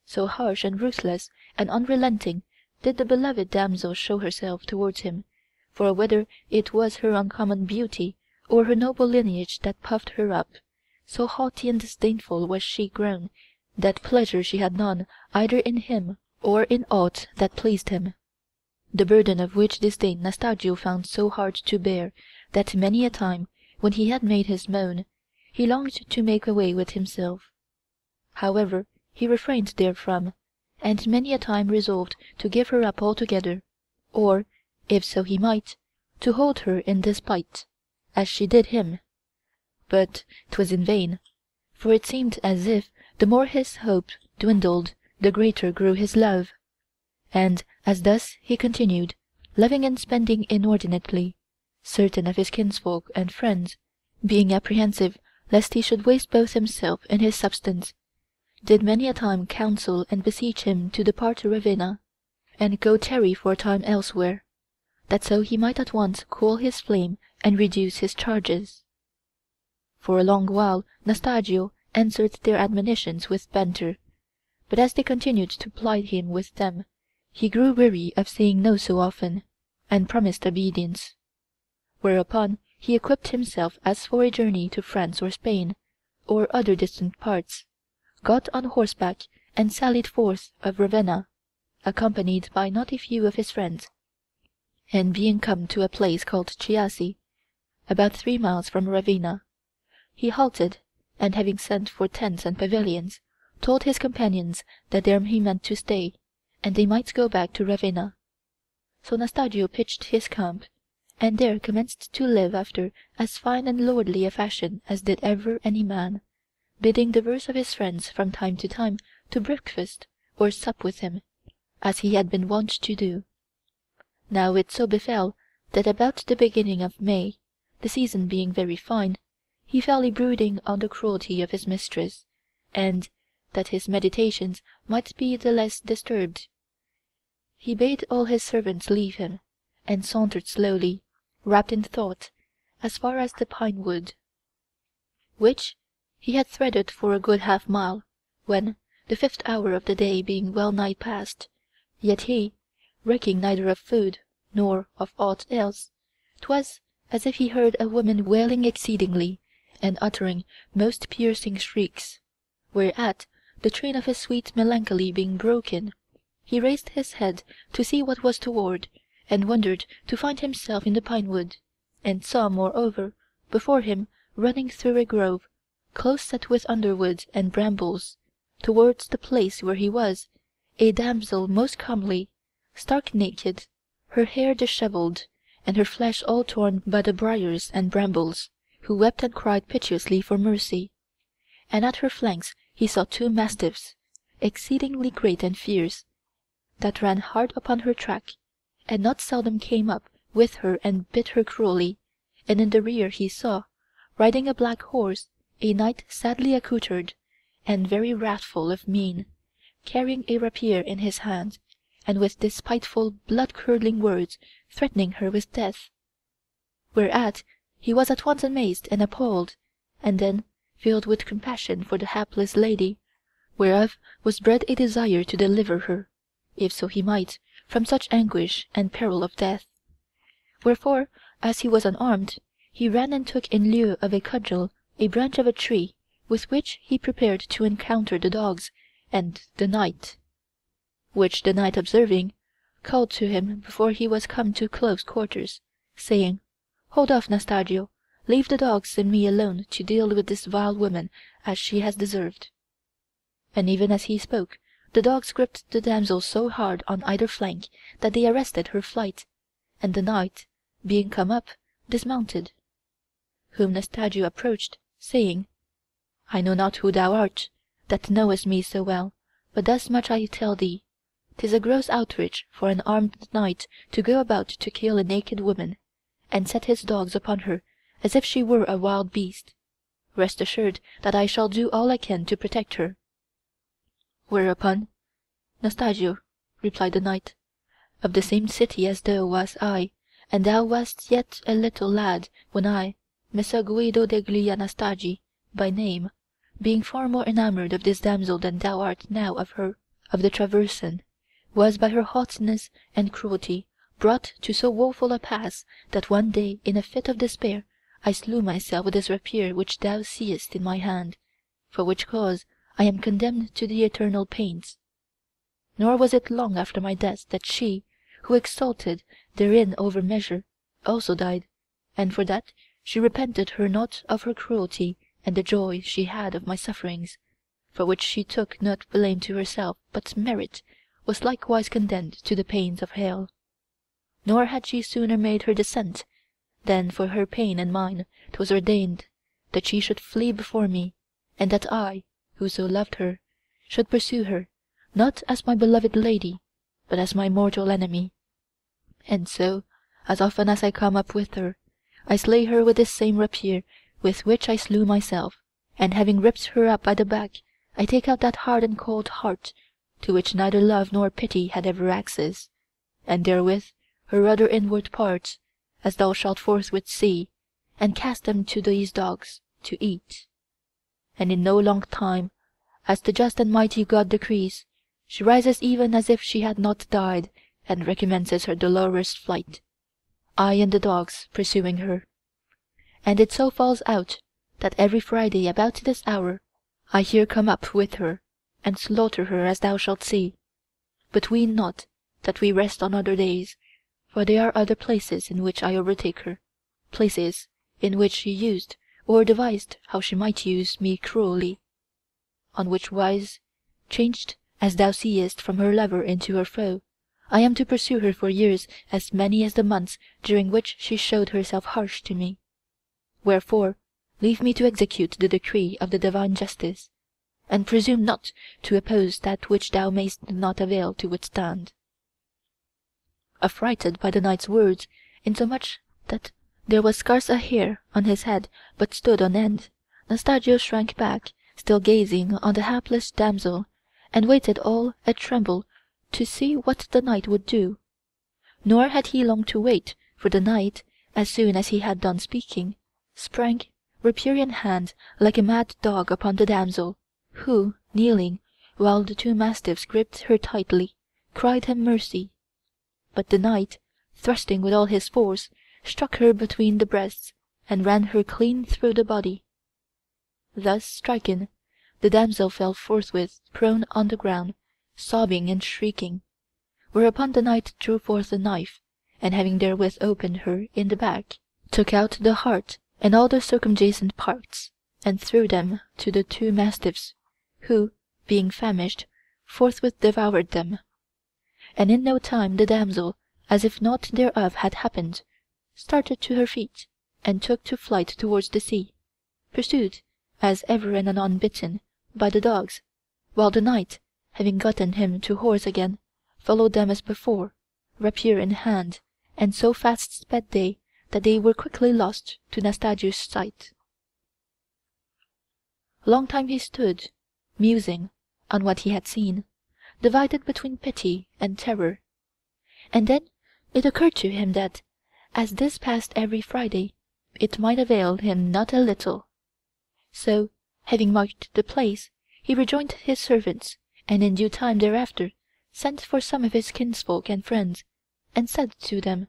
so harsh and ruthless and unrelenting did the beloved damsel show herself towards him, for whether it was her uncommon beauty or her noble lineage that puffed her up, so haughty and disdainful was she grown, that pleasure she had none either in him or in aught that pleased him, the burden of which disdain Nastagio found so hard to bear, that many a time, when he had made his moan, he longed to make away with himself. However, he refrained therefrom, and many a time resolved to give her up altogether, or, if so he might, to hold her in despite, as she did him. But 'twas in vain, for it seemed as if the more his hope dwindled, the greater grew his love. And as thus he continued, loving and spending inordinately, certain of his kinsfolk and friends, being apprehensive lest he should waste both himself and his substance, did many a time counsel and beseech him to depart to Ravenna, and go tarry for a time elsewhere, that so he might at once cool his flame and reduce his charges. For a long while Nastagio answered their admonitions with banter, but as they continued to ply him with them, he grew weary of saying no so often, and promised obedience. Whereupon he equipped himself as for a journey to France or Spain, or other distant parts, got on horseback, and sallied forth of Ravenna, accompanied by not a few of his friends, and being come to a place called Chiazi, about 3 miles from Ravenna, he halted, and having sent for tents and pavilions, told his companions that there he meant to stay, and they might go back to Ravenna. So Nastagio pitched his camp, and there commenced to live after as fine and lordly a fashion as did ever any man, bidding divers of his friends from time to time to breakfast or sup with him, as he had been wont to do. Now it so befell that about the beginning of May, the season being very fine, he fell a brooding on the cruelty of his mistress, and, that his meditations might be the less disturbed, he bade all his servants leave him, and sauntered slowly, wrapped in thought, as far as the pine wood, which he had threaded for a good half-mile, when, the 5th hour of the day being well nigh past, yet he, recking neither of food nor of aught else, 'twas as if he heard a woman wailing exceedingly, and uttering most piercing shrieks, whereat, the train of his sweet melancholy being broken, he raised his head to see what was toward, and wondered to find himself in the pine-wood, and saw, moreover, before him, running through a grove, close set with underwood and brambles, towards the place where he was, a damsel most comely, stark naked, her hair dishevelled, and her flesh all torn by the briars and brambles, who wept and cried piteously for mercy. And at her flanks he saw 2 mastiffs, exceedingly great and fierce, that ran hard upon her track, and not seldom came up with her and bit her cruelly, and in the rear he saw, riding a black horse, a knight sadly accoutred, and very wrathful of mien, carrying a rapier in his hand, and with despiteful blood-curdling words threatening her with death. Whereat he was at once amazed and appalled, and then filled with compassion for the hapless lady, whereof was bred a desire to deliver her, if so he might, from such anguish and peril of death. Wherefore, as he was unarmed, he ran and took in lieu of a cudgel a branch of a tree, with which he prepared to encounter the dogs and the knight, which the knight observing, called to him before he was come to close quarters, saying, "Hold off, Nastaggio, leave the dogs and me alone to deal with this vile woman as she has deserved." And even as he spoke, the dogs gripped the damsel so hard on either flank that they arrested her flight, and the knight, being come up, dismounted. Whom Nastaggio approached, saying, "I know not who thou art, that knowest me so well, but thus much I tell thee, 'tis a gross outrage for an armed knight to go about to kill a naked woman, and set his dogs upon her as if she were a wild beast. Rest assured that I shall do all I can to protect her." Whereupon, "Nastaggio," replied the knight, "of the same city as thou was I, and thou wast yet a little lad when I, Messer Guido degli Anastagi, by name, being far more enamoured of this damsel than thou art now of her, of the Traversan, was by her haughtiness and cruelty brought to so woeful a pass that one day in a fit of despair I slew myself with this rapier which thou seest in my hand, for which cause I am condemned to the eternal pains. Nor was it long after my death that she, who exulted therein over measure, also died, and for that she repented her not of her cruelty and the joy she had of my sufferings, for which she took not blame to herself, but merit, was likewise condemned to the pains of hell. Nor had she sooner made her descent, than for her pain and mine 'twas ordained that she should flee before me, and that I, who so loved her, should pursue her, not as my beloved lady, but as my mortal enemy. And so, as often as I come up with her, I slay her with this same rapier with which I slew myself, and having ripped her up by the back, I take out that hard and cold heart, to which neither love nor pity had ever access, and therewith her other inward parts, as thou shalt forthwith see, and cast them to these dogs to eat. And in no long time, as the just and mighty God decrees, she rises even as if she had not died, and recommences her dolorous flight, I and the dogs pursuing her. And it so falls out that every Friday about this hour I here come up with her, and slaughter her as thou shalt see. But ween not that we rest on other days, for there are other places in which I overtake her, places in which she used or devised how she might use me cruelly. On which wise, changed as thou seest from her lover into her foe, I am to pursue her for years as many as the months during which she showed herself harsh to me. Wherefore, leave me to execute the decree of the divine justice, and presume not to oppose that which thou mayst not avail to withstand." Affrighted by the knight's words, insomuch that there was scarce a hair on his head but stood on end, Nastasio shrank back, still gazing on the hapless damsel, and waited all a tremble to see what the knight would do. Nor had he long to wait, for the knight, as soon as he had done speaking, sprang, rapier in hand, like a mad dog upon the damsel, who, kneeling, while the two mastiffs gripped her tightly, cried him mercy. But the knight, thrusting with all his force, struck her between the breasts, and ran her clean through the body. Thus striken, the damsel fell forthwith prone on the ground, sobbing and shrieking, whereupon the knight drew forth a knife, and having therewith opened her in the back, took out the heart and all the circumjacent parts, and threw them to the two mastiffs, who, being famished, forthwith devoured them. And in no time the damsel, as if naught thereof had happened, started to her feet, and took to flight towards the sea, pursued, as ever and anon bitten, by the dogs, while the knight, having gotten him to horse again, followed them as before, rapier in hand, and so fast sped they that they were quickly lost to Nastagio's sight. Long time he stood, musing on what he had seen, divided between pity and terror, and then it occurred to him that, as this passed every Friday, it might avail him not a little. So, having marked the place, he rejoined his servants, and in due time thereafter sent for some of his kinsfolk and friends, and said to them,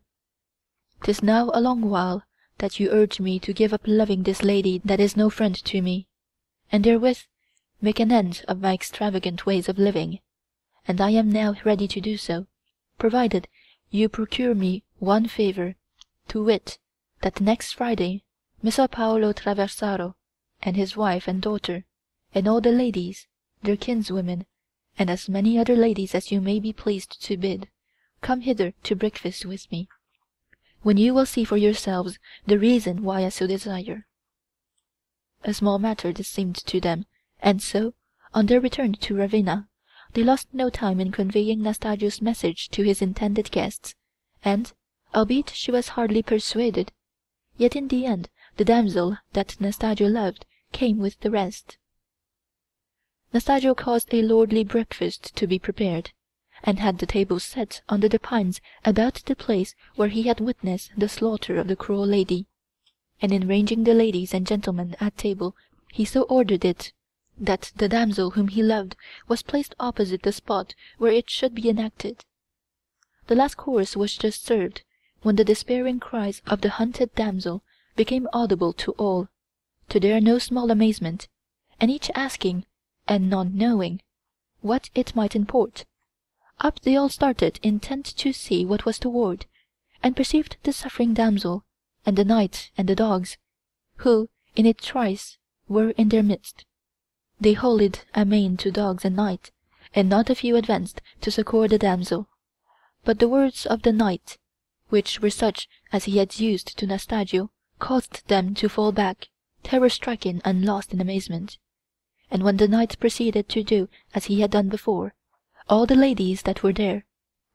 "'Tis now a long while that you urge me to give up loving this lady that is no friend to me, and therewith make an end of my extravagant ways of living, and I am now ready to do so, provided you procure me one favour, to wit, that next Friday Messer Paolo Traversaro, and his wife and daughter, and all the ladies, their kinswomen, and as many other ladies as you may be pleased to bid, come hither to breakfast with me, when you will see for yourselves the reason why I so desire." A small matter this seemed to them, and so, on their return to Ravenna, they lost no time in conveying Nastagio's message to his intended guests, and, albeit she was hardly persuaded, yet in the end the damsel that Nastagio loved came with the rest. Nastagio caused a lordly breakfast to be prepared, and had the table set under the pines about the place where he had witnessed the slaughter of the cruel lady, and in ranging the ladies and gentlemen at table he so ordered it that the damsel whom he loved was placed opposite the spot where it should be enacted. The last course was just served, when the despairing cries of the hunted damsel became audible to all, to their no small amazement, and each asking, and none knowing, what it might import. Up they all started, intent to see what was toward, and perceived the suffering damsel, and the knight and the dogs, who, in a trice, were in their midst. They holed amain to dogs and knight, and not a few advanced to succour the damsel. But the words of the knight, which were such as he had used to Nastagio, caused them to fall back, terror-stricken and lost in amazement. And when the knight proceeded to do as he had done before, all the ladies that were there,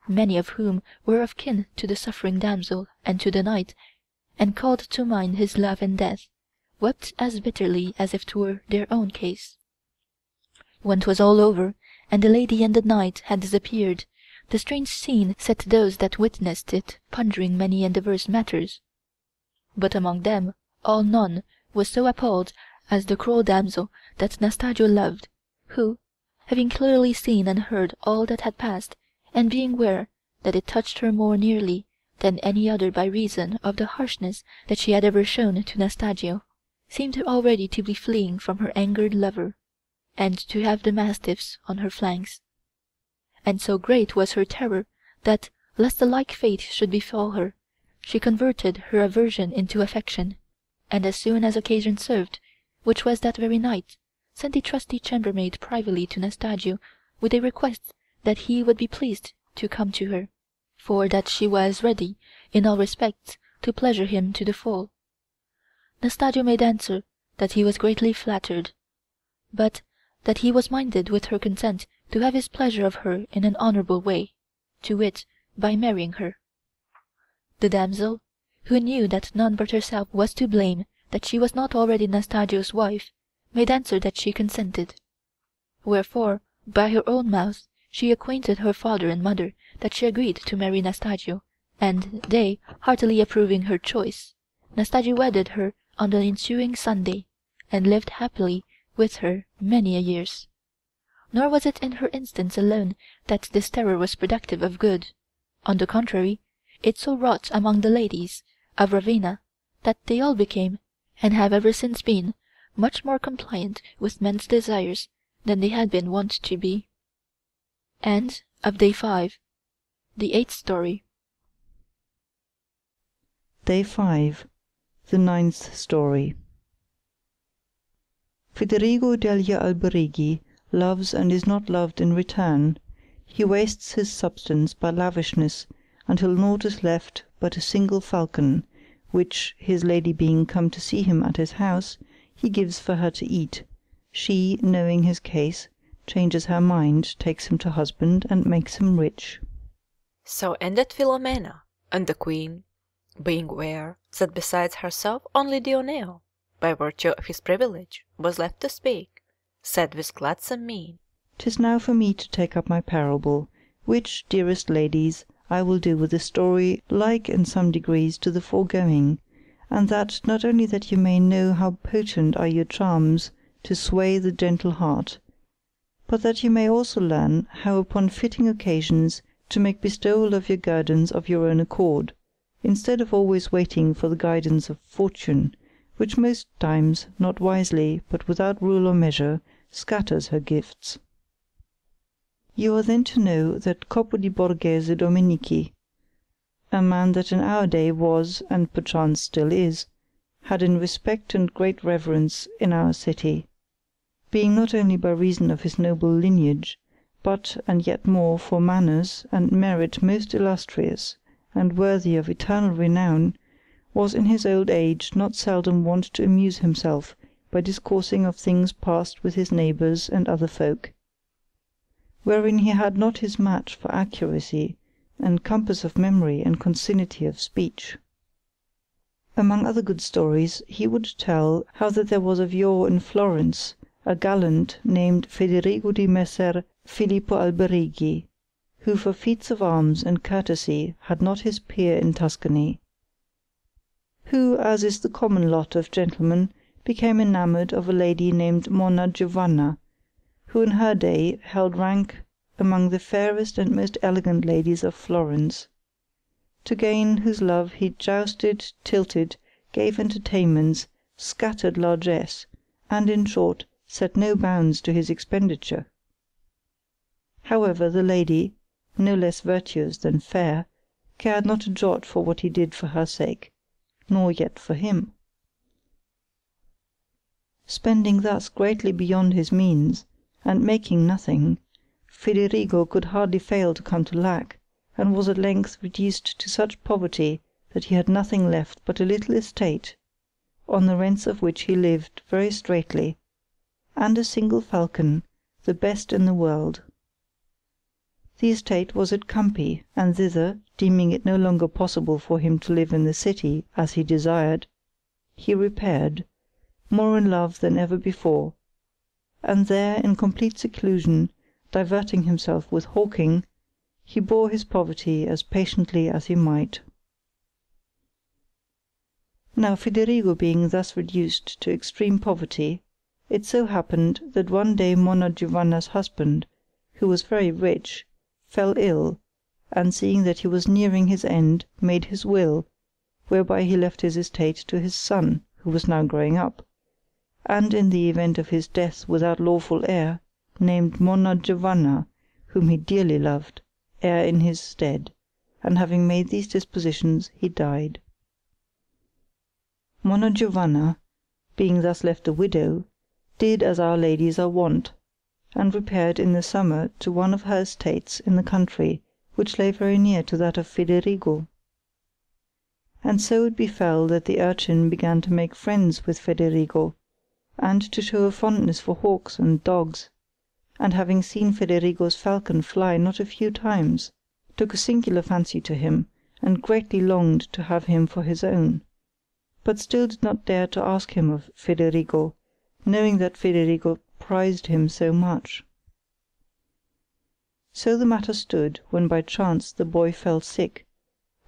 many of whom were of kin to the suffering damsel and to the knight, and called to mind his love and death, wept as bitterly as if 'twere their own case. When 'twas all over, and the lady and the knight had disappeared, the strange scene set those that witnessed it pondering many and diverse matters. But among them all none was so appalled as the cruel damsel that Nastagio loved, who, having clearly seen and heard all that had passed, and being aware that it touched her more nearly than any other by reason of the harshness that she had ever shown to Nastagio, seemed already to be fleeing from her angered lover, and to have the mastiffs on her flanks. And so great was her terror that, lest the like fate should befall her, she converted her aversion into affection, and as soon as occasion served, which was that very night, sent a trusty chambermaid privily to Nastagio with a request that he would be pleased to come to her, for that she was ready in all respects to pleasure him to the full. Nastagio made answer that he was greatly flattered, but that he was minded with her consent to have his pleasure of her in an honourable way, to wit, by marrying her. The damsel, who knew that none but herself was to blame that she was not already Nastagio's wife, made answer that she consented. Wherefore, by her own mouth, she acquainted her father and mother that she agreed to marry Nastagio, and they, heartily approving her choice, Nastagio wedded her on the ensuing Sunday, and lived happily with her many a years. Nor was it in her instance alone that this terror was productive of good. On the contrary, it so wrought among the ladies of Ravenna that they all became, and have ever since been, much more compliant with men's desires than they had been wont to be. End of Day 5. The Eighth Story. Day 5. The Ninth Story. Federigo degli Alberighi loves and is not loved in return. He wastes his substance by lavishness until naught is left but a single falcon, which, his lady being come to see him at his house, he gives for her to eat. She, knowing his case, changes her mind, takes him to husband, and makes him rich. So ended Philomela, and the queen, being aware that besides herself only Dioneo, by virtue of his privilege, was left to speak, said with gladsome mien, "'Tis now for me to take up my parable, which, dearest ladies, I will do with a story like in some degrees to the foregoing, and that not only that you may know how potent are your charms to sway the gentle heart, but that you may also learn how upon fitting occasions to make bestowal of your guerdons of your own accord, instead of always waiting for the guidance of fortune, which most times, not wisely, but without rule or measure, scatters her gifts. You are then to know that Coppo di Borghese Dominici, a man that in our day was, and perchance still is, had in respect and great reverence in our city, being not only by reason of his noble lineage, but, and yet more, for manners and merit most illustrious, and worthy of eternal renown, was in his old age not seldom wont to amuse himself by discoursing of things past with his neighbours and other folk, wherein he had not his match for accuracy, and compass of memory, and concinnity of speech. Among other good stories, he would tell how that there was of yore in Florence a gallant named Federigo di Messer Filippo Alberighi, who for feats of arms and courtesy had not his peer in Tuscany, who, as is the common lot of gentlemen, became enamoured of a lady named Monna Giovanna, who in her day held rank among the fairest and most elegant ladies of Florence, to gain whose love he jousted, tilted, gave entertainments, scattered largesse, and, in short, set no bounds to his expenditure. However, the lady, no less virtuous than fair, cared not a jot for what he did for her sake, nor yet for him. Spending thus greatly beyond his means, and making nothing, Federigo could hardly fail to come to lack, and was at length reduced to such poverty that he had nothing left but a little estate, on the rents of which he lived very straitly, and a single falcon, the best in the world. The estate was at Campi, and thither, deeming it no longer possible for him to live in the city as he desired, he repaired, more in love than ever before, and there, in complete seclusion, diverting himself with hawking, he bore his poverty as patiently as he might. Now Federigo being thus reduced to extreme poverty, it so happened that one day Monna Giovanna's husband, who was very rich, fell ill, and seeing that he was nearing his end, made his will, whereby he left his estate to his son, who was now growing up, and in the event of his death without lawful heir, named Monna Giovanna, whom he dearly loved, heir in his stead, and having made these dispositions he died. Monna Giovanna, being thus left a widow, did as our ladies are wont, and repaired in the summer to one of her estates in the country, which lay very near to that of Federigo. And so it befell that the urchin began to make friends with Federigo, and to show a fondness for hawks and dogs, and having seen Federigo's falcon fly not a few times, took a singular fancy to him, and greatly longed to have him for his own, but still did not dare to ask him of Federigo, knowing that Federigo prized him so much. So the matter stood when by chance the boy fell sick,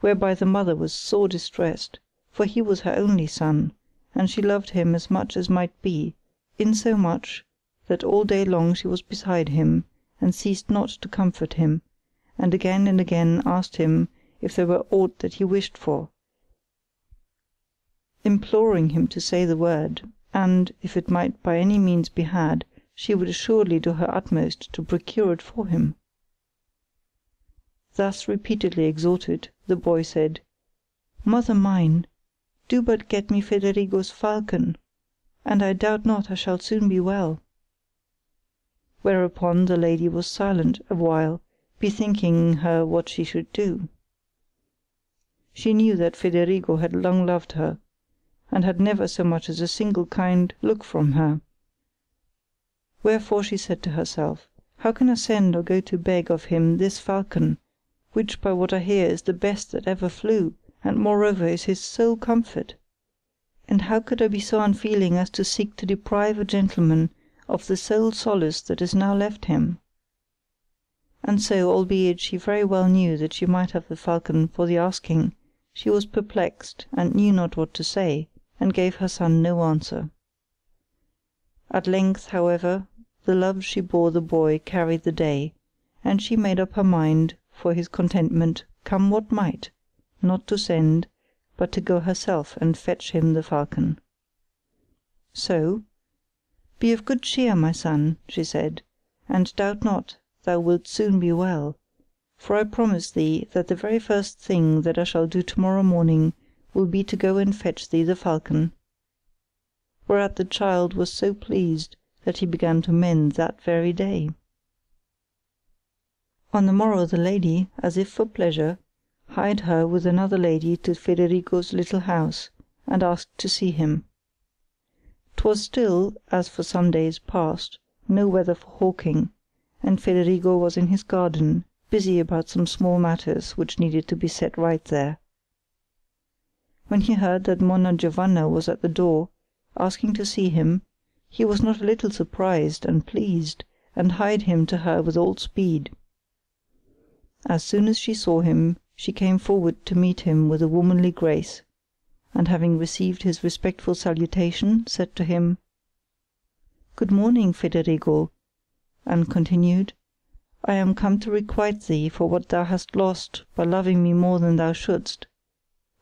whereby the mother was sore distressed, for he was her only son, and she loved him as much as might be, insomuch that all day long she was beside him, and ceased not to comfort him, and again asked him if there were aught that he wished for, imploring him to say the word, and, if it might by any means be had, she would assuredly do her utmost to procure it for him. Thus repeatedly exhorted, the boy said, "Mother mine, do but get me Federigo's falcon, and I doubt not I shall soon be well." Whereupon the lady was silent a while, bethinking her what she should do. She knew that Federigo had long loved her, and had never so much as a single kind look from her. Wherefore she said to herself, "How can I send or go to beg of him this falcon, which by what I hear is the best that ever flew, and moreover is his sole comfort? And how could I be so unfeeling as to seek to deprive a gentleman of the sole solace that is now left him?" And so, albeit she very well knew that she might have the falcon for the asking, she was perplexed, and knew not what to say, and gave her son no answer. At length, however, the love she bore the boy carried the day, and she made up her mind, for his contentment, come what might, not to send, but to go herself and fetch him the falcon. So, "Be of good cheer, my son," she said, "and doubt not thou wilt soon be well, for I promise thee that the very first thing that I shall do tomorrow morning will be to go and fetch thee the falcon." Whereat the child was so pleased that he began to mend that very day. On the morrow the lady, as if for pleasure, hied her with another lady to Federigo's little house, and asked to see him. 'Twas still, as for some days past, no weather for hawking, and Federigo was in his garden, busy about some small matters which needed to be set right there. When he heard that Monna Giovanna was at the door, asking to see him, he was not a little surprised and pleased, and hied him to her with all speed. As soon as she saw him, she came forward to meet him with a womanly grace, and having received his respectful salutation, said to him, "Good morning, Federigo," and continued, "I am come to requite thee for what thou hast lost by loving me more than thou shouldst,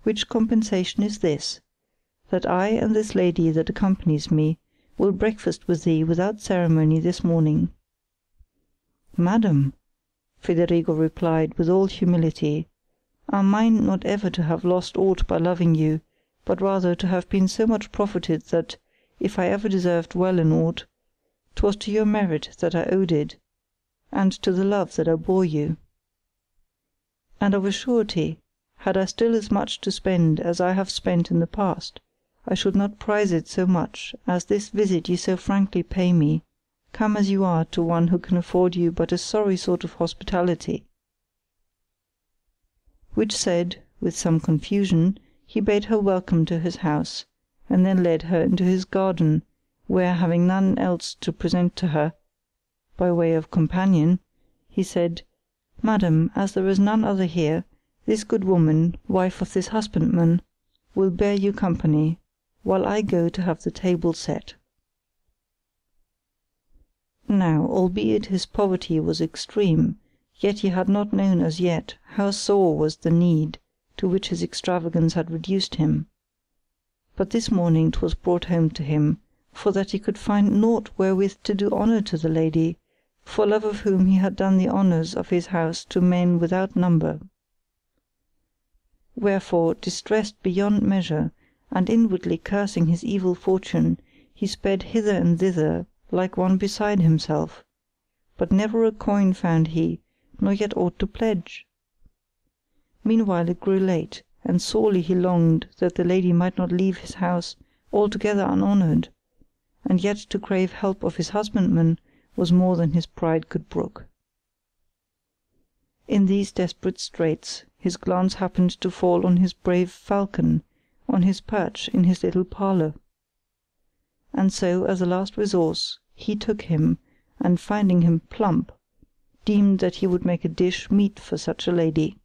which compensation is this, that I and this lady that accompanies me will breakfast with thee without ceremony this morning." "Madam," Federigo replied with all humility, "I mind not ever to have lost aught by loving you, but rather to have been so much profited that, if I ever deserved well in aught, 'twas to your merit that I owed it, and to the love that I bore you. And of a surety, had I still as much to spend as I have spent in the past, I should not prize it so much as this visit you so frankly pay me, come as you are to one who can afford you but a sorry sort of hospitality." Which said, with some confusion, he bade her welcome to his house, and then led her into his garden, where, having none else to present to her, by way of companion, he said, "Madam, as there is none other here, this good woman, wife of this husbandman, will bear you company, while I go to have the table set." Now, albeit his poverty was extreme, yet he had not known as yet how sore was the need to which his extravagance had reduced him. But this morning 'twas brought home to him, for that he could find naught wherewith to do honour to the lady, for love of whom he had done the honours of his house to men without number. Wherefore, distressed beyond measure, and inwardly cursing his evil fortune, he sped hither and thither like one beside himself, but never a coin found he, nor yet aught to pledge. Meanwhile it grew late, and sorely he longed that the lady might not leave his house altogether unhonoured, and yet to crave help of his husbandman was more than his pride could brook. In these desperate straits his glance happened to fall on his brave falcon, on his perch in his little parlour. And so, as a last resource, he took him, and finding him plump, deemed that he would make a dish meet for such a lady.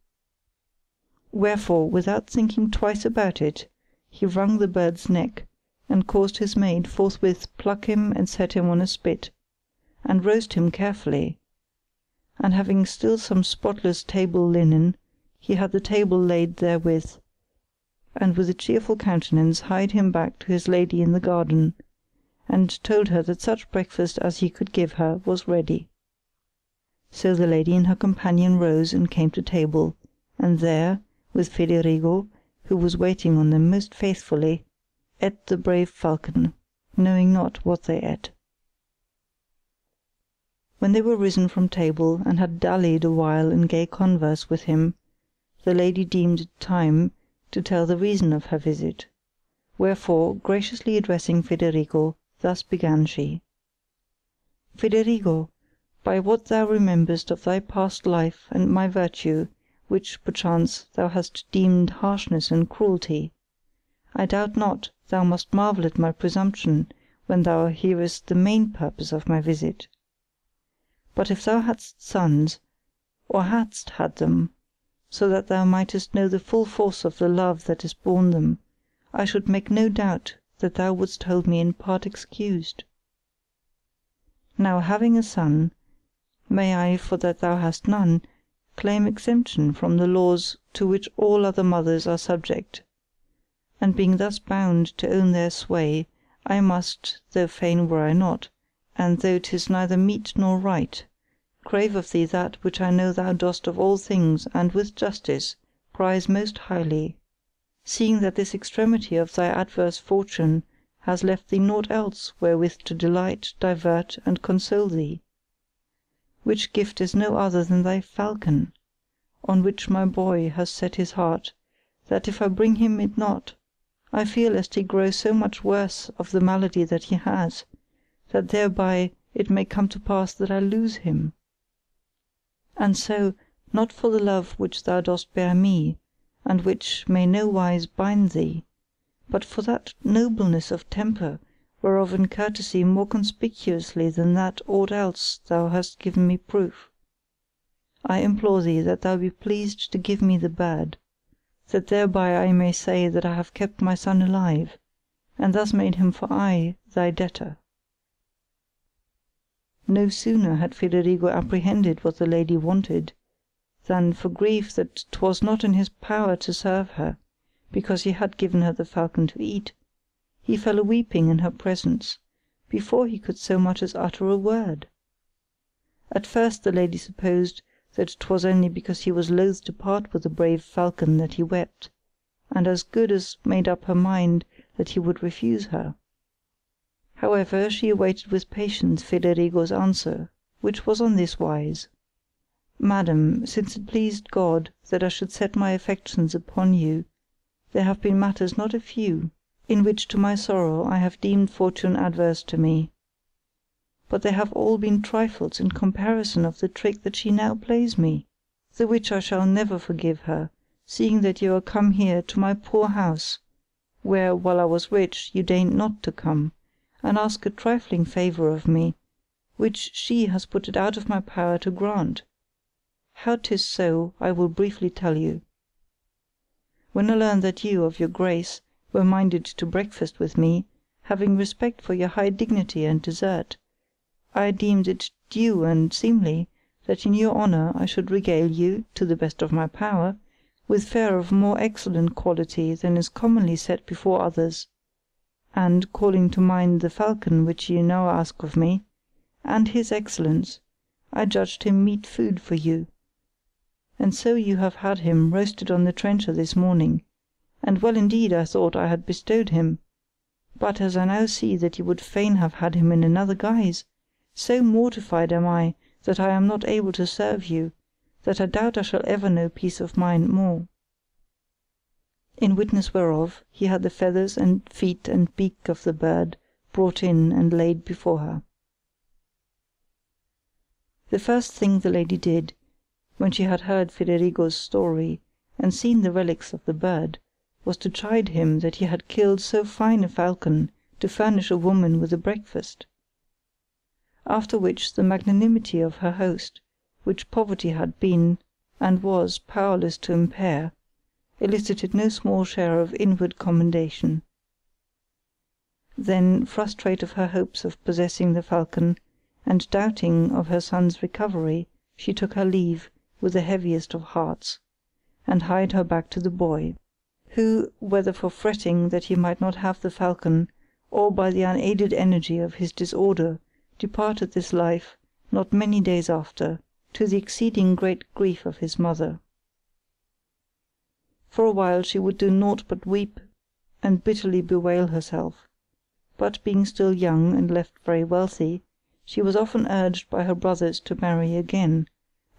Wherefore, without thinking twice about it, he wrung the bird's neck, and caused his maid forthwith pluck him and set him on a spit, and roast him carefully, and having still some spotless table linen, he had the table laid therewith, and with a cheerful countenance hied him back to his lady in the garden, and told her that such breakfast as he could give her was ready. So the lady and her companion rose and came to table, and there, with Federigo, who was waiting on them most faithfully, ate the brave falcon, knowing not what they ate. When they were risen from table, and had dallied a while in gay converse with him, the lady deemed it time to tell the reason of her visit; wherefore, graciously addressing Federigo, thus began she: "Federigo, by what thou rememberest of thy past life and my virtue, which, perchance, thou hast deemed harshness and cruelty, I doubt not thou must marvel at my presumption when thou hearest the main purpose of my visit. But if thou hadst sons, or hadst had them, so that thou mightest know the full force of the love that is borne them, I should make no doubt that thou wouldst hold me in part excused. Now having a son, may I, for that thou hast none, claim exemption from the laws to which all other mothers are subject, and being thus bound to own their sway, I must, though fain were I not, and though 'tis neither meet nor right, crave of thee that which I know thou dost of all things, and with justice, prize most highly, seeing that this extremity of thy adverse fortune has left thee naught else wherewith to delight, divert, and console thee; which gift is no other than thy falcon, on which my boy has set his heart, that if I bring him it not, I fear lest he grow so much worse of the malady that he has, that thereby it may come to pass that I lose him. And so, not for the love which thou dost bear me, and which may nowise bind thee, but for that nobleness of temper whereof in courtesy more conspicuously than that aught else thou hast given me proof, I implore thee that thou be pleased to give me the bird, that thereby I may say that I have kept my son alive, and thus made him for aye thy debtor." No sooner had Federigo apprehended what the lady wanted, than for grief that 'twas not in his power to serve her, because he had given her the falcon to eat, he fell a weeping in her presence, before he could so much as utter a word. At first the lady supposed that 'twas only because he was loath to part with the brave falcon that he wept, and as good as made up her mind that he would refuse her. However, she awaited with patience Federigo's answer, which was on this wise: "Madam, since it pleased God that I should set my affections upon you, there have been matters not a few, in which to my sorrow I have deemed fortune adverse to me. But they have all been trifles in comparison of the trick that she now plays me, the which I shall never forgive her, seeing that you are come here to my poor house, where while I was rich you deigned not to come, and ask a trifling favour of me, which she has put it out of my power to grant. How 'tis so, I will briefly tell you. When I learned that you, of your grace, were minded to breakfast with me, having respect for your high dignity and desert, I deemed it due and seemly that in your honour I should regale you, to the best of my power, with fare of more excellent quality than is commonly set before others; and, calling to mind the falcon which you now ask of me, and his excellence, I judged him meet food for you. And so you have had him roasted on the trencher this morning, and well indeed I thought I had bestowed him; but as I now see that you would fain have had him in another guise, so mortified am I that I am not able to serve you, that I doubt I shall ever know peace of mind more." In witness whereof he had the feathers and feet and beak of the bird brought in and laid before her. The first thing the lady did, when she had heard Federigo's story, and seen the relics of the bird, was to chide him that he had killed so fine a falcon to furnish a woman with a breakfast. After which the magnanimity of her host, which poverty had been, and was, powerless to impair, elicited no small share of inward commendation. Then, frustrate of her hopes of possessing the falcon, and doubting of her son's recovery, she took her leave with the heaviest of hearts, and hied her back to the boy, who, whether for fretting that he might not have the falcon, or by the unaided energy of his disorder, departed this life not many days after, to the exceeding great grief of his mother. For a while she would do naught but weep and bitterly bewail herself, but being still young and left very wealthy, she was often urged by her brothers to marry again,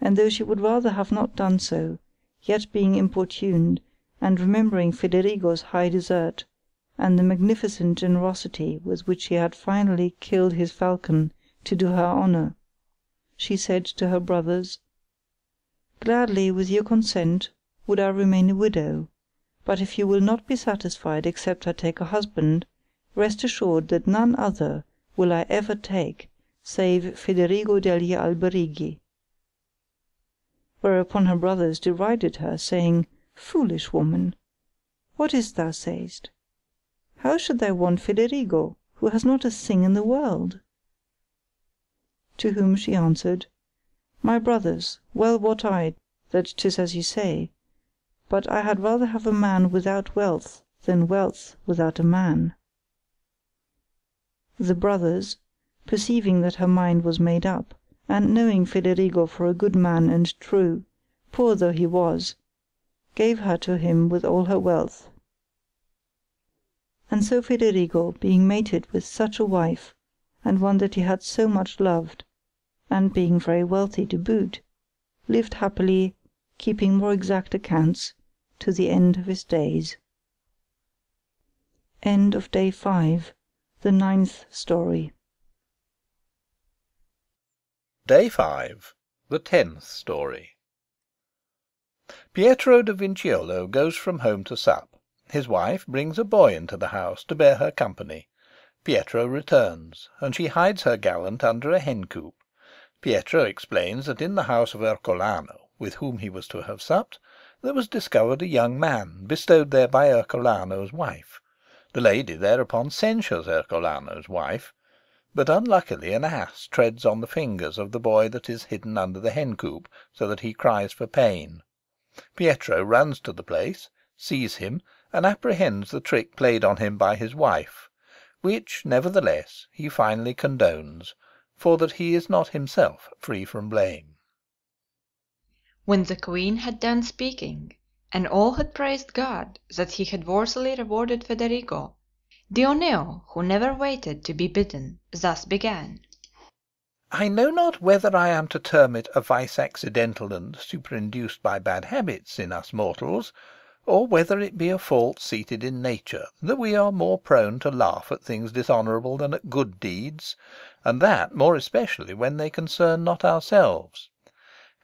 and though she would rather have not done so, yet being importuned, and remembering Federigo's high desert, and the magnificent generosity with which he had finally killed his falcon to do her honour, she said to her brothers, "Gladly, with your consent, would I remain a widow, but if you will not be satisfied except I take a husband, rest assured that none other will I ever take save Federigo degli Alberighi." Whereupon her brothers derided her, saying, "Foolish woman, what is't thou sayst? How should thou want Federigo, who has not a thing in the world?" To whom she answered, "My brothers, well wot I that 'tis as ye say, but I had rather have a man without wealth than wealth without a man." The brothers, perceiving that her mind was made up, and knowing Federigo for a good man and true, poor though he was, gave her to him with all her wealth. And so Federigo, being mated with such a wife, and one that he had so much loved, and being very wealthy to boot, lived happily, keeping more exact accounts, to the end of his days. End of Day 5, the 9th Story. Day 5, the 10th Story. Pietro da Vinciolo goes from home to sup. His wife brings a boy into the house to bear her company. Pietro returns, and she hides her gallant under a hen-coop. Pietro explains that in the house of Ercolano, with whom he was to have supped, there was discovered a young man, bestowed there by Ercolano's wife. The lady thereupon censures Ercolano's wife, but unluckily an ass treads on the fingers of the boy that is hidden under the hen-coop, so that he cries for pain. Pietro runs to the place, sees him, and apprehends the trick played on him by his wife, which, nevertheless, he finally condones, for that he is not himself free from blame. When the queen had done speaking, and all had praised God that he had worthily rewarded Federigo, Dioneo, who never waited to be bidden, thus began. I know not whether I am to term it a vice accidental and superinduced by bad habits in us mortals, or whether it be a fault seated in nature, that we are more prone to laugh at things dishonourable than at good deeds, and that more especially when they concern not ourselves.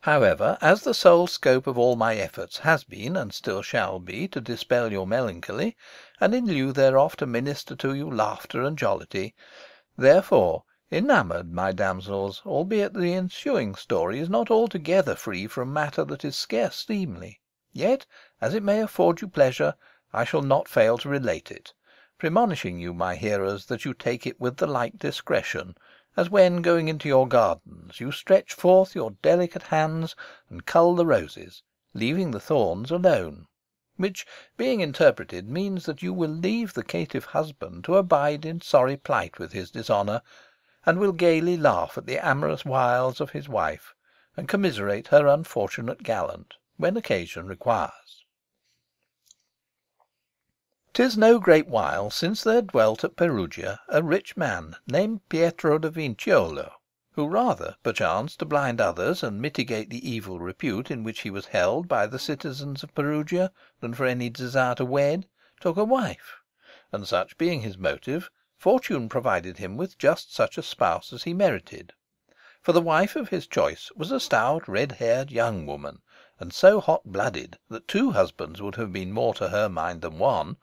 However, as the sole scope of all my efforts has been, and still shall be, to dispel your melancholy, and in lieu thereof to minister to you laughter and jollity, therefore, enamoured, my damsels, albeit the ensuing story is not altogether free from matter that is scarce seemly, yet, as it may afford you pleasure, I shall not fail to relate it, premonishing you, my hearers, that you take it with the like discretion, as when, going into your gardens, you stretch forth your delicate hands and cull the roses, leaving the thorns alone, which, being interpreted, means that you will leave the caitiff husband to abide in sorry plight with his dishonour, and will gaily laugh at the amorous wiles of his wife, and commiserate her unfortunate gallant, when occasion requires. 'Tis no great while since there dwelt at Perugia a rich man named Pietro da Vinciolo, who rather, perchance, to blind others and mitigate the evil repute in which he was held by the citizens of Perugia, than for any desire to wed, took a wife; and such being his motive, fortune provided him with just such a spouse as he merited. for the wife of his choice was a stout red-haired young woman, and so hot-blooded that 2 husbands would have been more to her mind than one,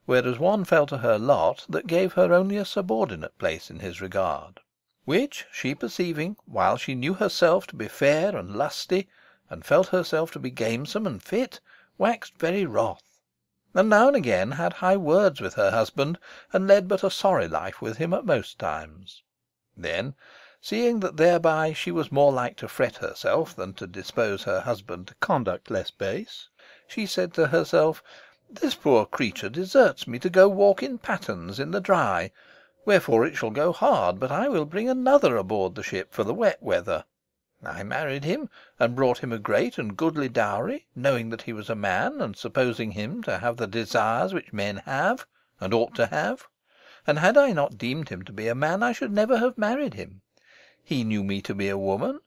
whereas one fell to her lot that gave her only a subordinate place in his regard, which she perceiving, while she knew herself to be fair and lusty, and felt herself to be gamesome and fit, waxed very wroth, and now and again had high words with her husband, and led but a sorry life with him at most times. Then, seeing that thereby she was more like to fret herself than to dispose her husband to conduct less base, she said to herself, This poor creature deserts me to go walk in pattens in the dry, wherefore it shall go hard but I will bring another aboard the ship for the wet weather. I married him, and brought him a great and goodly dowry, knowing that he was a man, and supposing him to have the desires which men have, and ought to have. And had I not deemed him to be a man, I should never have married him. He knew me to be a woman.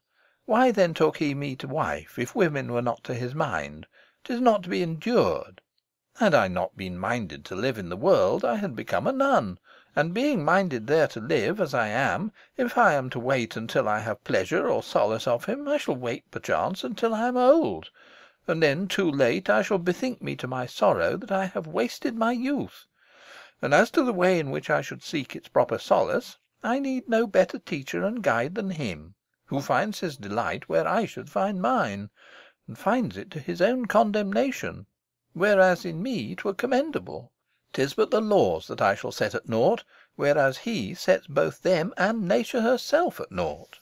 Why then took he me to wife, if women were not to his mind? 'Tis not to be endured. Had I not been minded to live in the world, I had become a nun, and being minded there to live, as I am, if I am to wait until I have pleasure or solace of him, I shall wait perchance until I am old, and then too late I shall bethink me to my sorrow that I have wasted my youth. And as to the way in which I should seek its proper solace, I need no better teacher and guide than him, who finds his delight where I should find mine, and finds it to his own condemnation, whereas in me 'twere commendable. 'Tis but the laws that I shall set at naught, whereas he sets both them and nature herself at naught.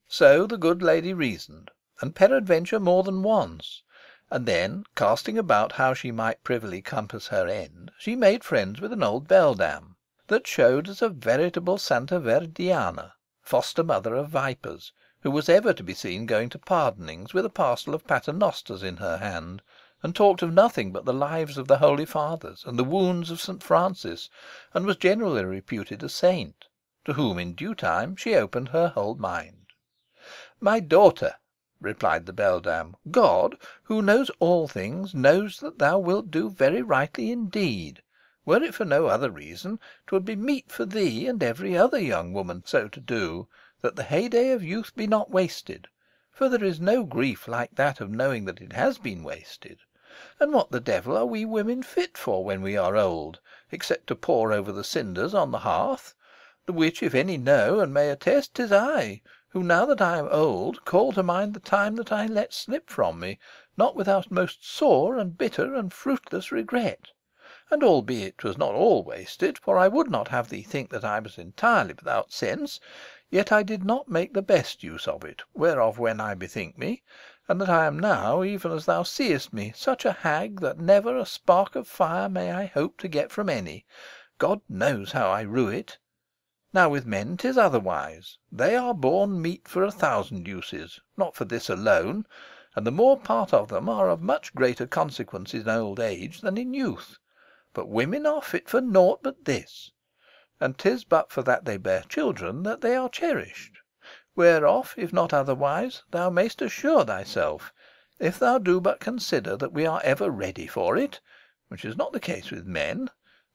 So the good lady reasoned, and peradventure more than once, and then, casting about how she might privily compass her end, she made friends with an old beldam, that showed as a veritable Santa Verdiana, foster mother of vipers, who was ever to be seen going to pardonings with a parcel of paternosters in her hand, and talked of nothing but the lives of the holy fathers and the wounds of St. Francis, and was generally reputed a saint, to whom in due time she opened her whole mind. My daughter, replied the beldam, God, who knows all things, knows that thou wilt do very rightly indeed. Were it for no other reason, 'twould be meet for thee and every other young woman so to do, that the heyday of youth be not wasted, for there is no grief like that of knowing that it has been wasted. And what the devil are we women fit for when we are old, except to pore over the cinders on the hearth? The which, if any know, and may attest, 'tis I, who, now that I am old, call to mind the time that I let slip from me, not without most sore and bitter and fruitless regret. And albeit 'twas not all wasted, for I would not have thee think that I was entirely without sense, yet I did not make the best use of it, whereof when I bethink me, and that I am now, even as thou seest me, such a hag that never a spark of fire may I hope to get from any, God knows how I rue it. Now with men 'tis otherwise. They are born meet for 1,000 uses, not for this alone, and the more part of them are of much greater consequence in old age than in youth. But women are fit for naught but this, and 'tis but for that they bear children that they are cherished. Whereof, if not otherwise, thou mayst assure thyself, if thou do but consider that we are ever ready for it, which is not the case with men.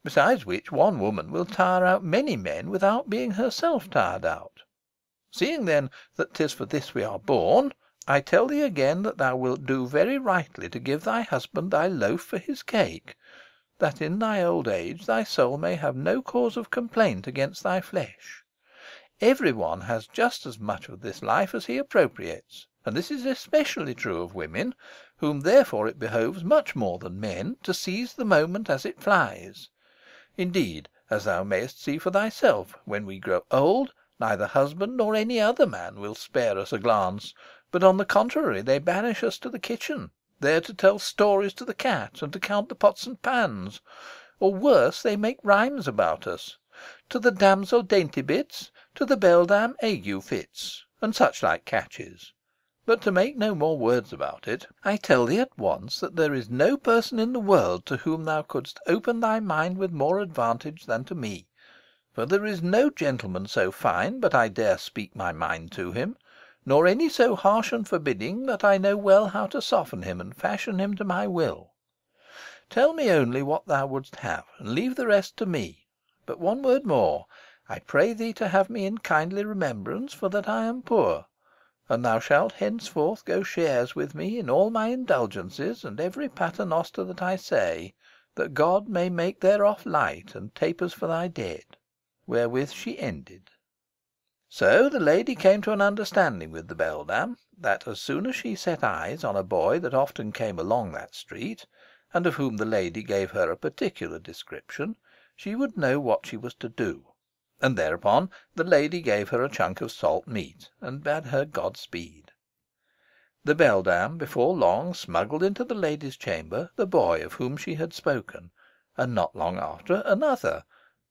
Besides which, one woman will tire out many men without being herself tired out. Seeing then that 'tis for this we are born, I tell thee again that thou wilt do very rightly to give thy husband thy loaf for his cake, that in thy old age thy soul may have no cause of complaint against thy flesh. Every one has just as much of this life as he appropriates, and this is especially true of women, whom therefore it behoves much more than men to seize the moment as it flies. Indeed, as thou mayest see for thyself, when we grow old, neither husband nor any other man will spare us a glance, but on the contrary they banish us to the kitchen, there to tell stories to the cat, and to count the pots and pans, or worse, they make rhymes about us, to the damsel Daintybits, to the beldam Ague fits, and such like catches. But to make no more words about it, I tell thee at once that there is no person in the world to whom thou couldst open thy mind with more advantage than to me. For there is no gentleman so fine but I dare speak my mind to him, nor any so harsh and forbidding but I know well how to soften him and fashion him to my will. Tell me only what thou wouldst have, and leave the rest to me. But one word more. I pray thee to have me in kindly remembrance, for that I am poor, and thou shalt henceforth go shares with me in all my indulgences and every paternoster that I say, that God may make thereof light and tapers for thy dead. Wherewith she ended. So the lady came to an understanding with the beldam, that as soon as she set eyes on a boy that often came along that street, and of whom the lady gave her a particular description, she would know what she was to do, and thereupon the lady gave her a chunk of salt meat, and bade her God speed. The beldam before long smuggled into the lady's chamber the boy of whom she had spoken, and not long after another,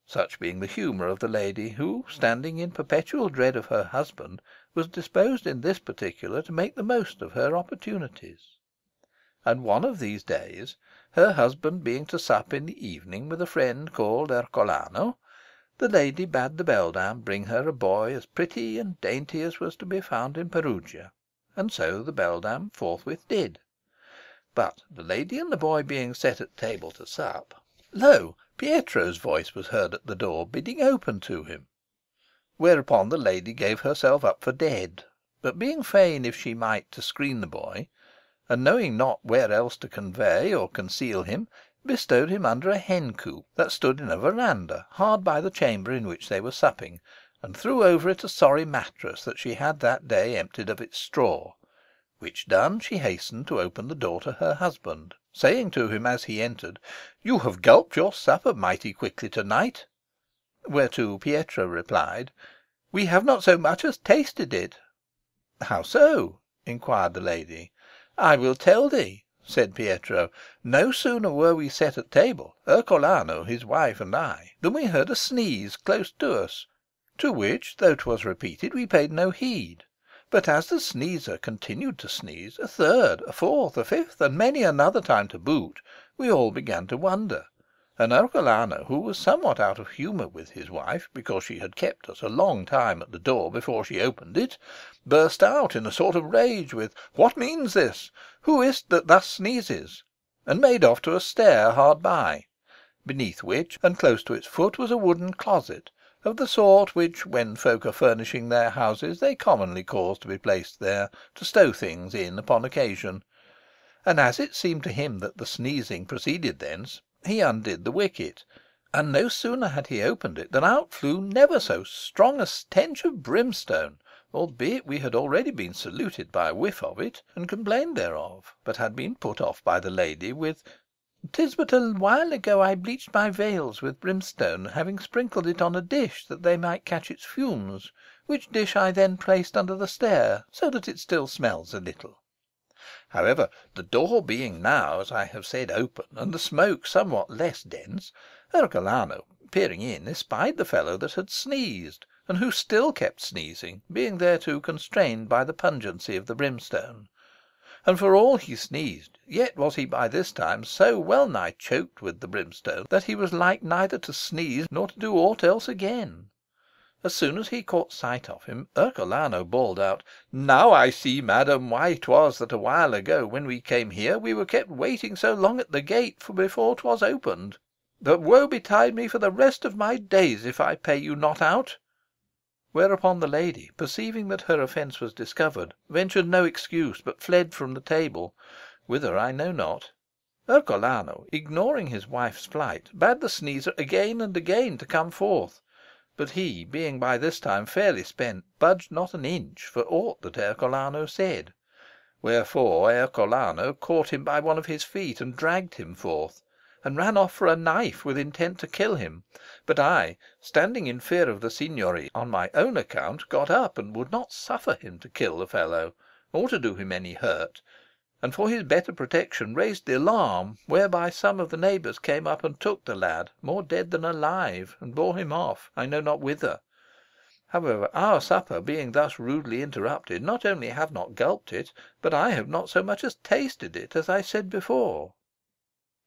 such being the humour of the lady, who, standing in perpetual dread of her husband, was disposed in this particular to make the most of her opportunities. And one of these days, her husband being to sup in the evening with a friend called Ercolano, the lady bade the beldam bring her a boy as pretty and dainty as was to be found in Perugia, and so the beldam forthwith did. But the lady and the boy being set at table to sup, lo! Pietro's voice was heard at the door, bidding open to him. Whereupon the lady gave herself up for dead, but being fain, if she might, to screen the boy, and knowing not where else to convey or conceal him, bestowed him under a hen coop that stood in a verandah hard by the chamber in which they were supping, and threw over it a sorry mattress that she had that day emptied of its straw. Which done, she hastened to open the door to her husband, saying to him as he entered, "You have gulped your supper mighty quickly to-night." Whereto Pietro replied, "We have not so much as tasted it." "How so?" inquired the lady. "I will tell thee," said Pietro. "No sooner were we set at table, Ercolano, his wife, and I, than we heard a sneeze close to us, to which, though 'twas repeated, we paid no heed. But as the sneezer continued to sneeze, a third, a fourth, a fifth, and many another time to boot, we all began to wonder, and Ercolano, who was somewhat out of humour with his wife, because she had kept us a long time at the door before she opened it, burst out in a sort of rage with, 'What means this? Who is't that thus sneezes?' and made off to a stair hard by, beneath which, and close to its foot, was a wooden closet, of the sort which, when folk are furnishing their houses, they commonly cause to be placed there, to stow things in upon occasion. And as it seemed to him that the sneezing proceeded thence, he undid the wicket, and no sooner had he opened it than out flew never so strong a stench of brimstone, albeit we had already been saluted by a whiff of it, and complained thereof, but had been put off by the lady with, "'Tis but a while ago I bleached my veils with brimstone, having sprinkled it on a dish that they might catch its fumes, which dish I then placed under the stair, so that it still smells a little." However, the door being now, as I have said, open, and the smoke somewhat less dense, Ercolano, peering in, espied the fellow that had sneezed, and who still kept sneezing, being thereto constrained by the pungency of the brimstone. And for all he sneezed, yet was he by this time so well nigh choked with the brimstone that he was like neither to sneeze nor to do aught else again. As soon as he caught sight of him, Ercolano bawled out, "Now I see, madam, why 'twas that a while ago, when we came here, we were kept waiting so long at the gate for before 'twas opened. But woe betide me for the rest of my days if I pay you not out." Whereupon the lady, perceiving that her offence was discovered, ventured no excuse, but fled from the table, whither I know not. Ercolano, ignoring his wife's flight, bade the sneezer again and again to come forth, but he, being by this time fairly spent, budged not an inch for aught that Ercolano said. Wherefore Ercolano caught him by one of his feet and dragged him forth, and ran off for a knife with intent to kill him. But I, standing in fear of the Signory on my own account, got up and would not suffer him to kill the fellow, or to do him any hurt, and for his better protection raised the alarm, whereby some of the neighbours came up and took the lad, more dead than alive, and bore him off, I know not whither. However, our supper being thus rudely interrupted, not only have not gulped it, but I have not so much as tasted it, as I said before.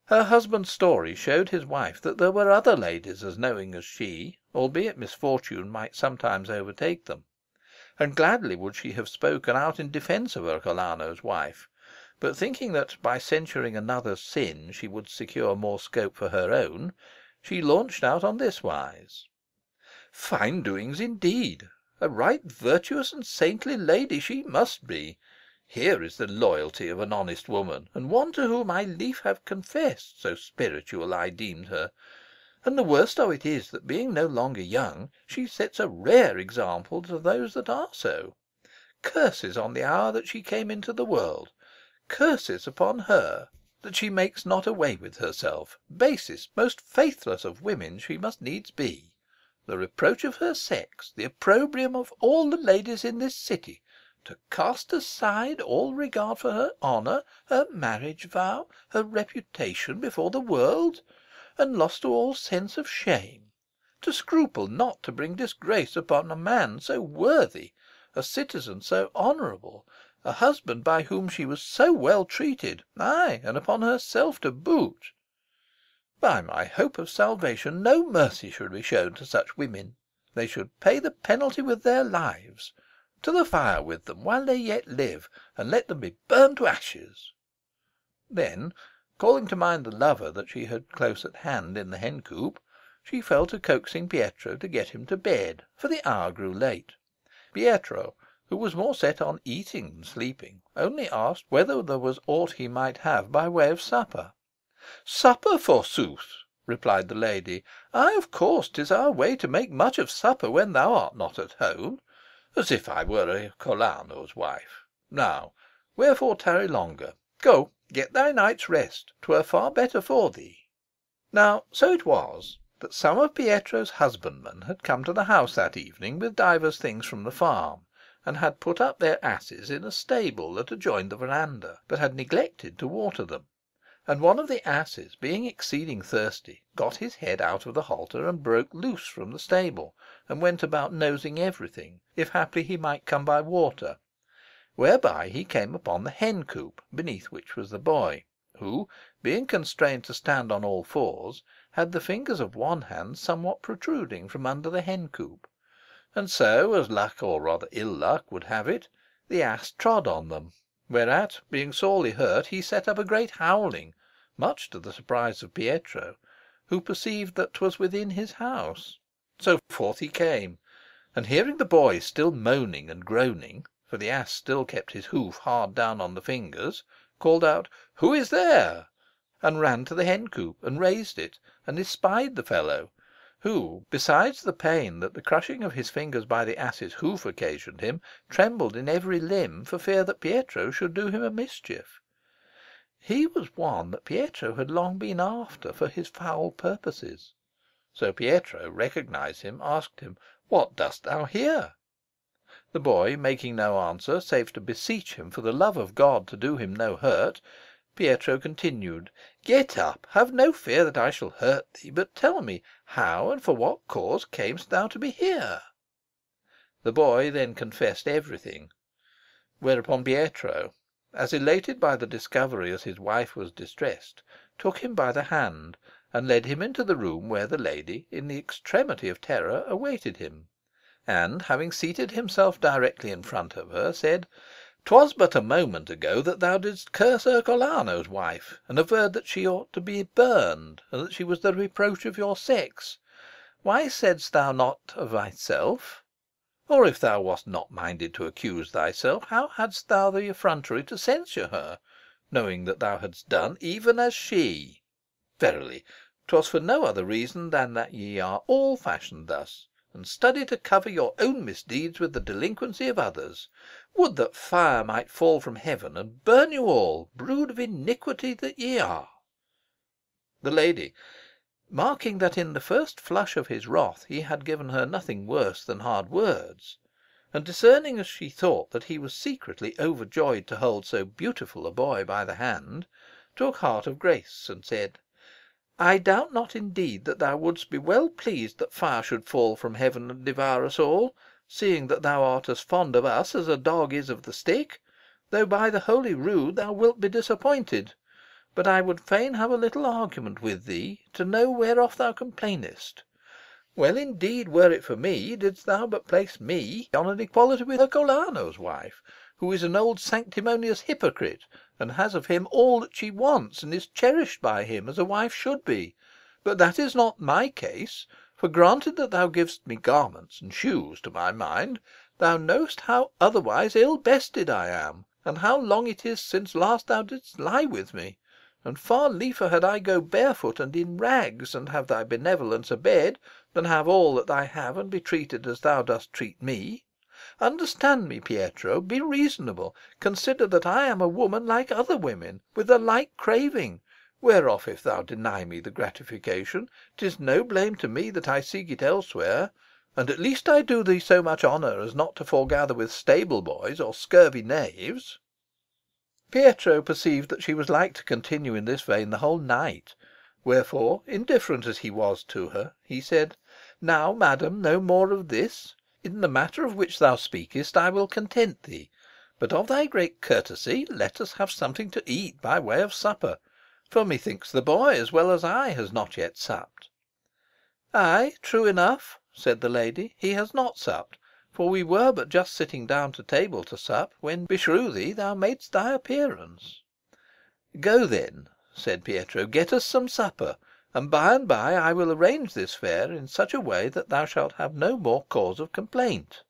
Her husband's story showed his wife that there were other ladies as knowing as she, albeit misfortune might sometimes overtake them, and gladly would she have spoken out in defence of Ercolano's wife, but thinking that by censuring another's sin she would secure more scope for her own, she launched out on this wise. Fine doings indeed! A right virtuous and saintly lady she must be. Here is the loyalty of an honest woman, and one to whom I lief have confessed, so spiritual I deemed her. And the worst of it is that, being no longer young, she sets a rare example to those that are so. Curses on the hour that she came into the world! Curses upon her that she makes not away with herself! Basest, most faithless of women she must needs be. The reproach of her sex, the opprobrium of all the ladies in this city, to cast aside all regard for her honour, her marriage vow, her reputation before the world, and lost to all sense of shame, to scruple not to bring disgrace upon a man so worthy, a citizen so honourable, a husband by whom she was so well treated, ay, and upon herself to boot. By my hope of salvation, no mercy should be shown to such women. They should pay the penalty with their lives. To the fire with them while they yet live, and let them be burned to ashes." Then, calling to mind the lover that she had close at hand in the hen-coop, she fell to coaxing Pietro to get him to bed, for the hour grew late. Pietro, who was more set on eating than sleeping, only asked whether there was aught he might have by way of supper. "Supper, forsooth!" replied the lady. "Ay, of course, 'tis our way to make much of supper when thou art not at home, as if I were a Colano's wife. Now, wherefore tarry longer? Go, get thy night's rest, 'twere far better for thee." Now so it was that some of Pietro's husbandmen had come to the house that evening with divers things from the farm, and had put up their asses in a stable that adjoined the verandah, but had neglected to water them. And one of the asses, being exceeding thirsty, got his head out of the halter and broke loose from the stable, and went about nosing everything, if haply he might come by water, whereby he came upon the hen-coop, beneath which was the boy, who, being constrained to stand on all fours, had the fingers of one hand somewhat protruding from under the hen-coop. And so, as luck, or rather ill luck, would have it, the ass trod on them, whereat, being sorely hurt, he set up a great howling, much to the surprise of Pietro, who perceived that 'twas within his house. So forth he came, and hearing the boy still moaning and groaning, for the ass still kept his hoof hard down on the fingers, called out, "Who is there?" and ran to the hen-coop, and raised it, and espied the fellow, who, besides the pain that the crushing of his fingers by the ass's hoof occasioned him, trembled in every limb for fear that Pietro should do him a mischief. He was one that Pietro had long been after for his foul purposes. So Pietro, recognized him, asked him, "What dost thou here?" The boy, making no answer, save to beseech him for the love of God to do him no hurt, Pietro continued, "Get up, have no fear that I shall hurt thee, but tell me, how and for what cause camest thou to be here?" The boy then confessed everything, whereupon Pietro, as elated by the discovery as his wife was distressed, took him by the hand, and led him into the room where the lady, in the extremity of terror, awaited him, and, having seated himself directly in front of her, said, "'Twas but a moment ago that thou didst curse Ercolano's wife, and averred that she ought to be burned, and that she was the reproach of your sex. Why saidst thou not of thyself? Or if thou wast not minded to accuse thyself, how hadst thou the effrontery to censure her, knowing that thou hadst done even as she? Verily, 'twas for no other reason than that ye are all fashioned thus, and study to cover your own misdeeds with the delinquency of others. Would that fire might fall from heaven and burn you all, brood of iniquity that ye are!" The lady, marking that in the first flush of his wrath he had given her nothing worse than hard words, and discerning as she thought that he was secretly overjoyed to hold so beautiful a boy by the hand, took heart of grace, and said, "I doubt not indeed that thou wouldst be well pleased that fire should fall from heaven and devour us all, seeing that thou art as fond of us as a dog is of the stick, though by the holy rood thou wilt be disappointed. But I would fain have a little argument with thee, to know whereof thou complainest. Well indeed were it for me, didst thou but place me on an equality with Ercolano's wife, who is an old sanctimonious hypocrite, and has of him all that she wants, and is cherished by him as a wife should be. But that is not my case. For granted that thou givest me garments and shoes to my mind, thou knowest how otherwise ill bested I am, and how long it is since last thou didst lie with me, and far liefer had I go barefoot and in rags, and have thy benevolence abed, than have all that I have, and be treated as thou dost treat me. Understand me, Pietro, be reasonable, consider that I am a woman like other women, with a like craving, whereof if thou deny me the gratification, 'tis no blame to me that I seek it elsewhere, and at least I do thee so much honour as not to foregather with stable boys or scurvy knaves." Pietro perceived that she was like to continue in this vein the whole night, wherefore, indifferent as he was to her, he said, "Now, madam, no more of this. In the matter of which thou speakest I will content thee, but of thy great courtesy let us have something to eat by way of supper, for methinks the boy, as well as I, has not yet supped." "Ay, true enough," said the lady, "he has not supped, for we were but just sitting down to table to sup, when, beshrew thee, thou madest thy appearance." "Go, then," said Pietro, "get us some supper, and by I will arrange this fare in such a way that thou shalt have no more cause of complaint."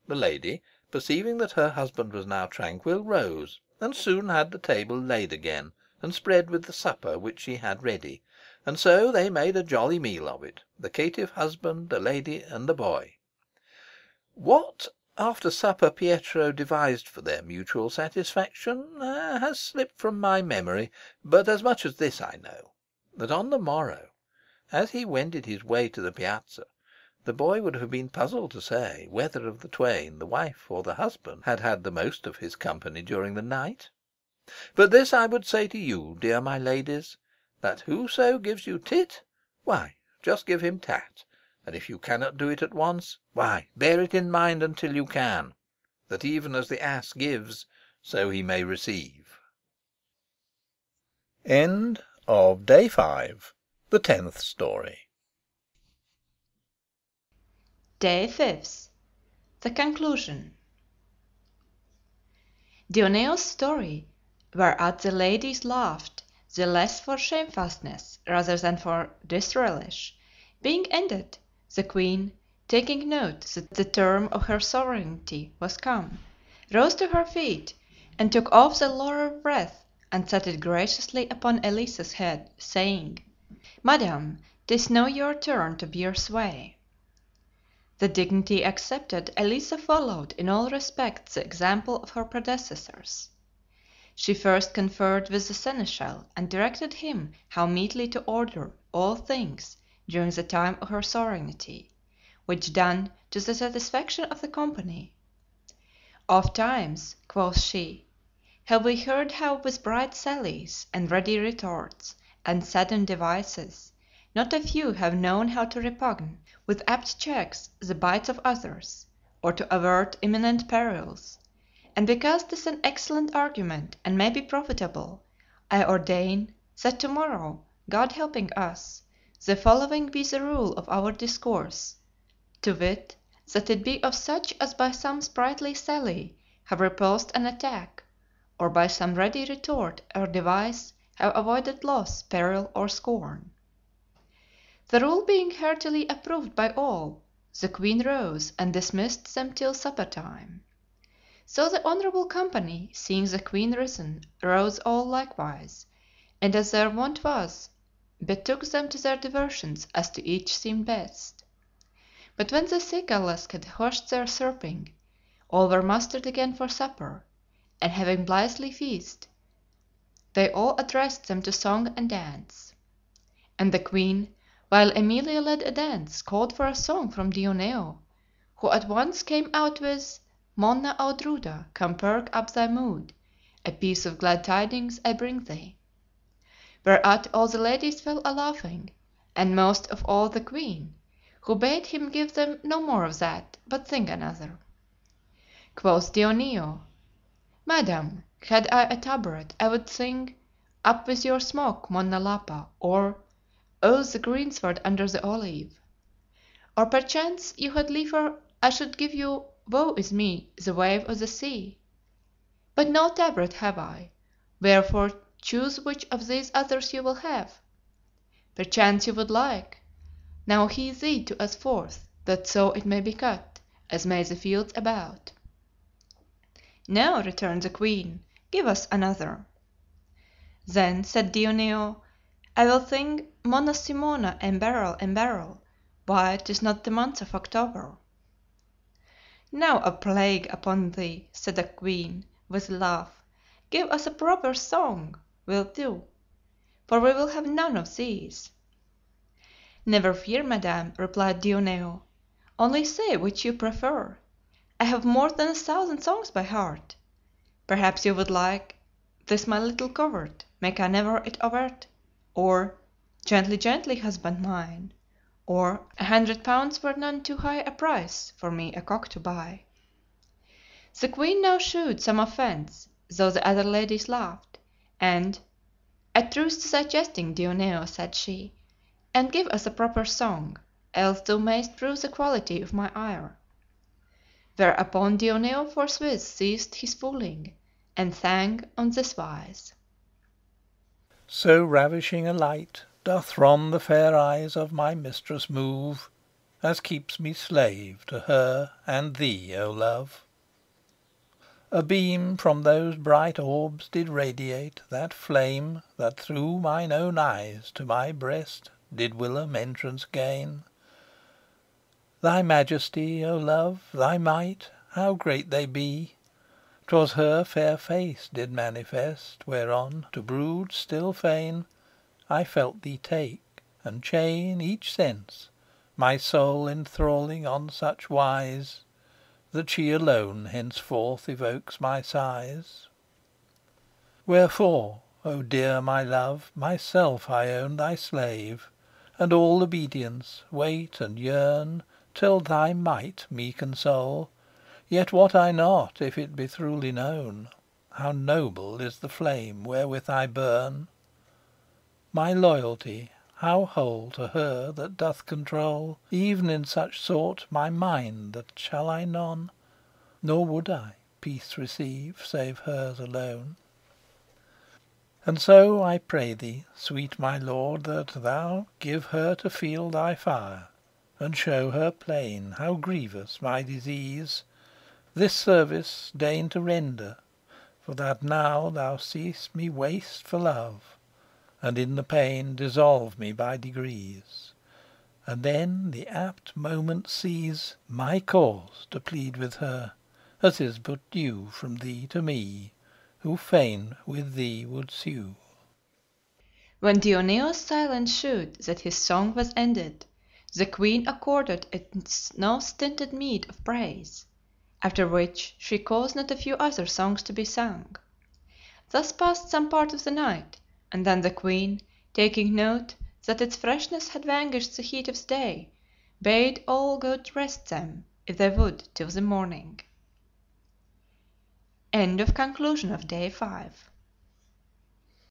The lady, perceiving that her husband was now tranquil, rose, and soon had the table laid again, and spread with the supper which she had ready, and so they made a jolly meal of it, the caitiff husband, the lady, and the boy. What, after supper, Pietro devised for their mutual satisfaction has slipped from my memory, but as much as this I know, that on the morrow, as he wended his way to the piazza, the boy would have been puzzled to say whether of the twain, the wife or the husband, had had the most of his company during the night. But this I would say to you, dear my ladies, that whoso gives you tit, why, just give him tat, and if you cannot do it at once, why, bear it in mind until you can, that even as the ass gives, so he may receive. End of Day 5, the 10th Story. Day 5th. The Conclusion. Dioneo's story, whereat the ladies laughed the less for shamefastness rather than for disrelish, being ended, the queen, taking note that the term of her sovereignty was come, rose to her feet, and took off the laurel wreath, and set it graciously upon Elisa's head, saying, "Madam, 'tis now your turn to bear sway." The dignity accepted, Elisa followed in all respects the example of her predecessors. She first conferred with the seneschal, and directed him how meetly to order all things during the time of her sovereignty, which done to the satisfaction of the company. "Oft times," quoth she, "have we heard how with bright sallies, and ready retorts, and sudden devices, not a few have known how to repugn, with apt checks, the bites of others, or to avert imminent perils; and because 'tis an excellent argument, and may be profitable, I ordain that to morrow, God helping us, the following be the rule of our discourse, to wit, that it be of such as by some sprightly sally have repulsed an attack, or by some ready retort or device have avoided loss, peril, or scorn." The rule being heartily approved by all, the queen rose and dismissed them till supper time. So the honorable company, seeing the queen risen, rose all likewise, and as their wont was, betook them to their diversions as to each seemed best. But when the cigales had hushed their chirping, all were mustered again for supper, and having blithely feasted, they all addressed them to song and dance. And the queen, while Emilia led a dance, called for a song from Dioneo, who at once came out with "Monna Audruda, come perk up thy mood, a piece of glad tidings I bring thee." Whereat all the ladies fell a laughing, and most of all the queen, who bade him give them no more of that, but sing another. Quoth Dioneo, "Madam, had I a tabret, I would sing 'Up with your smoke, Monna Lapa,' or 'Oh, the greensward under the olive.' Or perchance you had liefer I should give you 'Woe is me, the wave of the sea.' But no tabret have I, wherefore choose which of these others you will have. Perchance you would like Now hie thee to us forth, that so it may be cut, as may the fields about." "No," returned the Queen, "give us another." "Then," said Dionego, "I will sing 'Monna Simona, embarrel, why 'tis not the month of October.'" "Now a plague upon thee," said the Queen, with a laugh, "give us a proper song will do, for we will have none of these." "Never fear, madame," replied Dionego, "only say which you prefer. I have more than 1,000 songs by heart. Perhaps you would like 'This my little covert, make I never it overt,' or 'Gently, gently, husband mine,' or '£100 were none too high a price for me a cock to buy.'" The Queen now shewed some offence, though the other ladies laughed, and "A truce to thy jesting, Dionego," said she, "and give us a proper song, else thou mayst prove the quality of my ire." Whereupon Dionego forthwith ceased his fooling, and sang on this wise: So ravishing a light doth from the fair eyes of my mistress move, as keeps me slave to her and thee, O love. A beam from those bright orbs did radiate that flame that through mine own eyes to my breast did whilom entrance gain. Thy majesty, O love, thy might, how great they be! 'Twas her fair face did manifest, whereon to brood still fain I felt thee take, and chain each sense, my soul enthralling on such wise, that she alone henceforth evokes my sighs. Wherefore, O dear my love, myself I own thy slave, and all obedience wait and yearn till thy might me console. Yet wot I not, if it be truly known, how noble is the flame wherewith I burn. My loyalty how whole to her that doth control, even in such sort my mind that shall I none, nor would I peace receive save hers alone. And so I pray thee, sweet my lord, that thou give her to feel thy fire, and show her plain how grievous my disease. This service deign to render, for that now thou seest me waste for love, and in the pain dissolve me by degrees, and then the apt moment seize my cause to plead with her, as is but due from thee to me, who fain with thee would sue. When Dioneo's silence shewed that his song was ended, the Queen accorded it no stinted meed of praise, after which she caused not a few other songs to be sung. Thus passed some part of the night, and then the Queen, taking note that its freshness had vanquished the heat of the day, bade all go to rest them, if they would, till the morning. End of Conclusion of Day 5.